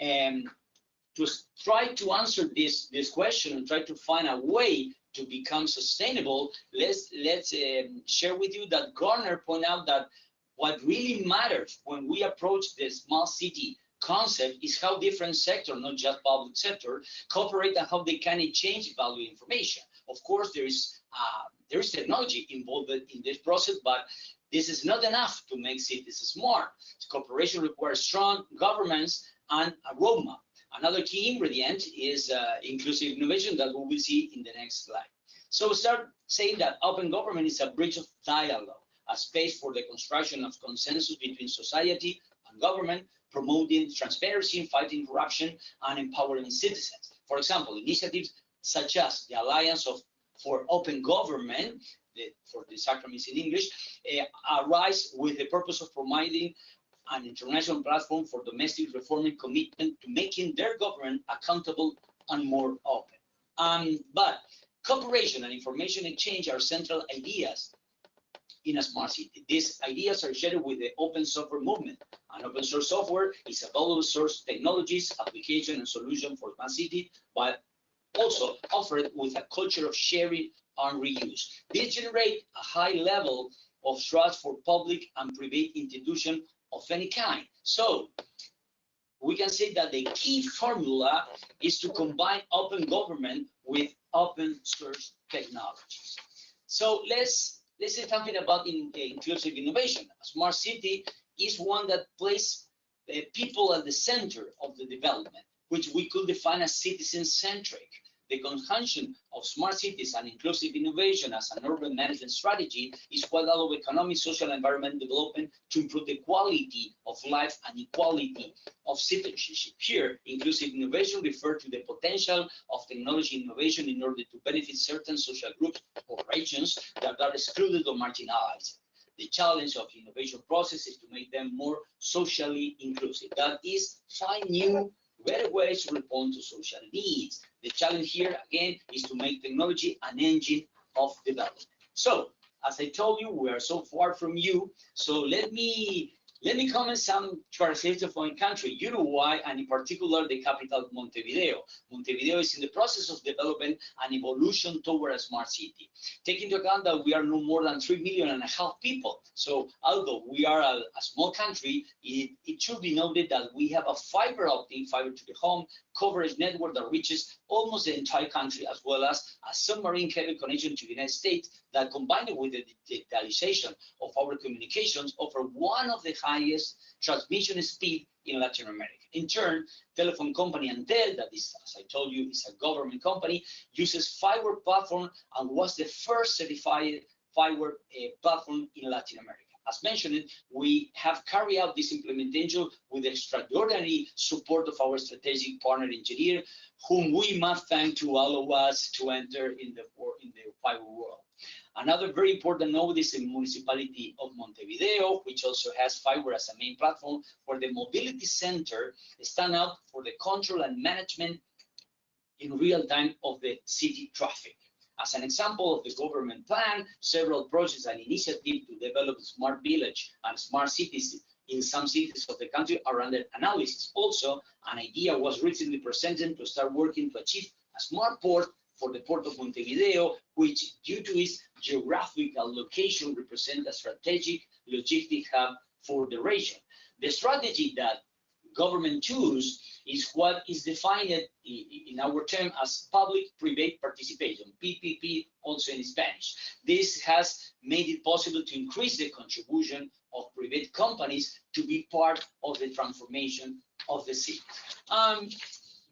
to try to answer this question and try to find a way to become sustainable, let's share with you that Gartner pointed out that what really matters when we approach the smart city concept is how different sectors, not just public sector, cooperate and how they can exchange value information. Of course, there is technology involved in this process, but this is not enough to make cities smart. Cooperation requires strong governments and a roadmap. Another key ingredient is inclusive innovation that we will see in the next slide. So we start saying that open government is a bridge of dialogue. a space for the construction of consensus between society and government, promoting transparency, fighting corruption, and empowering citizens. For example, initiatives such as the Alliance for Open Government, for these acronyms in English, arise with the purpose of providing an international platform for domestic reforming commitment to making their government accountable and more open. But cooperation and information exchange are central ideas in a smart city. These ideas are shared with the open software movement. And open source software is available source technologies, application, and solution for smart city, but also offered with a culture of sharing and reuse. These generate a high level of trust for public and private institutions of any kind. So we can say that the key formula is to combine open government with open source technologies. So let's say something about inclusive innovation. A smart city is one that places people at the center of the development, which we could define as citizen-centric. The conjunction of smart cities and inclusive innovation as an urban management strategy is what allows economic, social, and environmental development to improve the quality of life and equality of citizenship. Here, inclusive innovation refers to the potential of technology innovation in order to benefit certain social groups or regions that are excluded or marginalized. The challenge of the innovation process is to make them more socially inclusive. That is, find new, better ways to respond to social needs. The challenge here, again, is to make technology an engine of development. So, as I told you, we are so far from you. So let me comment some characteristics of my country, Uruguay, and in particular the capital, Montevideo. Montevideo is in the process of developing an evolution toward a smart city. Take into account that we are no more than 3.5 million people. So although we are a small country, it should be noted that we have a fiber optic, fiber to the home coverage network that reaches almost the entire country, as well as a submarine cable connection to the United States that, combined with the digitalization of our communications, offer one of the highest transmission speed in Latin America. In turn, telephone company Antel, that is, as I told you, is a government company, uses fiber platform and was the first certified fiber platform in Latin America. As mentioned, we have carried out this implementation with extraordinary support of our strategic partner engineer, whom we must thank to allow us to enter in the fiber world. Another very important note is the municipality of Montevideo, which also has fiber as a main platform, where the mobility center stand out for the control and management in real time of the city traffic. As an example of the government plan, several projects and initiatives to develop smart village and smart cities in some cities of the country are under analysis. Also, an idea was recently presented to start working to achieve a smart port for the port of Montevideo, which, due to its geographical location, represents a strategic logistic hub for the region. The strategy that government choose is what is defined in our term as public-private participation, PPP, also in Spanish. This has made it possible to increase the contribution of private companies to be part of the transformation of the city.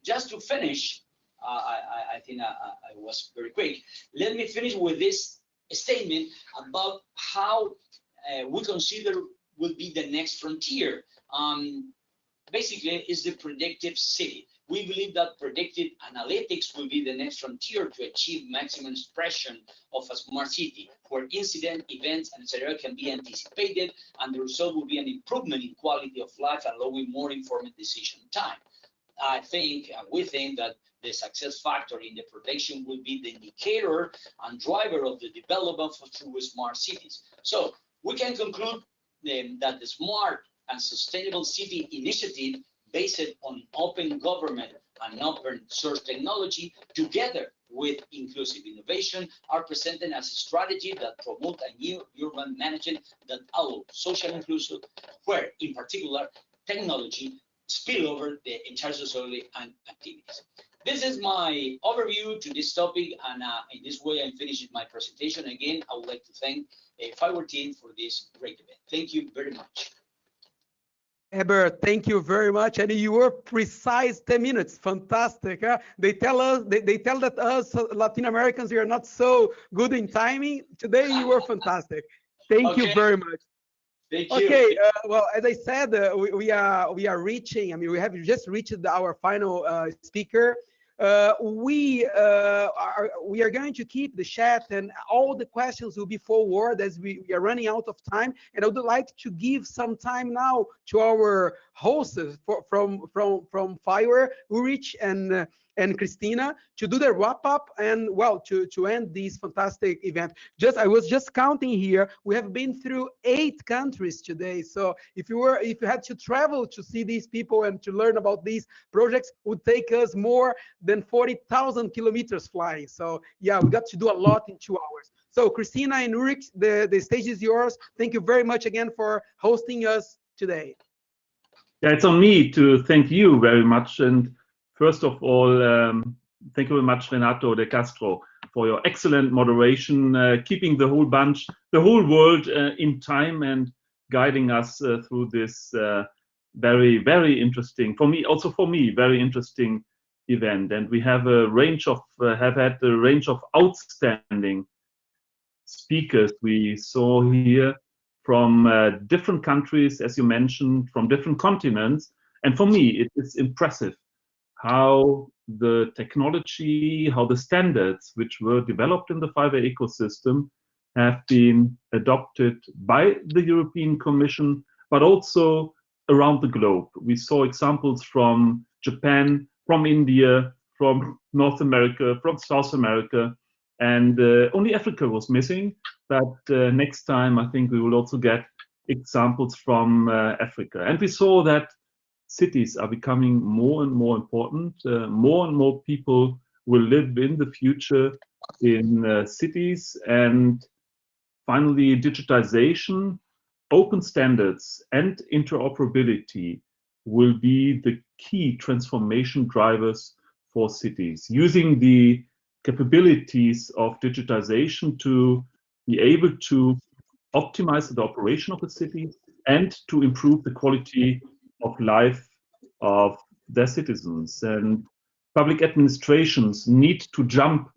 Just to finish, I think I was very quick. Let me finish with this statement about how we consider will be the next frontier. Basically, is the predictive city. We believe that predictive analytics will be the next frontier to achieve maximum expression of a smart city, where incident, events, and etc. can be anticipated, and the result will be an improvement in quality of life, allowing more informed decision time. We think that the success factor in the prediction will be the indicator and driver of the development of true smart cities. So we can conclude that the smart and sustainable city initiative based on open government and open source technology, together with inclusive innovation, are presented as a strategy that promote a new urban management that allows social inclusion, where in particular technology spill over the entire society and activities. This is my overview to this topic, and in this way I'm finishing my presentation. Again, I would like to thank Fiverr team for this great event. Thank you very much. Heber, thank you very much, and you were precise 10 minutes. Fantastic. Huh? They tell us, they tell that us Latin Americans, we are not so good in timing. Today you were fantastic. Thank you very much. Thank you. Okay, well, as I said, we are reaching. I mean, we have just reached our final speaker. We are going to keep the chat, and all the questions will be forward as we are running out of time. And I would like to give some time now to our hosts from Fiverr, Ulrich and Christina, to do the wrap up and, well, to end this fantastic event. I was just counting here. We have been through 8 countries today. So if you had to travel to see these people and to learn about these projects, would take us more than 40,000 kilometers flying. So yeah, we got to do a lot in 2 hours. So Christina and Ulrich, the stage is yours. Thank you very much again for hosting us today. Yeah, it's on me to thank you very much. And first of all, thank you very much, Renato de Castro, for your excellent moderation, keeping the whole bunch, the whole world in time and guiding us through this very, very interesting, for me, very interesting event. And we have a range of, have had a range of outstanding speakers we saw here from different countries, as you mentioned, from different continents. And for me, it is impressive how the technology, how the standards which were developed in the Fiverr ecosystem have been adopted by the European Commission, but also around the globe. We saw examples from Japan, from India, from North America, from South America, and only Africa was missing. But next time, I think we will also get examples from Africa. And we saw that cities are becoming more and more important. More and more people will live in the future in cities. And finally, digitization, open standards, and interoperability will be the key transformation drivers for cities, using the capabilities of digitization to be able to optimize the operation of the city and to improve the quality of life of their citizens. And public administrations need to jump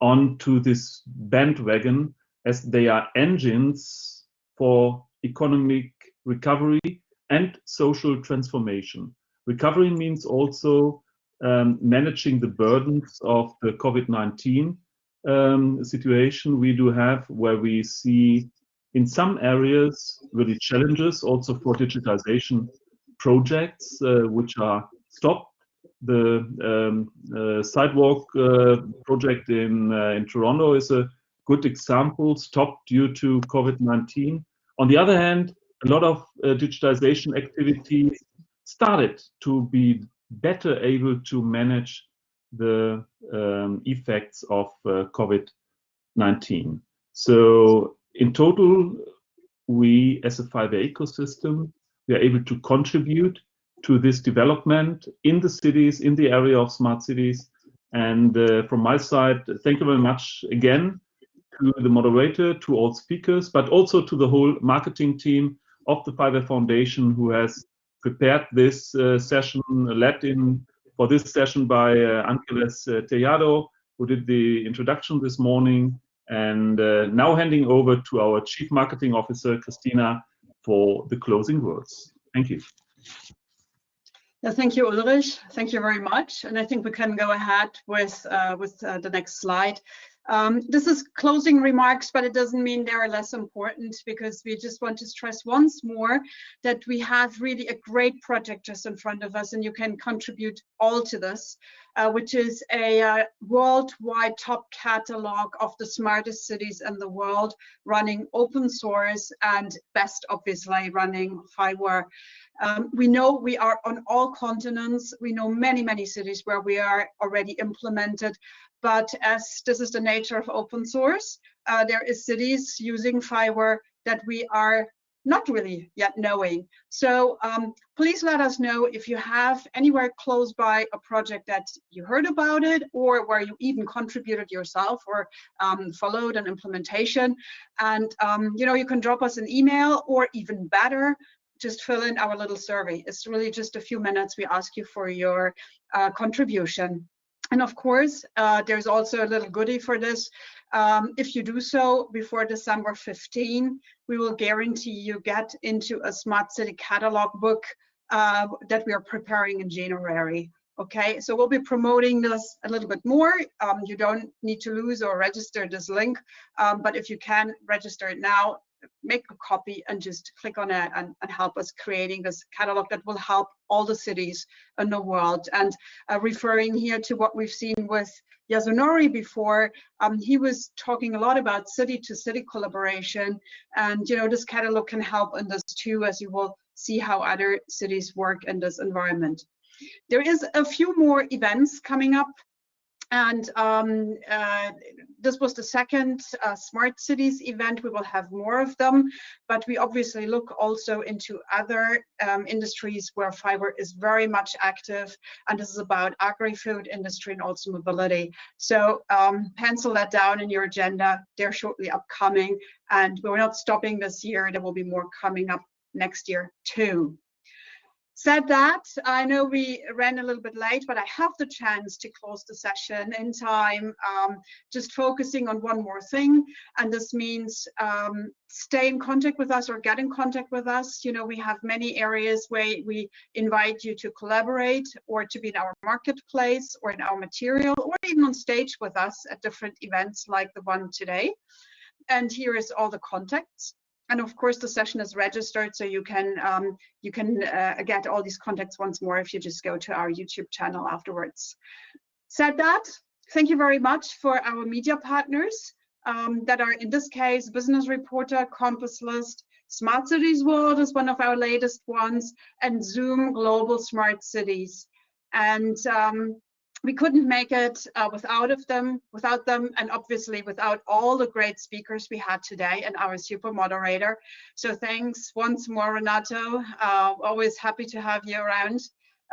onto this bandwagon, as they are engines for economic recovery and social transformation. Recovery means also managing the burdens of the COVID-19 situation we do have, where we see in some areas really challenges also for digitization projects which are stopped. The sidewalk project in Toronto is a good example, stopped due to COVID-19. On the other hand, a lot of digitization activities started to be better able to manage the effects of COVID-19. So in total, we as a Fiverr ecosystem, we are able to contribute to this development in the cities, in the area of smart cities. And from my side, thank you very much again to the moderator, to all speakers, but also to the whole marketing team of the Fiverr Foundation, who has prepared this session, led in for this session by Angeles Tellado, who did the introduction this morning, and now handing over to our Chief Marketing Officer, Christina, for the closing words. Thank you. Yeah, thank you, Ulrich. Thank you very much. And I think we can go ahead with the next slide. This is closing remarks, but it doesn't mean they are less important, because we just want to stress once more that we have really a great project just in front of us, and you can contribute all to this, which is a worldwide top catalog of the smartest cities in the world, running open source and best obviously running Fiverr. We know we are on all continents. We know many, many cities where we are already implemented. But as this is the nature of open source, there is cities using Fiverr that we are not really yet knowing. So please let us know if you have anywhere close by a project that you heard about it, or where you even contributed yourself or followed an implementation. And you know, you can drop us an email, or even better, just fill in our little survey. It's really just a few minutes. We ask you for your contribution. And of course, there's also a little goodie for this. If you do so before December 15, we will guarantee you get into a smart city catalog book that we are preparing in January. Okay, so we'll be promoting this a little bit more. You don't need to lose or register this link, but if you can register it now, make a copy and just click on it and help us creating this catalog that will help all the cities in the world. And referring here to what we've seen with Yasunori before, he was talking a lot about city-to-city collaboration, and this catalog can help in this too, as you will see how other cities work in this environment. There is a few more events coming up, and this was the second Smart Cities event. We will have more of them, but we obviously look also into other industries where fiber is very much active, and this is about agri-food industry and also mobility. So pencil that down in your agenda. They're shortly upcoming, and we're not stopping this year. There will be more coming up next year too. Said that, I know we ran a little bit late, but I have the chance to close the session in time, just focusing on one more thing. And this means stay in contact with us or get in contact with us. We have many areas where we invite you to collaborate or to be in our marketplace or in our material or even on stage with us at different events like the one today. And here is all the contacts. And of course, the session is registered, so you can get all these contacts once more if you just go to our YouTube channel afterwards. Said that, thank you very much for our media partners that are, in this case, Business Reporter, Compass List, Smart Cities World is one of our latest ones, and Zoom Global Smart Cities. And we couldn't make it without them, and obviously without all the great speakers we had today and our super moderator. So thanks once more, Renato. Always happy to have you around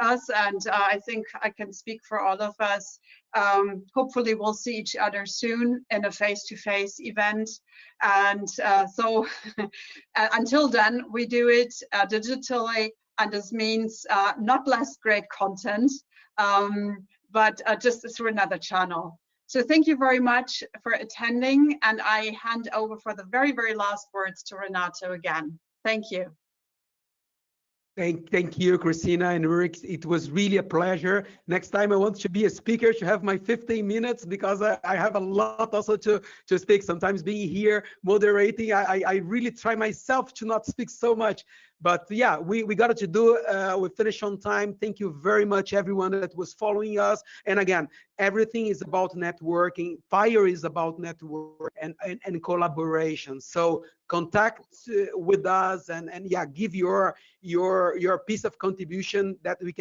us, and I think I can speak for all of us. Hopefully we'll see each other soon in a face-to-face event. And so until then, we do it digitally, and this means not less great content, but just through another channel. So thank you very much for attending, and I hand over for the very, very last words to Renato again. Thank you. Thank you, Christina and Ulrich. It was really a pleasure. Next time I want to be a speaker to have my 15 minutes, because I have a lot also to speak. Sometimes being here moderating, I really try myself to not speak so much. But yeah, we got it to do. We finished on time. Thank you very much, everyone that was following us. And again, everything is about networking. Fire is about network and collaboration. So contact with us and yeah, give your piece of contribution that we can